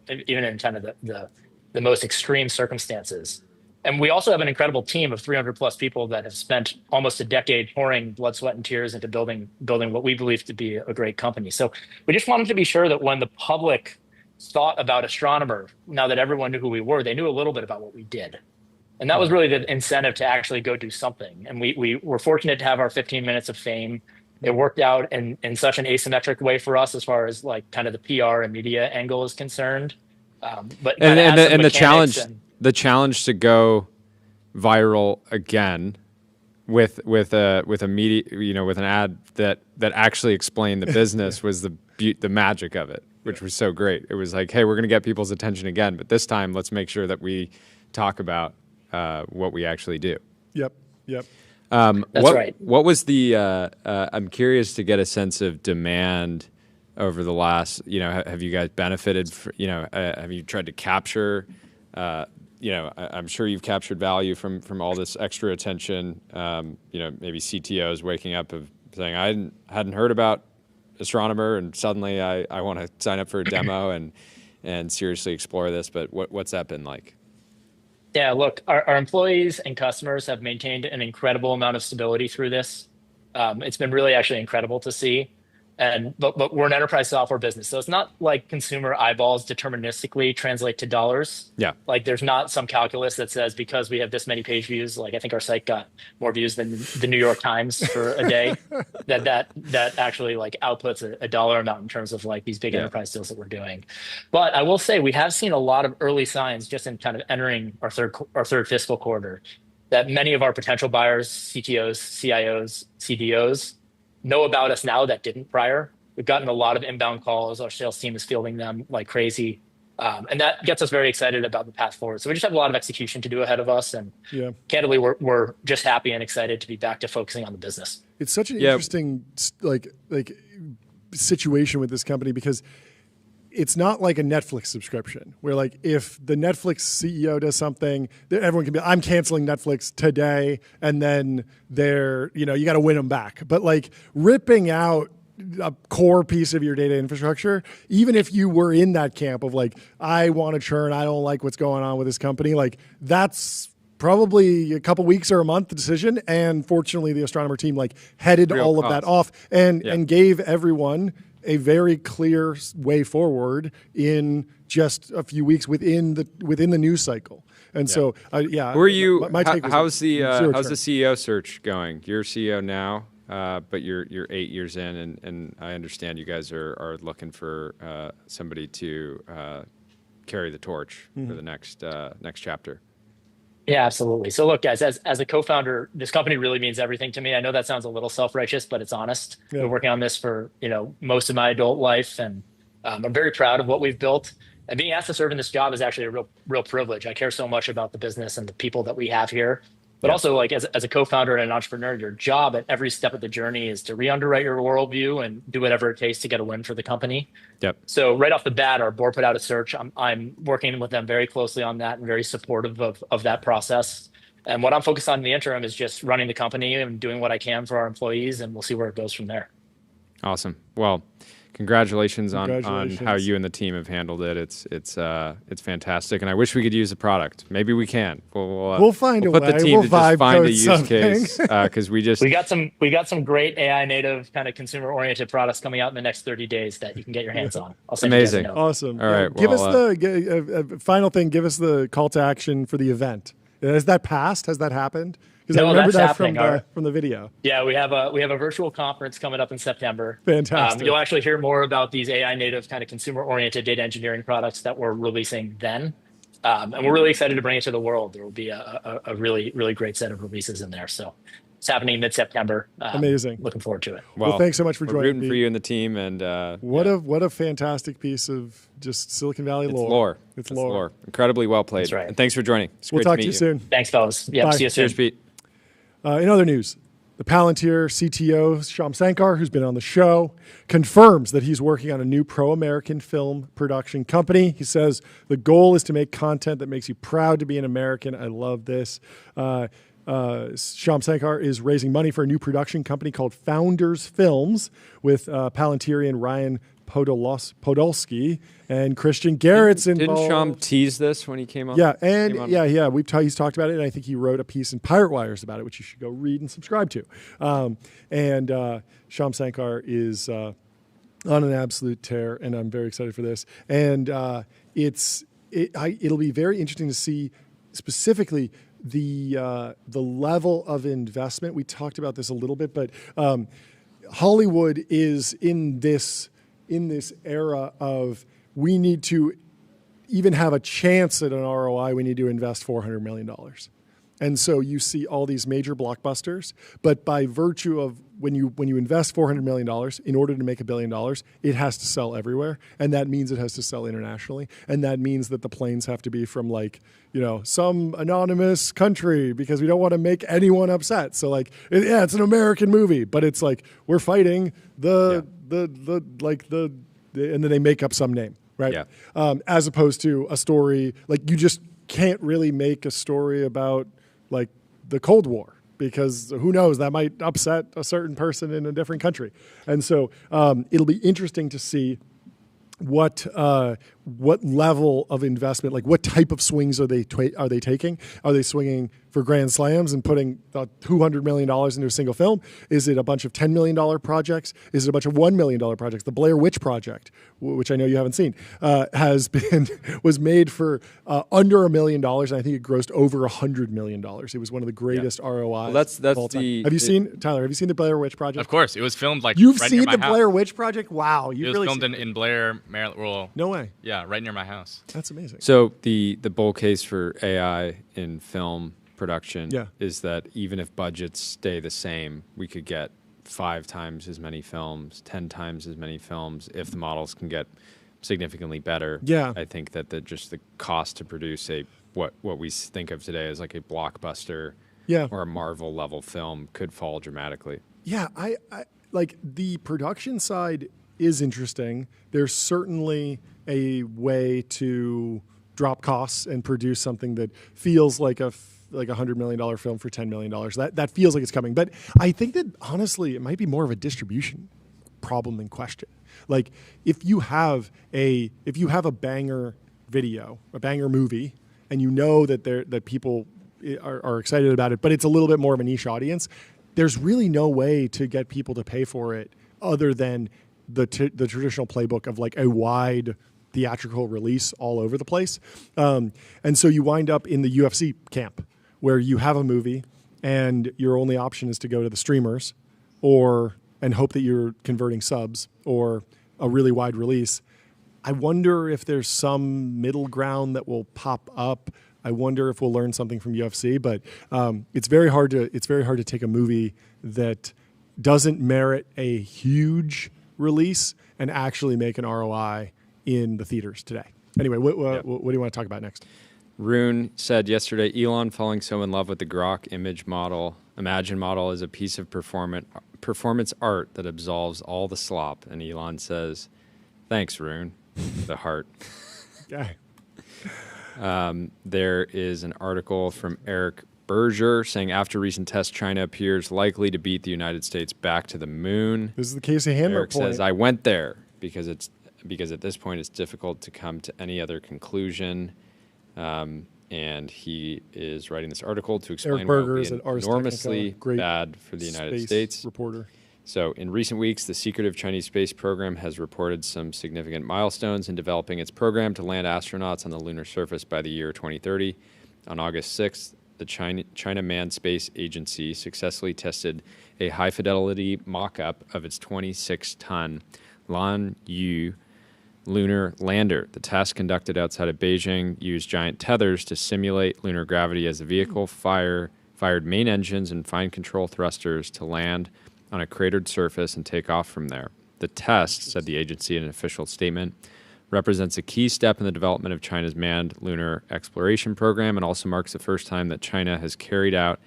the most extreme circumstances. And we also have an incredible team of 300 plus people that have spent almost a decade pouring blood, sweat, and tears into building what we believe to be a great company. So we just wanted to be sure that when the public thought about Astronomer, now that everyone knew who we were, they knew a little bit about what we did. And that was really the incentive to actually go do something. And we were fortunate to have our 15 minutes of fame. It worked out in such an asymmetric way for us as far as like kind of the PR and media angle is concerned. But the challenge to go viral again with a media, with an ad that actually explained the business was the magic of it, which was so great. It was like, hey, we're going to get people's attention again, but this time let's make sure that we talk about what we actually do. Yep. That's right. What was the? I'm curious to get a sense of demand over the last. Have you guys benefited? Have you tried to capture? I'm sure you've captured value from all this extra attention. Maybe CTOs waking up of saying, I hadn't heard about Astronomer, and suddenly I want to sign up for a demo and seriously explore this. But what's that been like? Yeah, look, our employees and customers have maintained an incredible amount of stability through this. It's been really actually incredible to see. But we're an enterprise software business, so it's not like consumer eyeballs deterministically translate to dollars. Yeah. Like, there's not some calculus that says because we have this many page views, like I think our site got more views than the New York Times for a day, that actually like outputs a dollar amount in terms of like these big enterprise deals that we're doing. But I will say we have seen a lot of early signs just in kind of entering our third fiscal quarter that many of our potential buyers, CTOs, CIOs, CDOs, know about us now that didn't prior. We've gotten a lot of inbound calls. Our sales team is fielding them like crazy. And that gets us very excited about the path forward. So we just have a lot of execution to do ahead of us. And candidly, we're just happy and excited to be back to focusing on the business. It's such an interesting like situation with this company, because it's not like a Netflix subscription where like if the Netflix CEO does something, everyone can be, I'm canceling Netflix today, and then you got to win them back. But like ripping out a core piece of your data infrastructure, even if you were in that camp of like, I want to churn, I don't like what's going on with this company, like that's probably a couple weeks or a month decision. And fortunately, the Astronomer team like headed all of that off and gave everyone a very clear way forward in just a few weeks within the news cycle. And so, Who are you? How's the CEO search going? You're CEO now, but you're 8 years in, and I understand you guys are looking for somebody to carry the torch for the next chapter. Yeah, absolutely. So look, guys, as a co-founder, this company really means everything to me. I know that sounds a little self-righteous, but it's honest. Yeah. Been working on this for, most of my adult life, and I'm very proud of what we've built. And being asked to serve in this job is actually a real privilege. I care so much about the business and the people that we have here. But also, like as a co-founder and an entrepreneur, your job at every step of the journey is to re-underwrite your worldview and do whatever it takes to get a win for the company. Yep. So right off the bat, our board put out a search. I'm working with them very closely on that and very supportive of that process. And what I'm focused on in the interim is just running the company and doing what I can for our employees, and we'll see where it goes from there. Awesome. Well, congratulations on how you and the team have handled it. It's fantastic, and I wish we could use the product. Maybe we can. We'll find a way. Put the team we'll to just find a use something. case because we got some great AI native kind of consumer oriented products coming out in the next 30 days that you can get your hands on. I'll send Amazing. You guys a note. Awesome. All right. Give us the final thing. Give us the call to action for the event. Has that passed? Has that happened? Because I remember that from the video. Yeah, we have a virtual conference coming up in September. Fantastic. You'll actually hear more about these AI native kind of consumer oriented data engineering products that we're releasing then. And we're really excited to bring it to the world. There will be a really, really great set of releases in there. So it's happening mid-September. Amazing. Looking forward to it. Well, thanks so much for joining me. Rooting for you and the team. And what a fantastic piece of just Silicon Valley lore. It's lore. Incredibly well played. That's right. And thanks for joining. We'll talk to you soon. Thanks, fellas. Yeah, see you soon. Cheers, Pete. In other news, the Palantir CTO, Shyam Sankar, who's been on the show, confirms that he's working on a new pro-American film production company. He says the goal is to make content that makes you proud to be an American. I love this. Shyam Sankar is raising money for a new production company called Founders Films with Palantirian Ryan Podolsky and Christian Garrett's involved. Didn't Shyam tease this when he came on? Yeah, he's talked about it, and I think he wrote a piece in Pirate Wires about it, which you should go read and subscribe to. Shyam Sankar is on an absolute tear, and I'm very excited for this. And it'll be very interesting to see specifically the level of investment. We talked about this a little bit, but Hollywood is in this era of we need to even have a chance at an ROI, we need to invest $400 million. And so you see all these major blockbusters, but by virtue of when you invest $400 million in order to make $1 billion, it has to sell everywhere. And that means it has to sell internationally. And that means that the planes have to be from some anonymous country because we don't want to make anyone upset. So it's an American movie, but it's like we're fighting and then they make up some name, right? Yeah. As opposed to a story, you just can't really make a story about the Cold War because who knows, that might upset a certain person in a different country. And so it'll be interesting to see what level of investment, what type of swings are they taking? Are they swinging for grand slams and putting $200 million into a single film? Is it a bunch of $10 million projects? Is it a bunch of $1 million projects? The Blair Witch Project, which I know you haven't seen, was made for under $1 million, and I think it grossed over $100 million. It was one of the greatest ROIs. Well, that's of all time. Have you seen the Blair Witch Project? Of course, it was filmed You've right seen near my the house. Blair Witch Project? Wow, it was filmed in Blair, Maryland. Well, no way. Yeah, right near my house. That's amazing. So the bull case for AI in film production is that even if budgets stay the same, we could get 5 times as many films, 10 times as many films if the models can get significantly better. Yeah. I think that the cost to produce what we think of today as like a blockbuster or a Marvel level film could fall dramatically. Yeah, I the production side is interesting. There's certainly a way to drop costs and produce something that feels like a $100 million film for $10 million. That feels like it's coming. But I think that honestly, it might be more of a distribution problem in question. If you have a banger video, a banger movie, and you know that people are excited about it, but it's a little bit more of a niche audience, there's really no way to get people to pay for it other than the traditional playbook of a wide theatrical release all over the place. And so you wind up in the UFC camp where you have a movie and your only option is to go to the streamers and hope that you're converting subs or a really wide release. I wonder if there's some middle ground that will pop up. I wonder if we'll learn something from UFC, but it's very hard to take a movie that doesn't merit a huge release and actually make an ROI in the theaters today. Anyway, what do you want to talk about next? Rune said yesterday, Elon falling so in love with the Grok Imagine model is a piece of performance art that absolves all the slop. And Elon says, thanks, Rune, the heart. Yeah. There is an article from Eric Berger saying after recent tests, China appears likely to beat the United States back to the moon. This is the Casey Handler Eric point. says, I went there because at this point it's difficult to come to any other conclusion. And he is writing this article to explain why it would be enormously bad for the United States. Reporter. So in recent weeks, the secretive Chinese space program has reported some significant milestones in developing its program to land astronauts on the lunar surface by the year 2030. On August 6th, the China Manned Space Agency successfully tested a high-fidelity mock-up of its 26-ton Lanyu lunar lander. The test conducted outside of Beijing used giant tethers to simulate lunar gravity as the vehicle fired main engines and fine control thrusters to land on a cratered surface and take off from there. The test, said the agency in an official statement, represents a key step in the development of China's manned lunar exploration program and also marks the first time that China has carried out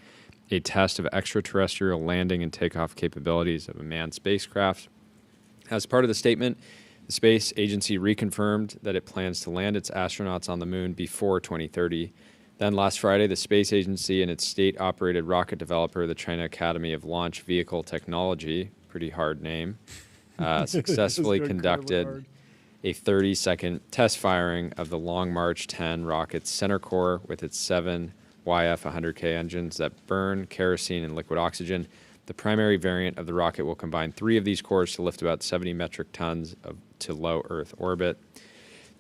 a test of extraterrestrial landing and takeoff capabilities of a manned spacecraft. As part of the statement, the space agency reconfirmed that it plans to land its astronauts on the moon before 2030. Then last Friday, the space agency and its state-operated rocket developer, the China Academy of Launch Vehicle Technology, pretty hard name, successfully conducted a 30-second test firing of the Long March 10 rocket's center core with its 7 YF-100K engines that burn kerosene and liquid oxygen. The primary variant of the rocket will combine 3 of these cores to lift about 70 metric tons to low Earth orbit.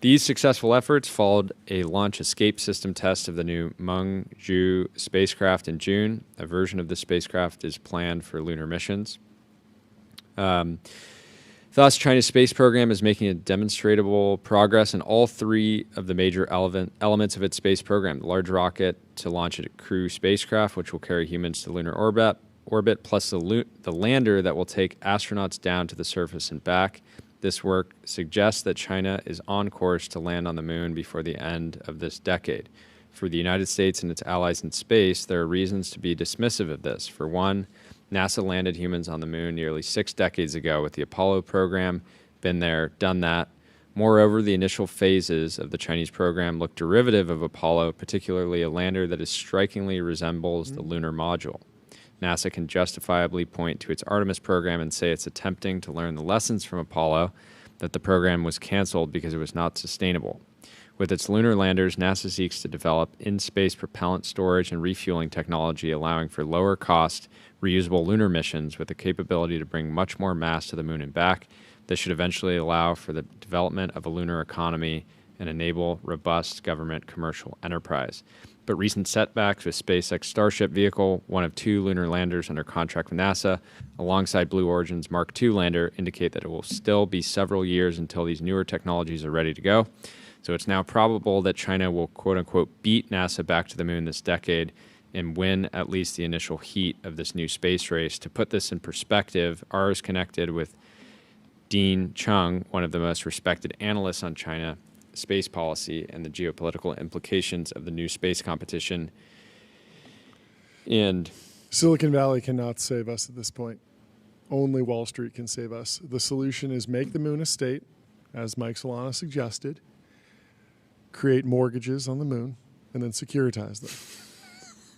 These successful efforts followed a launch escape system test of the new Mengzhu spacecraft in June. A version of the spacecraft is planned for lunar missions. Thus, China's space program is making a demonstrable progress in all 3 of the major elements of its space program. The large rocket to launch a crew spacecraft, which will carry humans to lunar orbit, plus the lander that will take astronauts down to the surface and back. This work suggests that China is on course to land on the moon before the end of this decade. For the United States and its allies in space, there are reasons to be dismissive of this. For one, NASA landed humans on the moon nearly 6 decades ago with the Apollo program. Been there, done that. Moreover, the initial phases of the Chinese program look derivative of Apollo, particularly a lander that strikingly resembles the lunar module. NASA can justifiably point to its Artemis program and say it's attempting to learn the lessons from Apollo, that the program was canceled because it was not sustainable. With its lunar landers, NASA seeks to develop in-space propellant storage and refueling technology, allowing for lower-cost, reusable lunar missions with the capability to bring much more mass to the moon and back. This should eventually allow for the development of a lunar economy and enable robust government commercial enterprise. But recent setbacks with SpaceX Starship vehicle, one of 2 lunar landers under contract with NASA, alongside Blue Origin's Mark II lander, indicate that it will still be several years until these newer technologies are ready to go. So it's now probable that China will, quote-unquote, beat NASA back to the moon this decade and win at least the initial heat of this new space race. To put this in perspective, Ars connected with Dean Chung, one of the most respected analysts on China space policy and the geopolitical implications of the new space competition. And Silicon Valley cannot save us at this point. Only Wall Street can save us. The solution is make the moon a state, as Mike Solana suggested, create mortgages on the moon, and then securitize them.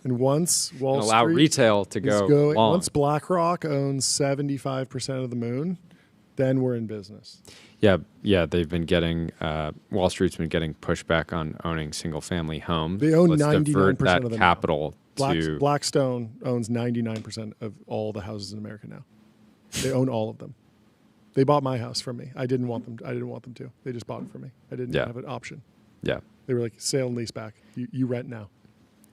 And once Wall Street allow retail to go long. Once BlackRock owns 75% of the moon, then we're in business. Yeah, they've been getting Wall Street's been getting pushback on owning single-family homes. They own Let's 99% divert that of them. capital to Blackstone owns 99% of all the houses in America now. They own all of them. They bought my house from me. I didn't want them to. They just bought it from me. I didn't have an option. Yeah. They were like, sale and lease back. You rent now.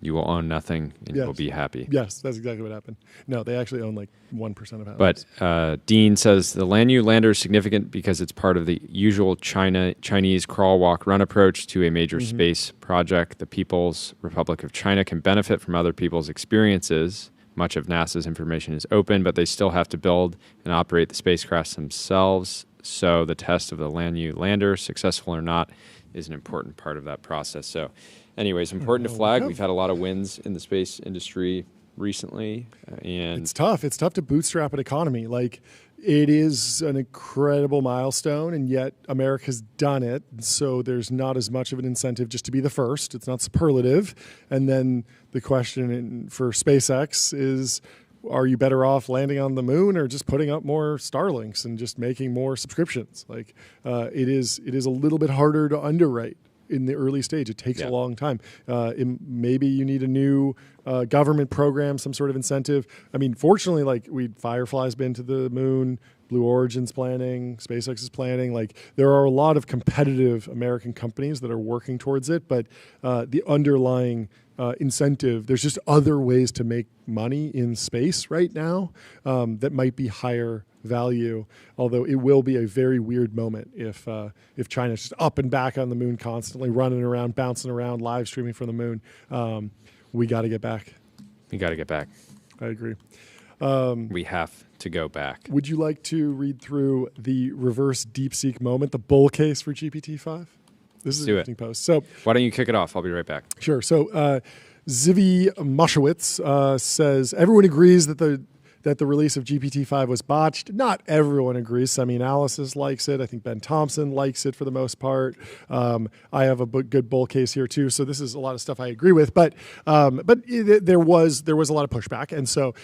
You will own nothing and you will be happy. Yes, that's exactly what happened. No, they actually own like 1% of houses. But Dean says the Lanyu lander is significant because it's part of the usual Chinese crawl, walk, run approach to a major space project. The People's Republic of China can benefit from other people's experiences. Much of NASA's information is open, but they still have to build and operate the spacecraft themselves. So the test of the Lanyu lander, successful or not, is an important part of that process. So anyways, important to flag. We've had a lot of wins in the space industry recently. And it's tough. It's tough to bootstrap an economy. Like, it is an incredible milestone, and yet America's done it. So there's not as much of an incentive just to be the first. It's not superlative. And then the question for SpaceX is, are you better off landing on the moon or just putting up more Starlinks and just making more subscriptions? Like, it is a little bit harder to underwrite in the early stage. It takes a long time. Maybe you need a new government program, some sort of incentive. I mean, fortunately, like, Firefly's been to the moon, Blue Origin's planning, SpaceX is planning. Like, there are a lot of competitive American companies that are working towards it, but the underlying incentive, there's just other ways to make money in space right now that might be higher value, although it will be a very weird moment if China's just up and back on the moon constantly, running around, bouncing around, live streaming from the moon. We got to get back. We got to get back. I agree. We have to go back. Would you like to read through the reverse Deepseek moment, the bull case for GPT-5? This is an interesting post. So why don't you kick it off? I'll be right back. Sure. So Zivi Moshowitz says, everyone agrees that the release of GPT-5 was botched. Not everyone agrees. Semi-analysis likes it. I think Ben Thompson likes it for the most part. I have a good bull case here too. So this is a lot of stuff I agree with. But there was a lot of pushback. And so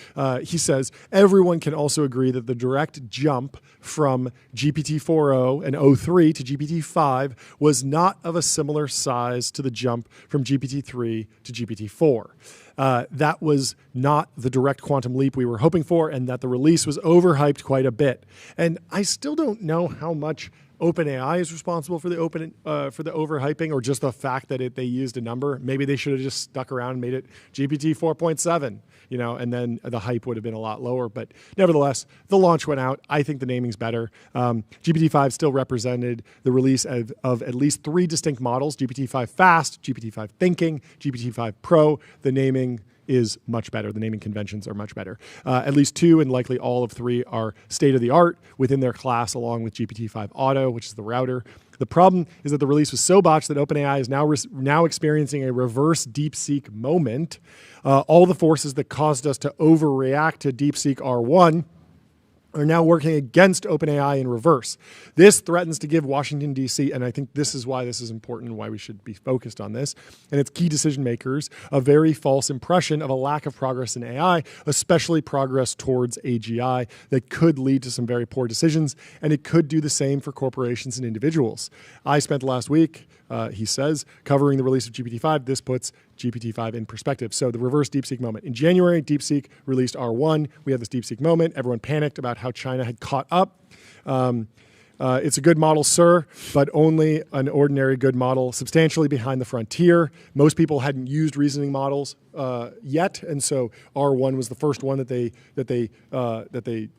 he says, everyone can also agree that the direct jump from GPT-4o and o3 to GPT-5 was not of a similar size to the jump from GPT-3 to GPT-4. That was not the direct quantum leap we were hoping for, and that the release was overhyped quite a bit. And I still don't know how much OpenAI is responsible for the overhyping, or just the fact that they used a number. Maybe they should have just stuck around and made it GPT 4.7, and then the hype would have been a lot lower. But nevertheless, the launch went out. I think the naming's better. GPT-5 still represented the release of at least 3 distinct models: GPT-5 Fast, GPT-5 Thinking, GPT-5 Pro. The naming is much better. The naming conventions are much better. At least 2 and likely all of 3 are state-of-the-art within their class, along with GPT-5 Auto, which is the router. The problem is that the release was so botched that OpenAI is now experiencing a reverse DeepSeek moment. All the forces that caused us to overreact to DeepSeek R1 are now working against OpenAI in reverse. This threatens to give Washington, D.C., and I think this is why this is important and why we should be focused on this, and its key decision makers, a very false impression of a lack of progress in AI, especially progress towards AGI, that could lead to some very poor decisions, and it could do the same for corporations and individuals. I spent last week, he says, covering the release of GPT-5. This puts GPT-5 in perspective. So the reverse DeepSeek moment. In January, DeepSeek released R1. We had this DeepSeek moment. Everyone panicked about how China had caught up. It's a good model, sir, but only an ordinary good model, substantially behind the frontier. Most people hadn't used reasoning models yet, and so R1 was the first one that they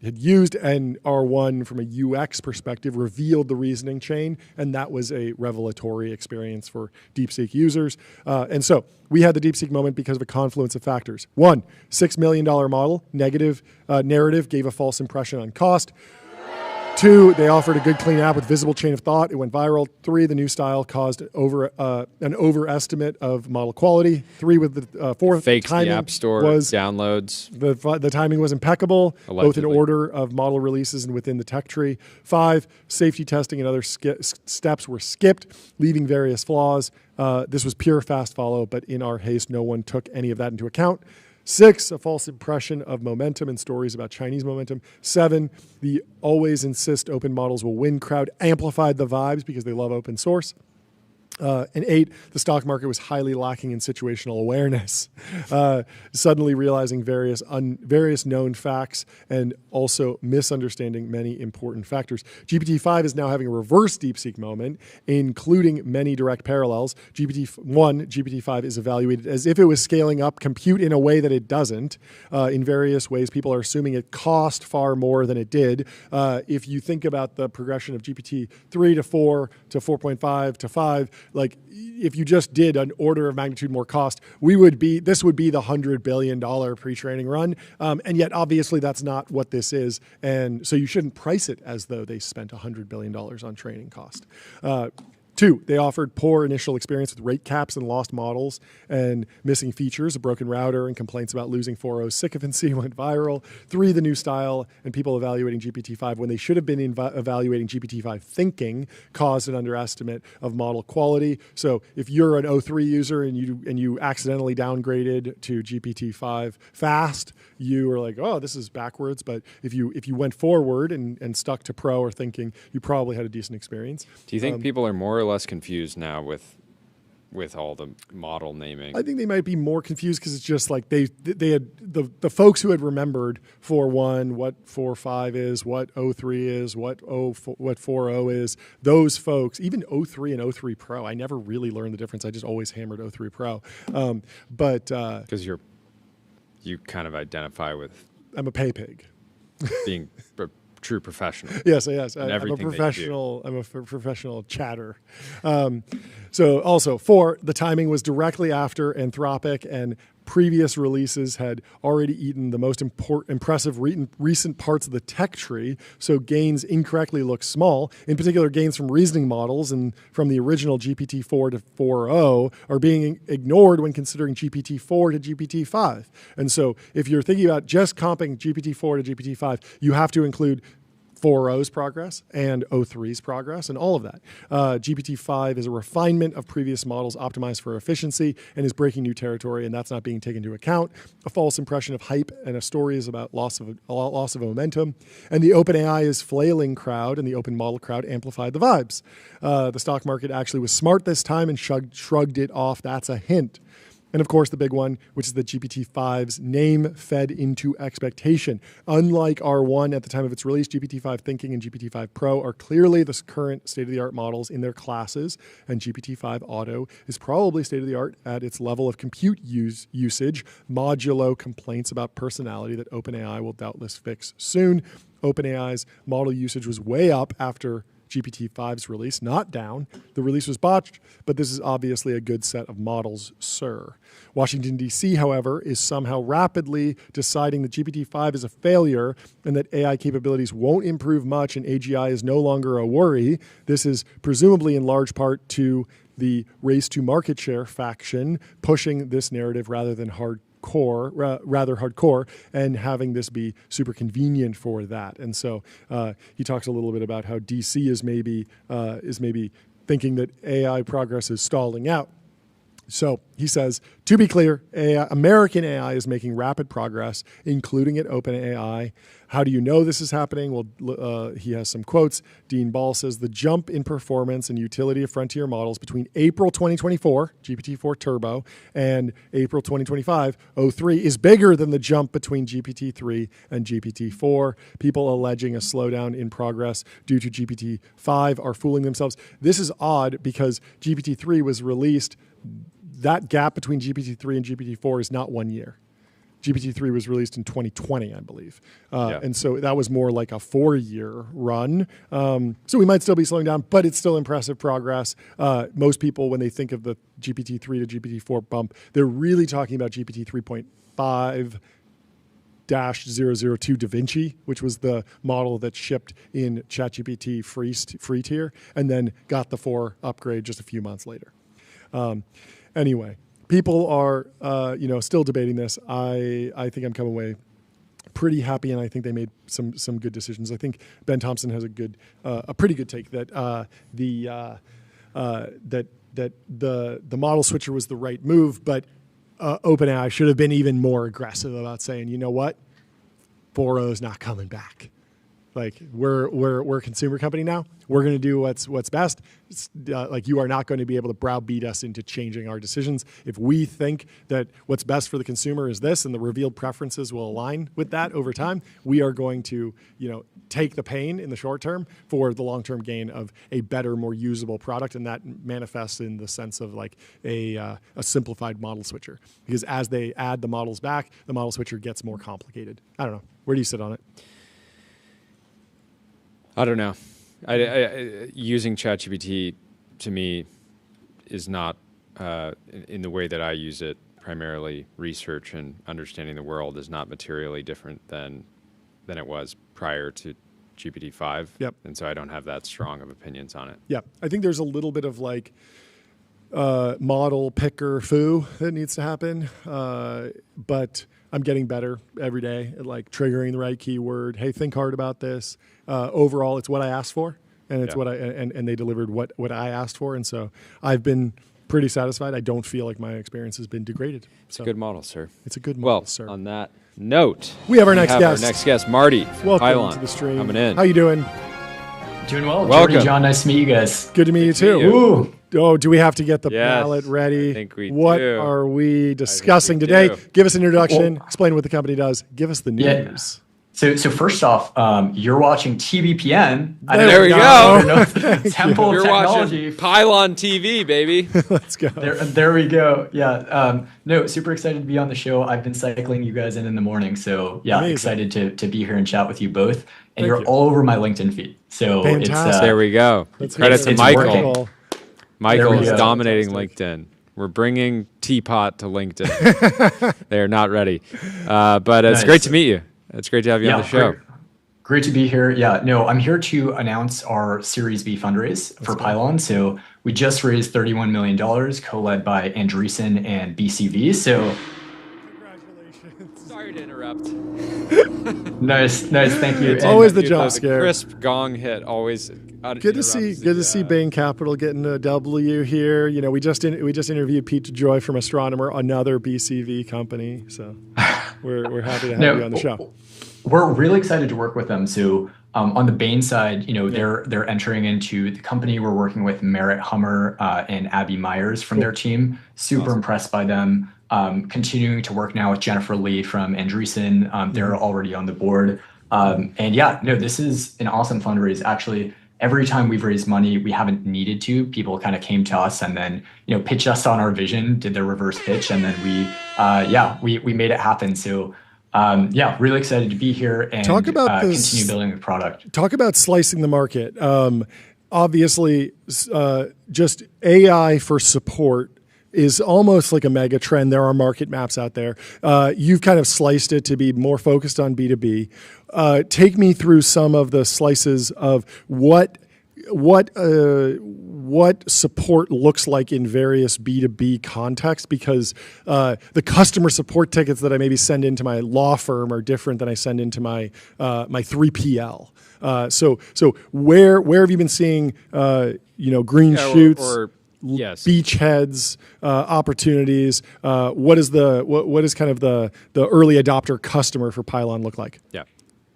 had used, and R1, from a UX perspective, revealed the reasoning chain, and that was a revelatory experience for DeepSeek users. And so we had the DeepSeek moment because of a confluence of factors. 1, $6 million model, negative narrative, gave a false impression on cost. 2, they offered a good, clean app with visible chain of thought. It went viral. 3, the new style caused an overestimate of model quality. 3, with the 4th, faked the App Store downloads. The timing was impeccable, allegedly, both in order of model releases and within the tech tree. 5, safety testing and other steps were skipped, leaving various flaws. This was pure fast follow, but in our haste, no one took any of that into account. 6, a false impression of momentum and stories about Chinese momentum. 7, the always insist open models will win crowd amplified the vibes because they love open source. And 8, the stock market was highly lacking in situational awareness, suddenly realizing various known facts and also misunderstanding many important factors. GPT-5 is now having a reverse DeepSeek moment, including many direct parallels. GPT-5 is evaluated as if it was scaling up compute in a way that it doesn't. In various ways, people are assuming it cost far more than it did. If you think about the progression of GPT-3 to 4 to 4.5 to 5, like if you just did an order of magnitude more cost, this would be the $100 billion pre-training run. And yet obviously that's not what this is. And so you shouldn't price it as though they spent $100 billion on training cost. 2, they offered poor initial experience with rate caps and lost models and missing features. A broken router and complaints about losing 4.0 sycophancy went viral. 3, the new style and people evaluating GPT-5 when they should have been evaluating GPT-5 thinking caused an underestimate of model quality. So if you're an O3 user and you accidentally downgraded to GPT-5 fast, you were like, oh, this is backwards. But if you went forward and stuck to pro or thinking, you probably had a decent experience. Do you think people are more or less confused now with all the model naming? I think they might be more confused because it's just like they had the folks who had remembered 4.1, what 4.5 is, what 0.3 is, what 4.0 is. Those folks, even 0.3 and 0.3 Pro, I never really learned the difference. I just always hammered 0.3 Pro. But because you kind of identify with. I'm a pay pig. Being true professional. Yes. I'm a professional. I'm a professional chatter. So also 4, the timing was directly after Anthropic and previous releases had already eaten the most impressive recent parts of the tech tree, so gains incorrectly look small. In particular, gains from reasoning models and from the original GPT-4 to 4.0 are being ignored when considering GPT-4 to GPT-5. And so if you're thinking about just comping GPT-4 to GPT-5, you have to include 4.0's progress and 0.3's progress and all of that. GPT-5 is a refinement of previous models optimized for efficiency and is breaking new territory, and that's not being taken into account. A false impression of hype and a story is about loss of momentum. And the OpenAI is flailing crowd and the open model crowd amplified the vibes. The stock market actually was smart this time and shrugged it off. That's a hint. And of course, the big one, which is that GPT-5's name fed into expectation. Unlike R1 at the time of its release, GPT-5 Thinking and GPT-5 Pro are clearly the current state-of-the-art models in their classes, and GPT-5 Auto is probably state-of-the-art at its level of compute usage, modulo complaints about personality that OpenAI will doubtless fix soon. OpenAI's model usage was way up after GPT-5's release, not down. The release was botched, but this is obviously a good set of models, sir. Washington, D.C., however, is somehow rapidly deciding that GPT-5 is a failure and that AI capabilities won't improve much and AGI is no longer a worry. This is presumably in large part to the race to market share faction pushing this narrative rather hardcore, and having this be super convenient for that. And so he talks a little bit about how DC is maybe thinking that AI progress is stalling out. So he says, to be clear, American AI is making rapid progress, including at OpenAI. How do you know this is happening? Well, he has some quotes. Dean Ball says, the jump in performance and utility of frontier models between April 2024, GPT-4 Turbo, and April 2025, 0.3, is bigger than the jump between GPT-3 and GPT-4. People alleging a slowdown in progress due to GPT-5 are fooling themselves. This is odd because GPT-3 was released. That gap between GPT-3 and GPT-4 is not 1 year. GPT-3 was released in 2020, I believe. And so that was more like a 4-year run. So we might still be slowing down, but it's still impressive progress. Most people, when they think of the GPT-3 to GPT-4 bump, they're really talking about GPT 3.5-002 DaVinci, which was the model that shipped in ChatGPT free tier, and then got the 4 upgrade just a few months later. Anyway, people are, still debating this. I think I'm coming away pretty happy, and I think they made some good decisions. I think Ben Thompson has a pretty good take that the model switcher was the right move, but OpenAI should have been even more aggressive about saying, you know what, 4.0 is not coming back. Like we're a consumer company now. We're going to do what's best. Like you are not going to be able to browbeat us into changing our decisions. If we think that what's best for the consumer is this, and the revealed preferences will align with that over time, we are going to take the pain in the short term for the long-term gain of a better, more usable product, and that manifests in the sense of like a simplified model switcher. Because as they add the models back, the model switcher gets more complicated. I don't know. Where do you sit on it? I don't know. Using ChatGPT to me is not, in the way that I use it, primarily research and understanding the world, is not materially different than it was prior to GPT-5. Yep. And so I don't have that strong of opinions on it. Yeah. I think there's a little bit of like model picker foo that needs to happen. But I'm getting better every day at like triggering the right keyword. Hey, think hard about this. Overall, it's what I asked for, and it's what and they delivered what I asked for, and so I've been pretty satisfied. I don't feel like my experience has been degraded. It's a good model, sir. It's a good model, sir. On that note, we have our next guest. Our next guest, Marty. Welcome Pylon, to the stream. Coming in. How you doing? Doing well. Welcome. Jordy, John, nice to meet you guys. Good to meet you too. Ooh. Oh, do we have to get the Yes, ballot ready? I think we What do. are we discussing we today? do. Give us an introduction. Explain what the company does. Give us the news. So first off, you're watching TBPN. There we go. Temple You're of Technology. watching Pylon TV, baby. Let's go. There we go. Yeah. No, super excited to be on the show. I've been cycling you guys in the morning. So yeah, Amazing. excited to be here and chat with you both. And Thank you're you. all over my LinkedIn feed. So Fantastic. There we go. Credit to it's Michael. working. Michael There we is go. dominating LinkedIn. We're bringing Teapot to LinkedIn. They're not ready. But it's Nice. great to meet you. It's great to have you on the show. Great to be here. Yeah, no, I'm here to announce our Series B fundraise for Pylon. So we just raised $31 million, co-led by Andreessen and BCV. So Congratulations. Sorry to interrupt. nice. Thank you. It's And- always the You jump have a scare. crisp gong hit. Always. Good to see Bain Capital getting a W here. We just interviewed Pete DeJoy from Astronomer, another BCV company. So we're happy to have you on the show. We're really excited to work with them. So on the Bain side, they're entering into the company. We're working with Merritt Hummer and Abby Myers from their team. Super impressed by them. Continuing to work now with Jennifer Lee from Andreessen. They're already on the board. This is an awesome fundraise. Actually, every time we've raised money, we haven't needed to. People kind of came to us and then, pitched us on our vision, did their reverse pitch, and then we made it happen. So really excited to be here and Talk about continue building the product. Talk about slicing the market. Obviously, just AI for support is almost like a mega trend. There are market maps out there. You've kind of sliced it to be more focused on B2B. Take me through some of the slices of what support looks like in various B2B contexts, because the customer support tickets that I maybe send into my law firm are different than I send into my 3PL. So where have you been seeing green shoots? Yes. Beachheads, opportunities. What is kind of the early adopter customer for Pylon look like? Yeah.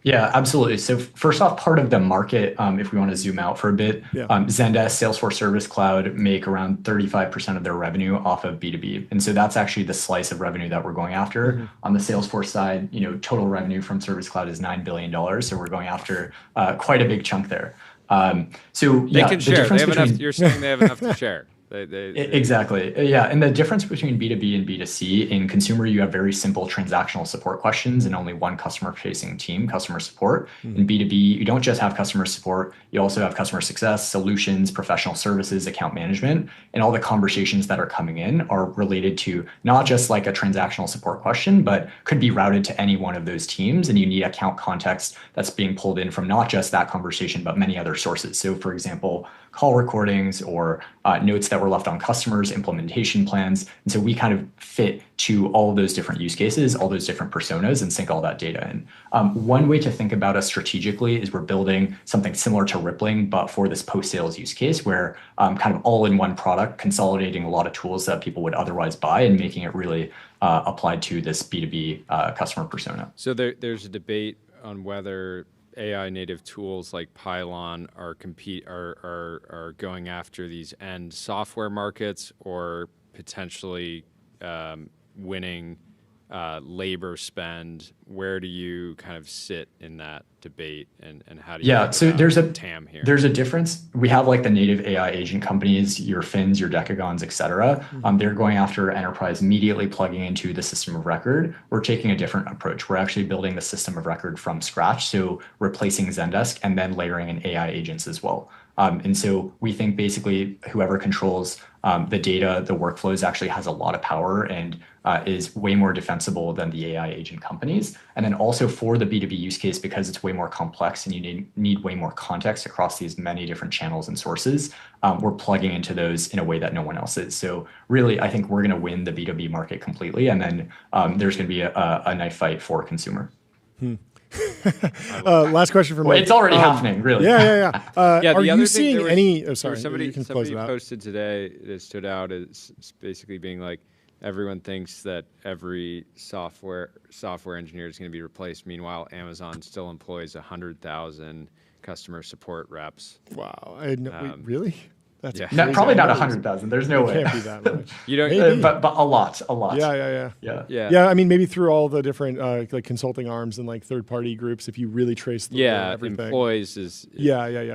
Yeah, absolutely. So first off, part of the market, if we want to zoom out for a bit, Zendesk, Salesforce Service Cloud make around 35% of their revenue off of B2B. And so that's actually the slice of revenue that we're going after. Mm-hmm. On the Salesforce side, total revenue from Service Cloud is $9 billion. So we're going after quite a big chunk there. They can share. They have enough. You're saying they have enough to share. Exactly. Yeah. And the difference between B2B and B2C, in consumer, you have very simple transactional support questions and only one customer facing team, customer support. In B2B, you don't just have customer support, you also have customer success, solutions, professional services, account management, and all the conversations that are coming in are related to not just like a transactional support question, but could be routed to any one of those teams. And you need account context that's being pulled in from not just that conversation, but many other sources. So for example, call recordings or notes that were left on customers, implementation plans. And so we kind of fit to all of those different use cases, all those different personas, and sync all that data in. One way to think about us strategically is we're building something similar to Rippling, but for this post-sales use case where kind of all in one product, consolidating a lot of tools that people would otherwise buy and making it really applied to this B2B customer persona. So there's a debate on whether AI native tools like Pylon are going after these end software markets, or potentially winning labor spend? Where do you kind of sit in that debate, and how do you so there's a TAM here? There's a difference. We have like the native AI agent companies, your Fins, your Decagons, et cetera. They're going after enterprise, immediately plugging into the system of record. We're taking a different approach. We're actually building the system of record from scratch, so replacing Zendesk and then layering in AI agents as well. And so we think basically whoever controls the data, the workflows, actually has a lot of power and is way more defensible than the AI agent companies. And then also for the B2B use case, because it's way more complex and you need way more context across these many different channels and sources, we're plugging into those in a way that no one else is. So really, I think we're going to win the B2B market completely. And then there's going to be a knife fight for consumer. Last question for me. It's already happening, really. Yeah. Are you seeing any? Oh, sorry. Somebody posted today that stood out as basically being like, everyone thinks that every software engineer is going to be replaced. Meanwhile, Amazon still employs 100,000 customer support reps. Wow. Really? That's probably not 100,000. There's no way. It can't be that much. You don't, but a lot. Yeah. I mean, maybe through all the different like consulting arms and like third-party groups, if you really trace through everything. Employees is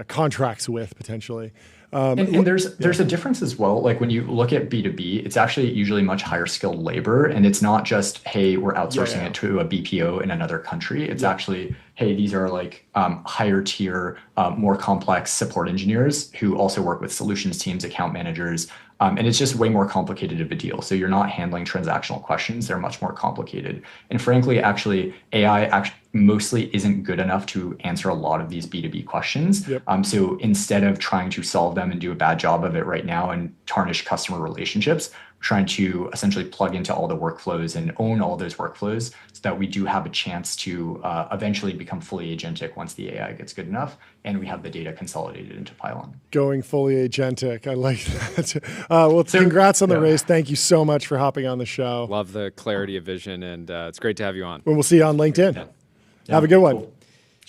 contracts with potentially. And there's a difference as well. Like when you look at B2B, it's actually usually much higher skilled labor, and it's not just, hey, we're outsourcing it to a BPO in another country. It's actually, hey, these are like higher tier, more complex support engineers who also work with solutions teams, account managers, and it's just way more complicated of a deal. So you're not handling transactional questions; they're much more complicated. And frankly, actually, AI mostly isn't good enough to answer a lot of these B2B questions. So instead of trying to solve them and do a bad job of it right now and tarnish customer relationships, we're trying to essentially plug into all the workflows and own all those workflows so that we do have a chance to eventually become fully agentic once the AI gets good enough and we have the data consolidated into Pylon. Going fully agentic. I like that. Congrats on the race. Thank you so much for hopping on the show. Love the clarity of vision, and it's great to have you on. We'll see you on LinkedIn. Have a good one. Cool.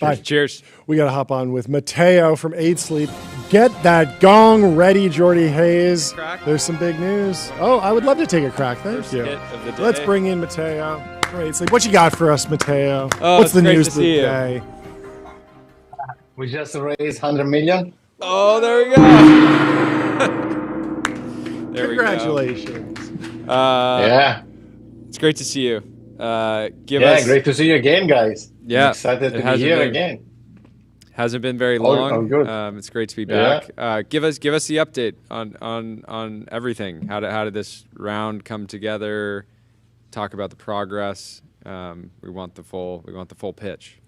Bye. Cheers. We got to hop on with Matteo from 8 Sleep. Get that gong ready, Jordy Hayes. There's some big news. Oh, I would love to take a crack. Thank you. Let's bring in Matteo from 8 Sleep. What you got for us, Matteo? What's the news of the day? We just raised 100 million. Oh, there we go. Congratulations. Yeah. It's great to see you. Great to see you again, guys. Yeah. I'm excited to be here again. Hasn't been very long. Oh, good. It's great to be back. Give us the update on everything. How did this round come together? Talk about the progress. We want the full pitch.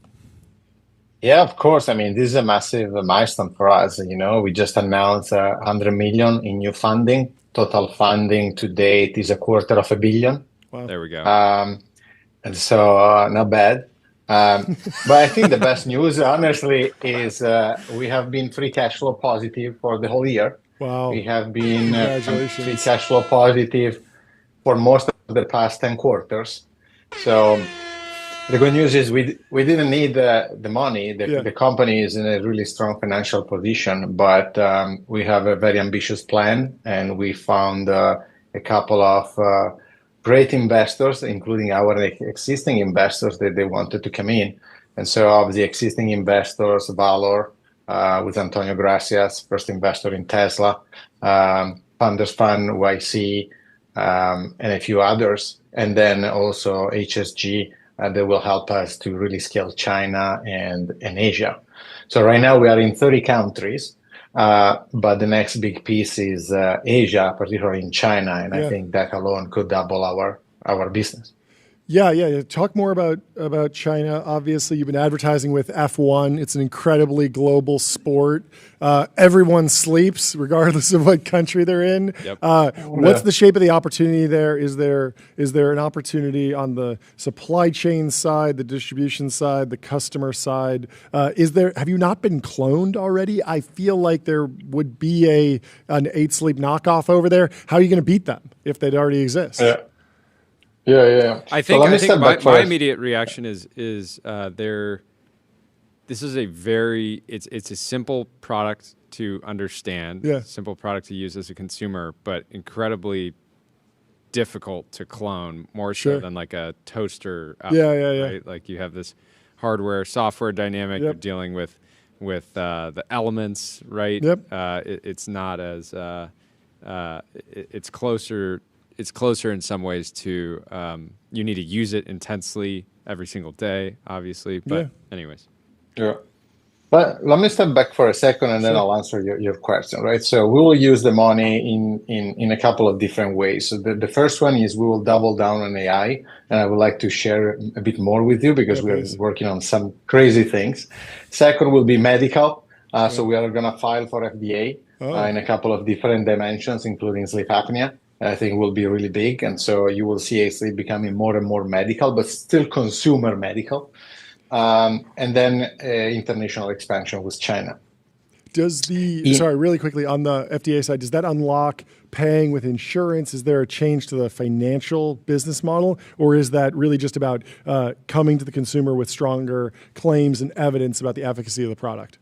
Yeah, of course. I mean, this is a massive milestone for us. You know, we just announced 100 million in new funding. Total funding to date is $250 million. Wow. There we go. And so not bad. But I think the best news, honestly, is we have been free cash flow positive for the whole year. Wow. We have been free cash flow positive for most of the past 10 quarters. So the good news is we didn't need the money. The company is in a really strong financial position, but we have a very ambitious plan, and we found a couple of great investors, including our existing investors that they wanted to come in. And so of the existing investors, Valor, with Antonio Gracias, first investor in Tesla, Founders Fund, YC, and a few others. And then also HSG, that will help us to really scale China and Asia. So right now we are in 30 countries. But the next big piece is Asia, particularly in China, and I think that alone could double our business. Yeah. Talk more about China. Obviously, you've been advertising with F1. It's an incredibly global sport. Everyone sleeps, regardless of what country they're in. Yep. What's the shape of the opportunity there? Is there an opportunity on the supply chain side, the distribution side, the customer side? Have you not been cloned already? I feel like there would be an 8 Sleep knockoff over there. How are you going to beat them if they'd already exist? Yeah. I think my immediate reaction is they're this is a very it's a simple product to understand, simple product to use as a consumer, but incredibly difficult to clone, more so than like a toaster. Right? Like you have this hardware software dynamic. You're dealing with the elements, right? It's not as it's closer in some ways to you need to use it intensely every single day, obviously. But anyways. Yeah. But let me step back for a second, and then I'll answer your question, right? So we will use the money in a couple of different ways. So the first one is we will double down on AI, and I would like to share a bit more with you because we are working on some crazy things. Second will be medical. So we are going to file for FDA in a couple of different dimensions, including sleep apnea. I think will be really big. And so you will see sleep becoming more and more medical, but still consumer medical. And then international expansion with China. Does sorry, really quickly on the FDA side, does that unlock paying with insurance? Is there a change to the financial business model, or is that really just about coming to the consumer with stronger claims and evidence about the efficacy of the product?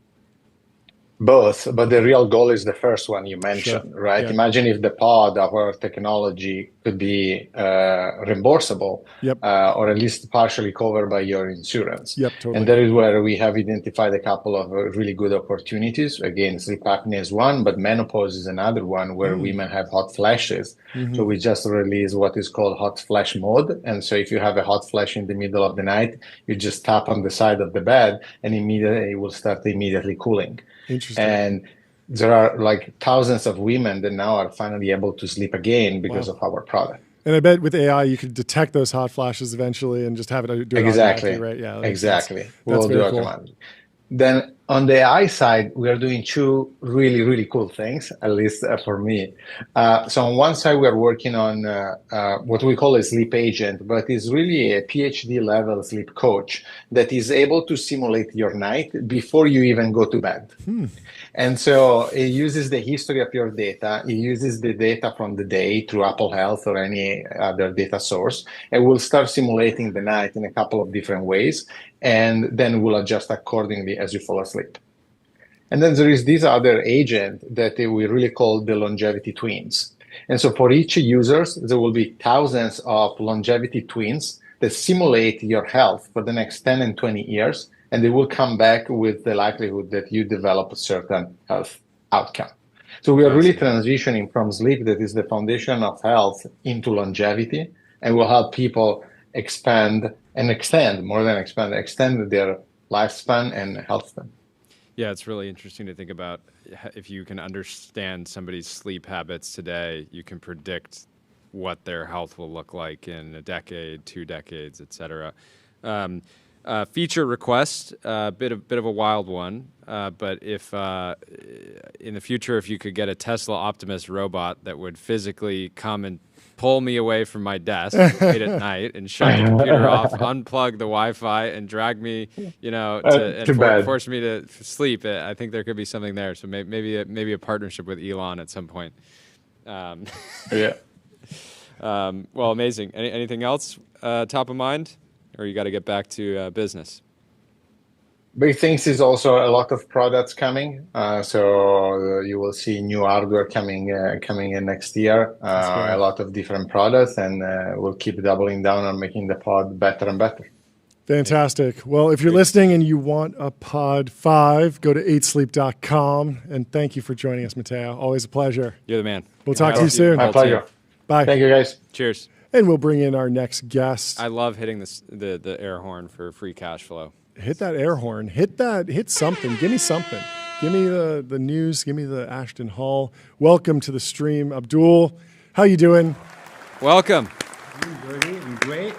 Both, but the real goal is the first one you mentioned, right? Yeah. Imagine if the pod of our technology could be reimbursable, or at least partially covered by your insurance. Totally. And that is where we have identified a couple of really good opportunities. Again, sleep apnea is one, but menopause is another one where women have hot flashes. So we just released what is called hot flash mode. And so if you have a hot flash in the middle of the night, you just tap on the side of the bed and immediately it will start immediately cooling. Interesting. And there are like thousands of women that now are finally able to sleep again because of our product. And I bet with AI, you could detect those hot flashes eventually and just have it do it automatically, right? Yeah, exactly. We'll do it automatically. Then on the AI side, we are doing two really, really cool things, at least for me. So on one side, we are working on what we call a sleep agent, but it's really a PhD level sleep coach that is able to simulate your night before you even go to bed. And so it uses the history of your data. It uses the data from the day through Apple Health or any other data source, and will start simulating the night in a couple of different ways, and then will adjust accordingly as you fall asleep. And then there is this other agent that we really call the longevity twins. And so for each users, there will be thousands of longevity twins that simulate your health for the next 10 and 20 years, and they will come back with the likelihood that you develop a certain health outcome. So we are really transitioning from sleep, that is the foundation of health, into longevity, and will help people extend their lifespan and health span. Yeah, it's really interesting to think about if you can understand somebody's sleep habits today, you can predict what their health will look like in a decade, 2 decades, et cetera. Feature request, bit of a wild one, but if in the future, if you could get a Tesla Optimus robot that would physically come and pull me away from my desk late at night and shut the computer off, unplug the Wi-Fi, and drag me, force me to sleep, I think there could be something there. So maybe a partnership with Elon at some point. Well, amazing. Anything else top of mind? Or you got to get back to business? Big things is also a lot of products coming. So you will see new hardware coming in next year. A lot of different products, and we'll keep doubling down on making the pod better and better. Fantastic. Well, if you're listening and you want a pod 5, go to 8sleep.com. And thank you for joining us, Matteo. Always a pleasure. You're the man. We'll talk to you soon. My pleasure. Bye. Thank you, guys. Cheers. And we'll bring in our next guest. I love hitting the air horn for free cash flow. Hit that air horn. Hit something. Give me something. Give me the news. Give me the Ashton Hall. Welcome to the stream, Abdul. How you doing? Welcome. I'm great.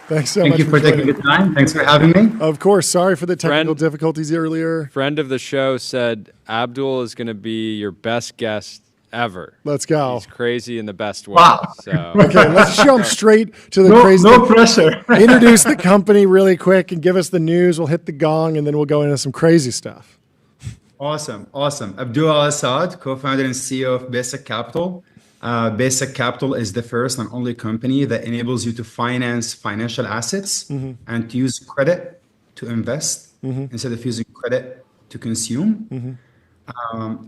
Thanks so much. Thank you for taking the time. Thanks for having me. Of course. Sorry for the technical difficulties earlier. Friend of the show said Abdul is going to be your best guest ever. Let's go. He's crazy in the best way. Wow. So. Okay, let's jump straight to the crazy. No pressure. Introduce the company really quick and give us the news. We'll hit the gong and then we'll go into some crazy stuff. Awesome. Abdul Al-Asaad, co-founder and CEO of Deepseek Capital. Deepseek Capital is the first and only company that enables you to finance financial assets and to use credit to invest instead of using credit to consume.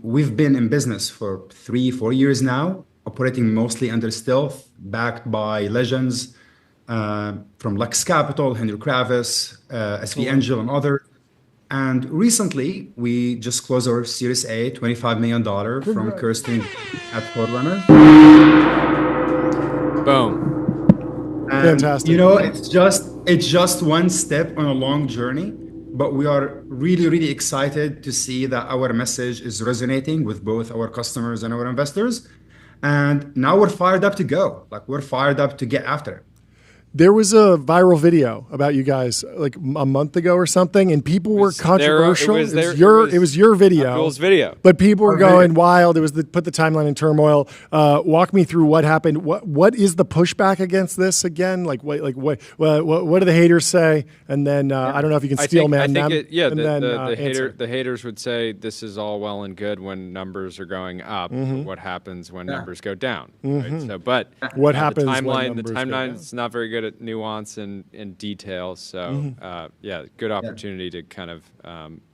We've been in business for 3-4 years now, operating mostly under stealth, backed by legends from Lux Capital, Henry Kravis, SV Angel, and others. And recently, we just closed our Series A, $25 million from Kirsten at Forerunner. Boom. And, fantastic. It's just one step on a long journey, but we are really, really excited to see that our message is resonating with both our customers and our investors. And now we're fired up to go. We're fired up to get after it. There was a viral video about you guys like a month ago or something, and people were controversial. It was your video. Abdul's video. But people were going wild. It was put the timeline in turmoil. Walk me through what happened. What is the pushback against this again? What do the haters say? And then I don't know if you can steel man them. The haters would say this is all well and good when numbers are going up. But what happens when numbers go down? Right? So, but what happens? The timeline is not very good at nuance and detail. So good opportunity to kind of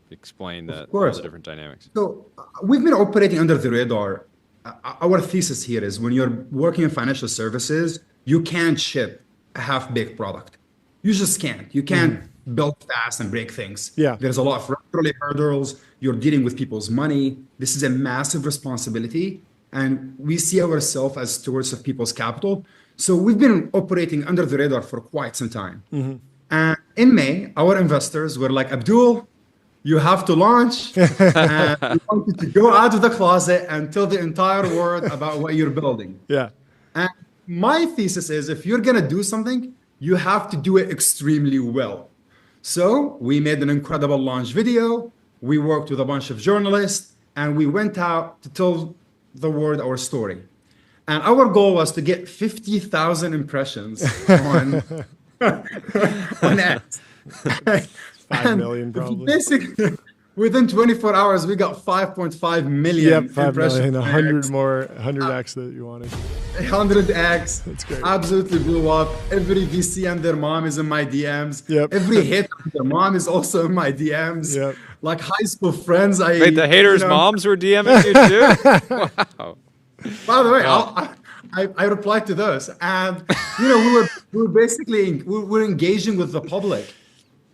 explain all the different dynamics. So we've been operating under the radar. Our thesis here is when you're working in financial services, you can't ship a half-baked product. You just can't. You can't build fast and break things. Yeah. There's a lot of regulatory hurdles. You're dealing with people's money. This is a massive responsibility. And we see ourselves as stewards of people's capital. So we've been operating under the radar for quite some time. And in May, our investors were like, Abdul, you have to launch. And we want you to go out of the closet and tell the entire world about what you're building. Yeah. And my thesis is if you're going to do something, you have to do it extremely well. So we made an incredible launch video. We worked with a bunch of journalists, and we went out to tell the world our story. And our goal was to get 50,000 impressions on ads. 5 million probably. Basically, within 24 hours, we got 5.5 million 5 impressions. million, 100 more, 100x that you wanted. 100x. That's great. Absolutely blew up. Every VC and their mom is in my DMs. Every hater and their mom is also in my DMs. Like high school friends. Wait, the haters' moms were DMing you too? Wow. By the way, I replied to those, and we were basically engaging with the public,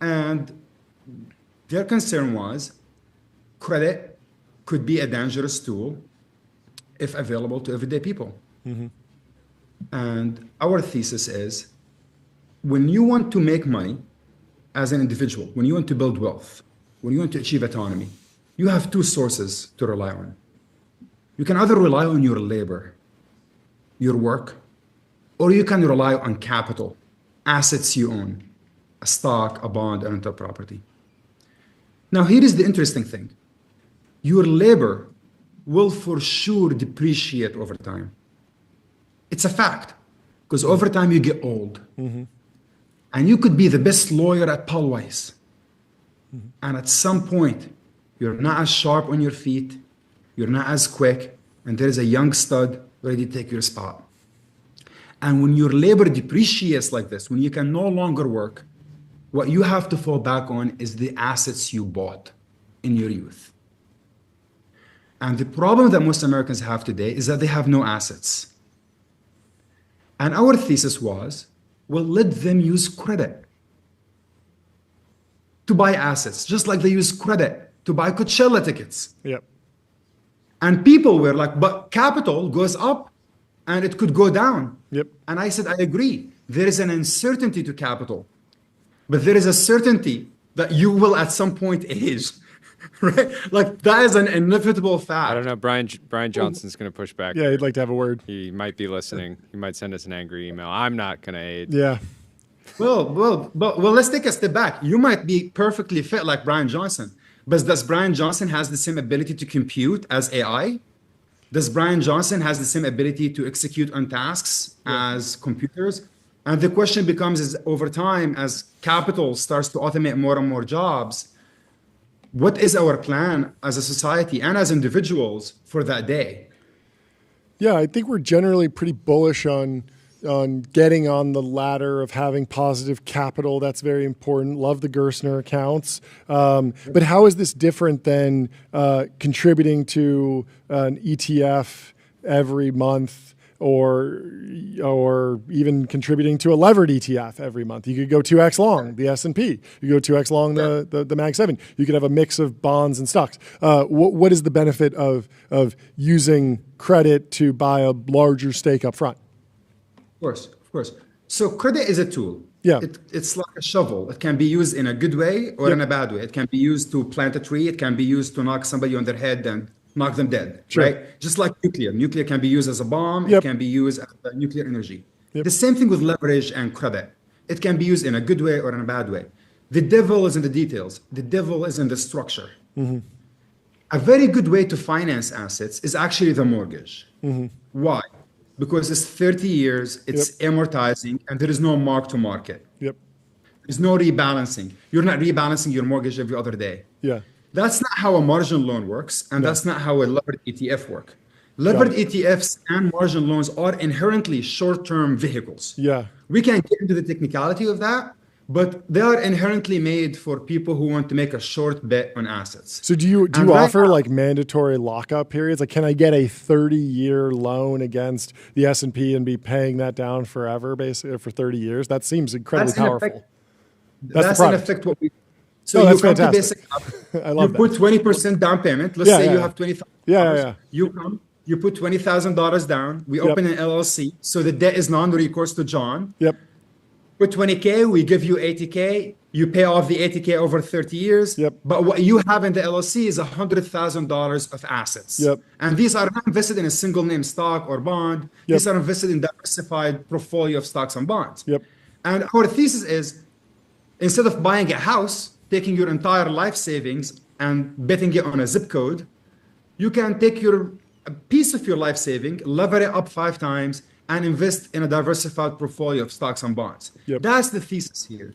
and their concern was credit could be a dangerous tool if available to everyday people. And our thesis is when you want to make money as an individual, when you want to build wealth, when you want to achieve autonomy, you have two sources to rely on. You can either rely on your labor, your work, or you can rely on capital, assets you own, a stock, a bond, a rental property. Now, here is the interesting thing. Your labor will for sure depreciate over time. It's a fact, because over time you get old. And you could be the best lawyer at Paul Weiss. And at some point, you're not as sharp on your feet, you're not as quick, and there is a young stud ready to take your spot. And when your labor depreciates like this, when you can no longer work, what you have to fall back on is the assets you bought in your youth. And the problem that most Americans have today is that they have no assets. And our thesis was, well, let them use credit to buy assets, just like they use credit to buy Coachella tickets. And people were like, but capital goes up and it could go down. And I said, I agree. There is an uncertainty to capital, but there is a certainty that you will at some point age. Right? Like that is an inevitable fact. I don't know. Brian Johnson's going to push back. Yeah, he'd like to have a word. He might be listening. He might send us an angry email. I'm not going to aid. Well, let's take a step back. You might be perfectly fit like Brian Johnson. But does Brian Johnson has the same ability to compute as AI? Does Brian Johnson has the same ability to execute on tasks as computers? And the question becomes is over time, as capital starts to automate more and more jobs, what is our plan as a society and as individuals for that day? Yeah, I think we're generally pretty bullish on getting on the ladder of having positive capital. That's very important. Love the Gerstner accounts. But how is this different than contributing to an ETF every month, or even contributing to a levered ETF every month? You could go 2x long the S&P. You go 2x long the Mag 7. You could have a mix of bonds and stocks. What is the benefit of using credit to buy a larger stake up front? Of course. So credit is a tool. Yeah. It's like a shovel. It can be used in a good way or in a bad way. It can be used to plant a tree. It can be used to knock somebody on their head and knock them dead, right? Just like nuclear. Nuclear can be used as a bomb. It can be used as nuclear energy. The same thing with leverage and credit. It can be used in a good way or in a bad way. The devil is in the details. The devil is in the structure. A very good way to finance assets is actually the mortgage. Why? Because it's 30 years, it's amortizing, and there is no mark to market. There's no rebalancing. You're not rebalancing your mortgage every other day. That's not how a margin loan works, and that's not how a levered ETF works. Levered ETFs and margin loans are inherently short-term vehicles. We can get into the technicality of that, but they are inherently made for people who want to make a short bet on assets. So do you offer like mandatory lockup periods? Like, can I get a 30-year loan against the S&P and be paying that down forever, basically, for 30 years? That seems incredibly powerful. That's in effect what we. So you come fantastic. to basic. I love you put 20% down payment. Let's say you have $20,000. You come. You put $20,000 down. We open an LLC, so the debt is non-recourse to John. Put $20K. We give you $80K. You pay off the $80K over 30 years. But what you have in the LLC is $100,000 of assets. And these are not invested in a single name stock or bond. These are invested in diversified portfolio of stocks and bonds. And our thesis is, instead of buying a house, taking your entire life savings and betting it on a zip code, you can take a piece of your life saving, lever it up 5 times, and invest in a diversified portfolio of stocks and bonds. That's the thesis here.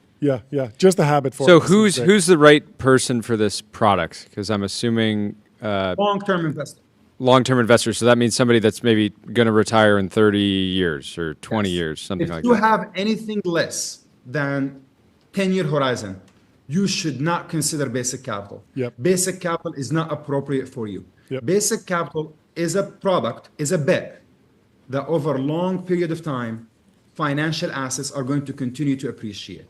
Just the habit for So who's the right person for this product? Because I'm assuming long-term investor. Long-term investor. So that means somebody that's maybe going to retire in 30 years or 20 years, something like that. If you have anything less than 10-year horizon, you should not consider basic capital. Basic capital is not appropriate for you. Basic capital is a product, is a bet that over a long period of time, financial assets are going to continue to appreciate.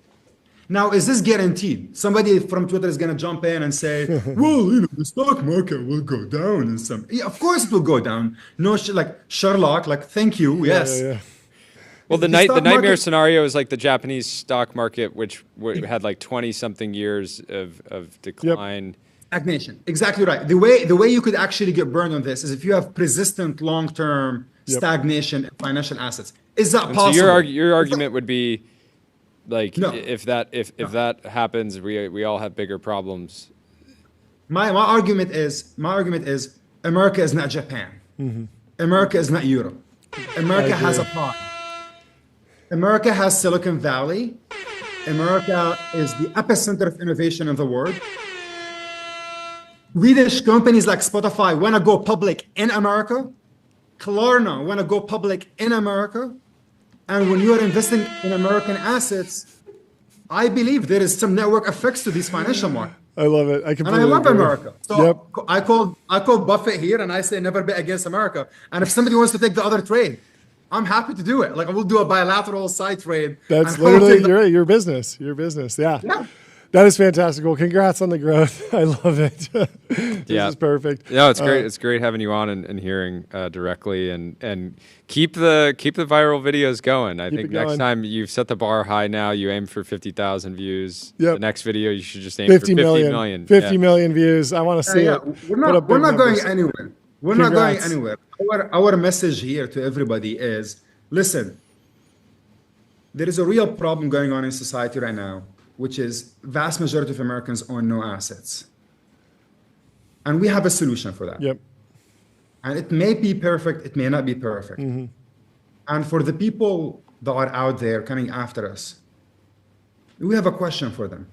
Now, is this guaranteed? Somebody from Twitter is going to jump in and say, well, the stock market will go down in some. Yeah, of course it will go down. No, like Sherlock, like, thank you, yes. Well, the nightmare scenario is like the Japanese stock market, which had like 20-something years of decline. Stagnation. Exactly right. The way you could actually get burned on this is if you have persistent long-term stagnation in financial assets. Is that possible? So your argument would be like if that happens, we all have bigger problems. My argument is America is not Japan. America is not Europe. America has a pie. America has Silicon Valley. America is the epicenter of innovation in the world. Swedish companies like Spotify want to go public in America. Klarna want to go public in America. And when you are investing in American assets, I believe there is some network effects to these financial markets. I love it. And I love America. So I call Buffett here and I say never bet against America. And if somebody wants to take the other trade, I'm happy to do it. Like, I will do a bilateral side trade. That's literally your business. Your business. Yeah. That is fantastic. Well, congrats on the growth. I love it. This is perfect. No, it's great. It's great having you on and hearing directly and keep the viral videos going. I think next time you've set the bar high now, you aim for 50,000 views. The next video, you should just aim for 50 million. 50 million views. I want to see it. We're not going anywhere. We're not going anywhere. Our message here to everybody is, listen, there is a real problem going on in society right now, which is vast majority of Americans own no assets. And we have a solution for that. And it may be perfect, it may not be perfect. And for the people that are out there coming after us, we have a question for them.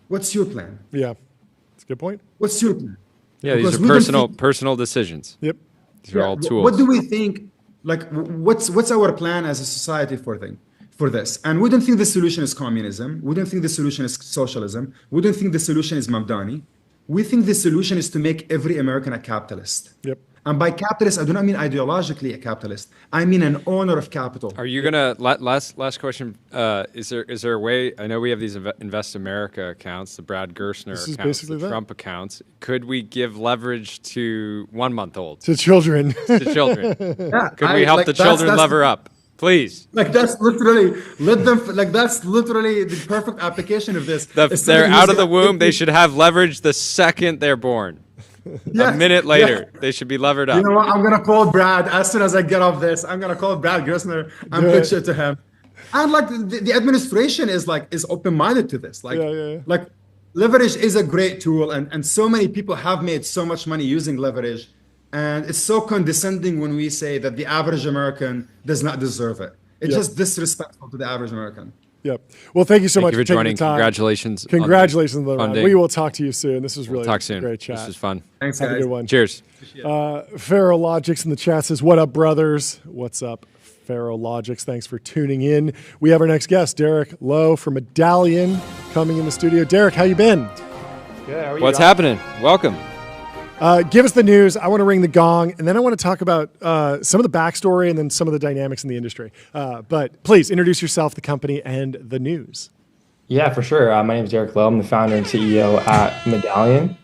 What's your plan? That's a good point. What's your plan? Yeah, these are personal decisions. These are all tools. What do we think Like, what's our plan as a society for this? And we don't think the solution is communism. We don't think the solution is socialism. We don't think the solution is Mamdani. We think the solution is to make every American a capitalist. Yep. And by capitalist, I do not mean ideologically a capitalist. I mean an owner of capital. Are you gonna last question? Is there a way? I know we have these Invest America accounts, the Brad Gerstner accounts, the Trump accounts. Could we give leverage to 1-month-olds? To children. To children. Yeah, could we help the children lever up? Please. Like that's literally that's literally the perfect application of this. They're out of the womb. They should have leverage the second they're born. A minute later, they should be levered up. You know what? I'm gonna call Brad as soon as I get off this. I'm gonna call Brad Gerstner and pitch it to him. And like the administration is open-minded to this. Like leverage is a great tool, and so many people have made so much money using leverage. And it's so condescending when we say that the average American does not deserve it. It's just disrespectful to the average American. Yep. Well, thank you so much for joining. Congratulations. Congratulations on the round. We will talk to you soon. This was really talk soon. Great chat. This was fun. Thanks, guys. Have a good one. Cheers. Farologix in the chat says, "What up, brothers? What's up, Farologix? Thanks for tuning in. We have our next guest, Derek Lowe from Medallion, coming in the studio. Derek, how you been? Good. How are you? What's happening? Welcome. Give us the news. I want to ring the gong, and then I want to talk about some of the backstory and then some of the dynamics in the industry. But please introduce yourself, the company, and the news. Yeah, for sure. My name is Derek Lowe. I'm the founder and CEO at Medallion.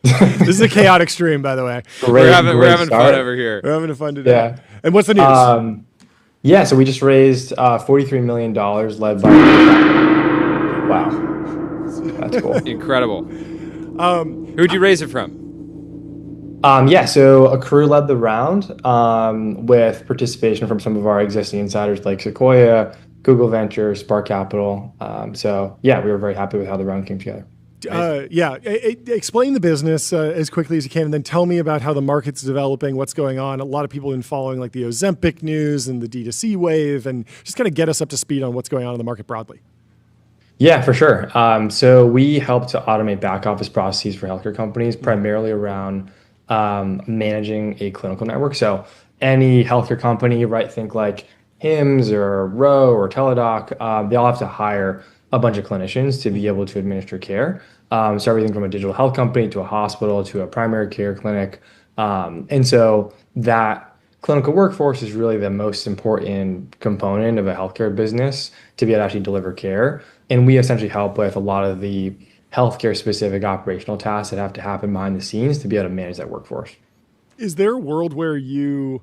This is a chaotic stream, by the way. We're having fun over here. We're having fun today. Yeah. And what's the news? So we just raised $43 million led by... Wow. That's cool. Incredible. Who'd you raise it from? So Acrew led the round with participation from some of our existing insiders like Sequoia, Google Ventures, Spark Capital. We were very happy with how the round came together. Explain the business as quickly as you can, and then tell me about how the market's developing, what's going on. A lot of people have been following like the Ozempic news and the D2C wave, and just kind of get us up to speed on what's going on in the market broadly. Yeah, for sure. So we help to automate back office processes for healthcare companies, primarily around managing a clinical network. So any healthcare company, right, think like Hims or Ro or Teladoc, they all have to hire a bunch of clinicians to be able to administer care. So everything from a digital health company to a hospital to a primary care clinic. And so that clinical workforce is really the most important component of a healthcare business to be able to actually deliver care. And we essentially help with a lot of the healthcare specific operational tasks that have to happen behind the scenes to be able to manage that workforce. Is there a world where you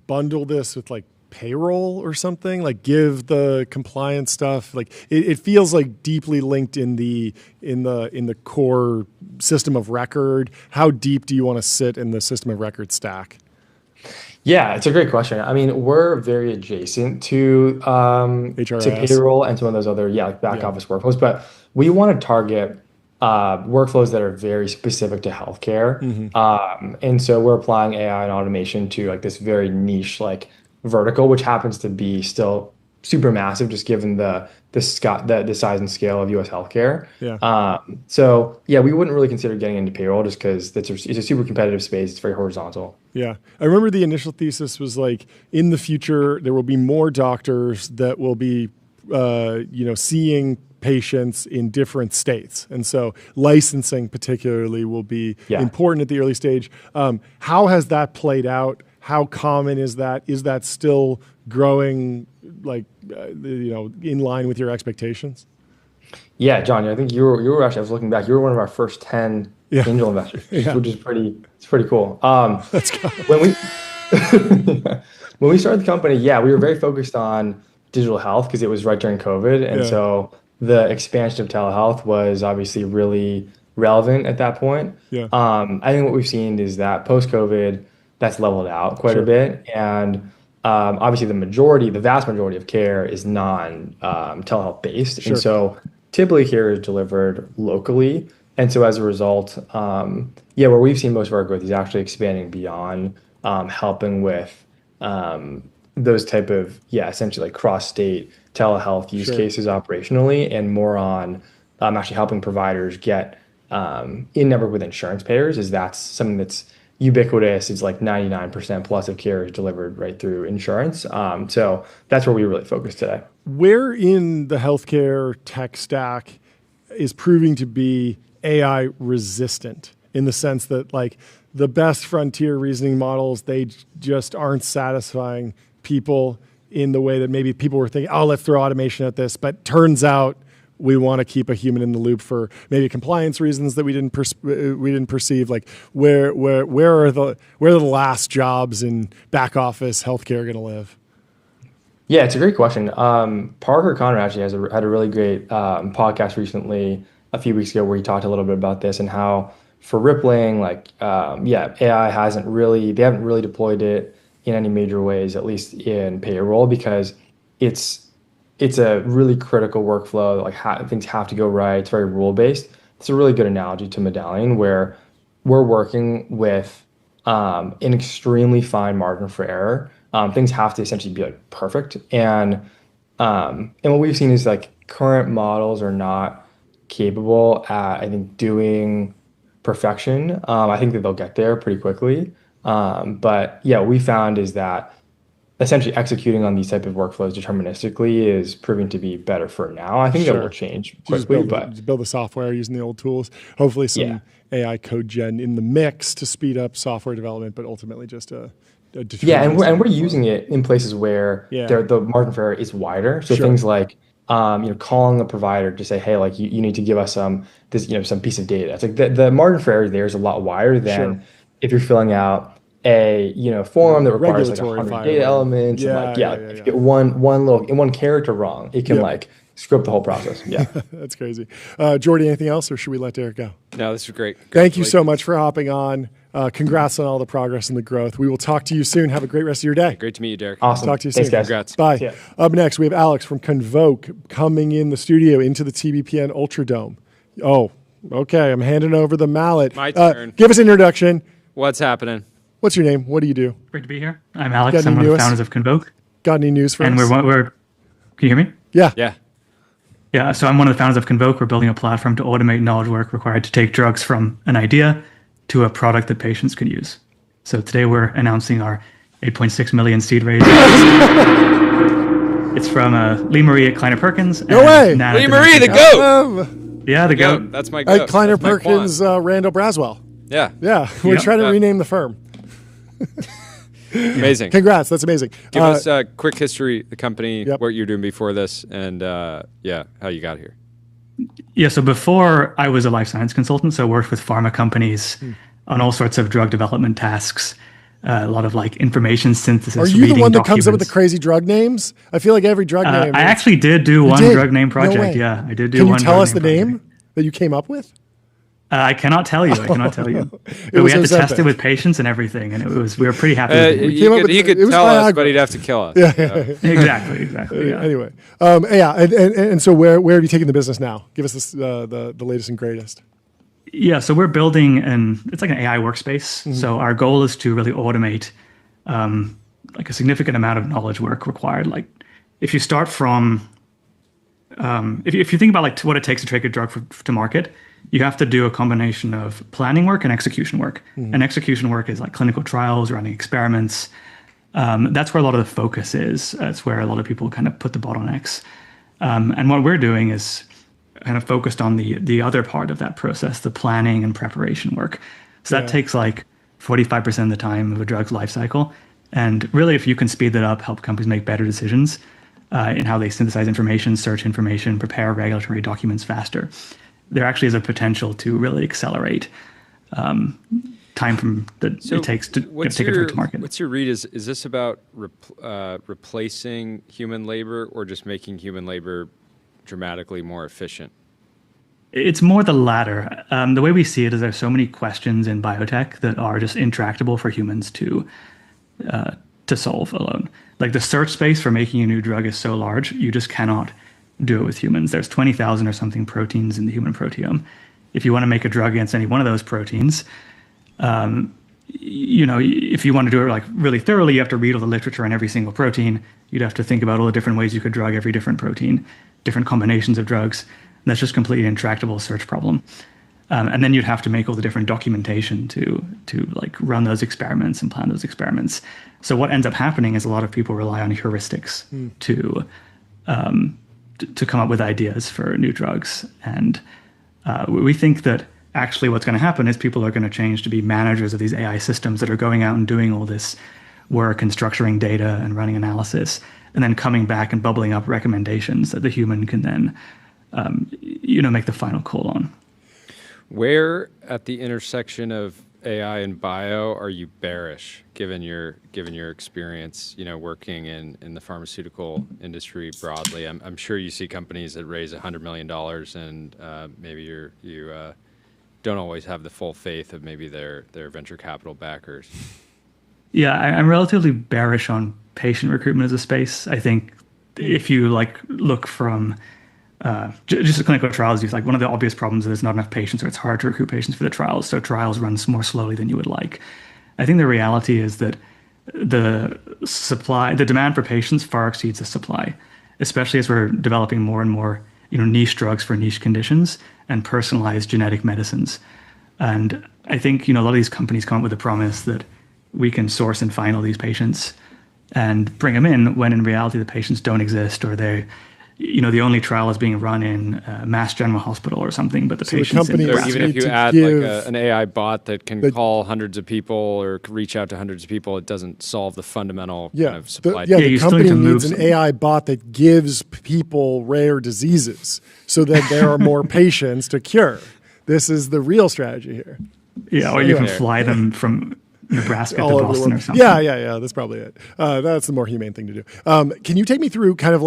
bundle this with like payroll or something, like give the compliance stuff? Like it feels like deeply linked in the core system of record. How deep do you want to sit in the system of record stack? Yeah, it's a great question. I mean, we're very adjacent to payroll and some of those other back office workflows, but we want to target workflows that are very specific to healthcare. And so we're applying AI and automation to like this very niche like vertical, which happens to be still super massive just given the size and scale of US healthcare. We wouldn't really consider getting into payroll just because it's a super competitive space. It's very horizontal. Yeah. I remember the initial thesis was like, in the future, there will be more doctors that will be, seeing patients in different states. And so licensing particularly will be important at the early stage. How has that played out? How common is that? Is that still growing in line with your expectations? Yeah, John, I think you were actually, I was looking back, you were one of our first 10 angel investors, which is pretty cool. Let's go. When we started the company, we were very focused on digital health because it was right during COVID. And so the expansion of telehealth was obviously really relevant at that point. I think what we've seen is that post-COVID, that's leveled out quite a bit. And obviously the vast majority of care is non-telehealth based. And so typically care is delivered locally. And so as a result, where we've seen most of our growth is actually expanding beyond helping with those type of, essentially like cross-state telehealth use cases operationally, and more on actually helping providers get in network with insurance payers, as that's something that's ubiquitous. It's like 99% plus of care is delivered right through insurance. So that's where we really focus today. Where in the healthcare tech stack is proving to be AI resistant, in the sense that like the best frontier reasoning models, they just aren't satisfying people in the way that maybe people were thinking, oh, let's throw automation at this. But turns out we want to keep a human in the loop for maybe compliance reasons that we didn't perceive. Like where are the last jobs in back office healthcare going to live? Yeah, it's a great question. Parker Conner actually had a really great podcast recently, a few weeks ago, where he talked a little bit about this and how for Rippling, like AI haven't really deployed it in any major ways, at least in payroll, because it's a really critical workflow. Like things have to go right. It's very rule based. It's a really good analogy to Medallion, where we're working with an extremely fine margin for error. Things have to essentially be like perfect. And what we've seen is like current models are not capable at, I think, doing perfection. I think that they'll get there pretty quickly. But yeah, what we found is that essentially executing on these type of workflows deterministically is proving to be better for now. I think that will change quickly. Just build the software using the old tools. Hopefully some AI code gen in the mix to speed up software development, but ultimately just a and we're using it in places where the margin for error is wider. So things like calling a provider to say, hey, like you need to give us some piece of data. It's like the margin for error there is a lot wider than if you're filling out a form that requires like 100 data elements. If you get one character wrong, it can like screw up the whole process. Yeah. That's crazy. Jordy, anything else, or should we let Derek go? No, this is great. Thank you so much for hopping on. Congrats on all the progress and the growth. We will talk to you soon. Have a great rest of your day. Great to meet you, Derek. Awesome. Talk to you soon. Thanks, guys. Bye. Yeah. Up next, we have Alex from Convoke coming in the studio into the TBPN Ultra Dome. Oh, okay. I'm handing over the mallet. My turn. Give us an introduction. What's happening? What's your name? What do you do? Great to be here. I'm Alex. I'm one of the founders of Convoke. Got any news for us? And we're can you hear me? Yeah. Yeah, so I'm one of the founders of Convoke. We're building a platform to automate knowledge work required to take drugs from an idea to a product that patients can use. So today we're announcing our 8.6 million seed raise. It's from Lee Marie at Kleiner Perkins. No way! Lee Marie, the GOAT! Yeah, the GOAT. That's my GOAT. Kleiner Perkins, Randall Braswell. Yeah. Yeah, we're trying to rename the firm. Amazing. Congrats, that's amazing. Give us a quick history, the company, what you're doing before this, and how you got here. Yeah, so before I was a life science consultant, so I worked with pharma companies on all sorts of drug development tasks, a lot of like information synthesis. Are you the one that comes up with the crazy drug names? I feel like every drug name. I actually did do one drug name project. Yeah, I did do one. Can you tell us the name that you came up with? I cannot tell you. But we had to test it with patients and everything, and we were pretty happy with it. He could tell us, but he'd have to kill us. Yeah. Exactly. Yeah. Anyway, and so where have you taken the business now? Give us the latest and greatest. Yeah, so we're building it's like an AI workspace. Mm-hmm. So our goal is to really automate like a significant amount of knowledge work required. Like if you start from, if you think about like what it takes to take a drug to market, you have to do a combination of planning work and execution work. Mm-hmm. And execution work is like clinical trials, running experiments. That's where a lot of the focus is. That's where a lot of people kind of put the bottlenecks. And what we're doing is kind of focused on the other part of that process, the planning and preparation work. So that takes like 45% of the time of a drug's life cycle. And really, if you can speed that up, help companies make better decisions in how they synthesize information, search information, prepare regulatory documents faster, there actually is a potential to really accelerate time from it takes to take a drug to market. What's your read? Is this about replacing human labor or just making human labor dramatically more efficient? It's more the latter. The way we see it is there's so many questions in biotech that are just intractable for humans to solve alone. Like the search space for making a new drug is so large, you just cannot do it with humans. There's 20,000 or something proteins in the human proteome. If you want to make a drug against any one of those proteins, if you want to do it like really thoroughly, you have to read all the literature on every single protein. You'd have to think about all the different ways you could drug every different protein, different combinations of drugs. And that's just completely intractable search problem. And then you'd have to make all the different documentation to like run those experiments and plan those experiments. So what ends up happening is a lot of people rely on heuristics to come up with ideas for new drugs. And we think that actually what's going to happen is people are going to change to be managers of these AI systems that are going out and doing all this work and structuring data and running analysis, and then coming back and bubbling up recommendations that the human can then, make the final call on. Where at the intersection of AI and bio are you bearish, given your experience, working in the pharmaceutical industry broadly? I'm sure you see companies that raise $100 million and maybe you don't always have the full faith of maybe their venture capital backers. Yeah, I'm relatively bearish on patient recruitment as a space. I think if you look from just the clinical trials use, one of the obvious problems is there's not enough patients, or it's hard to recruit patients for the trials, so trials run more slowly than you would like. I think the reality is that the demand for patients far exceeds the supply, especially as we're developing more and more niche drugs for niche conditions and personalized genetic medicines. And I think a lot of these companies come up with the promise that we can source and find all these patients and bring them in, when in reality the patients don't exist, or they, the only trial is being run in Mass General Hospital or something, but the patients in Nebraska. Even if you add an AI bot that can call hundreds of people or reach out to hundreds of people, it doesn't solve the fundamental kind of supply. The company needs an AI bot that gives people rare diseases so that there are more patients to cure. This is the real strategy here. Yeah, or you can fly them from Nebraska to Boston or something. Yeah. That's probably it. That's the more humane thing to do. Can you take me through kind of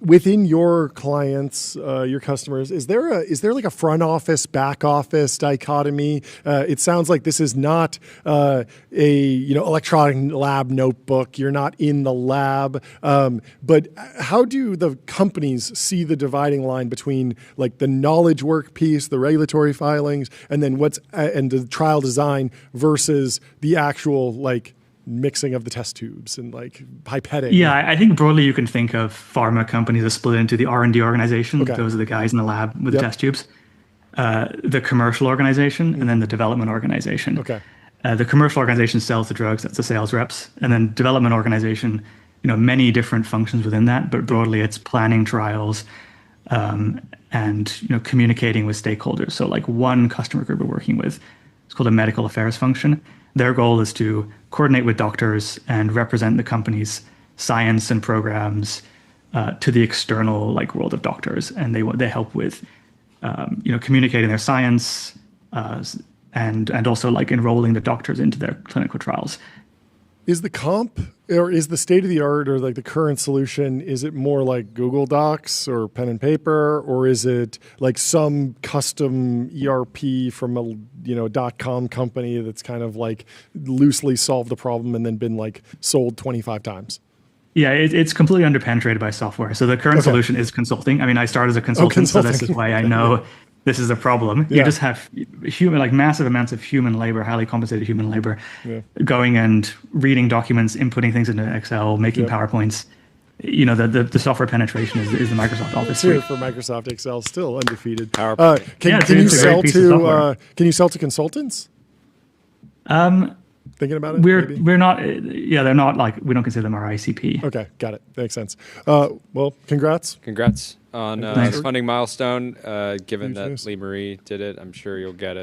within your clients, your customers, is there a front office, back office dichotomy? It sounds like this is not a electronic lab notebook. You're not in the lab. But how do the companies see the dividing line between the knowledge work piece, the regulatory filings, and then and the trial design versus the actual mixing of the test tubes and pipetting? Yeah, I think broadly you can think of pharma companies as split into the R&D organization. Okay. Those are the guys in the lab with the test tubes. The commercial organization, and then the development organization. Okay. The commercial organization sells the drugs, that's the sales reps. And then development organization, many different functions within that, but broadly it's planning trials and communicating with stakeholders. So one customer group we're working with, it's called a medical affairs function. Their goal is to coordinate with doctors and represent the company's science and programs to the external world of doctors, and they help with communicating their science and also enrolling the doctors into their clinical trials. Is the comp, or is the state of the art, or the current solution, is it more like Google Docs or pen and paper, or is it some custom ERP from a .com company that's kind of loosely solved the problem and then been sold 25 times? Yeah, it's completely underpenetrated by software. So the current solution is consulting. I mean, I started as a consultant, so this is why I know this is a problem. You just have massive amounts of human labor, highly compensated human labor, going and reading documents, inputting things into Excel, making PowerPoints. The software penetration is the Microsoft Office suite. For Microsoft Excel, still undefeated. PowerPoint. Can you sell to consultants? Thinking about it? We're not. Yeah, they're not we don't consider them our ICP. Okay, got it. Makes sense. Well, congrats. Congrats on the funding milestone. Given that Lee Marie did it, I'm sure you'll get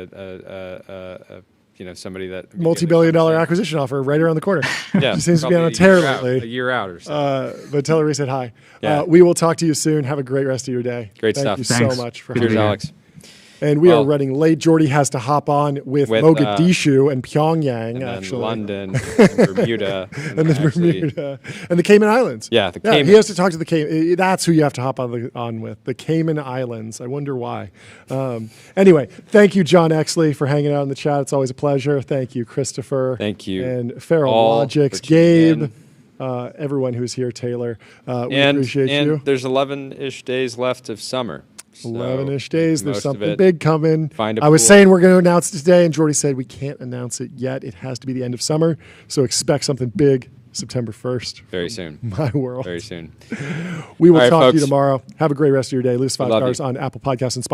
somebody that multi-billion-dollar acquisition offer right around the corner. Yeah, she seems to be on a tear lately. A year out or so. But tell her we said hi. Yeah. We will talk to you soon. Have a great rest of your day. Great stuff. Thank you so much for Cheers, Alex. And we are running late. Jordy has to hop on with Mogadishu and Pyongyang, and London, and Bermuda, and Bermuda, and the Cayman Islands. Yeah, the Cayman. He has to talk to the Cayman. That's who you have to hop on with, the Cayman Islands. I wonder why. Anyway, thank you, John Exley, for hanging out in the chat. It's always a pleasure. Thank you, Christopher. Thank you. And Feral Logics, Gabe. Everyone who's here, Taylor. We appreciate you. And there's 11-ish days left of summer. 11-ish days. There's something big coming. I was saying we're going to announce it today, and Jordy said we can't announce it yet. It has to be the end of summer. So expect something big September 1st. Very soon. My world. Very soon. We will talk to you tomorrow. Have a great rest of your day. Lose 5 stars on Apple Podcasts and Spotify.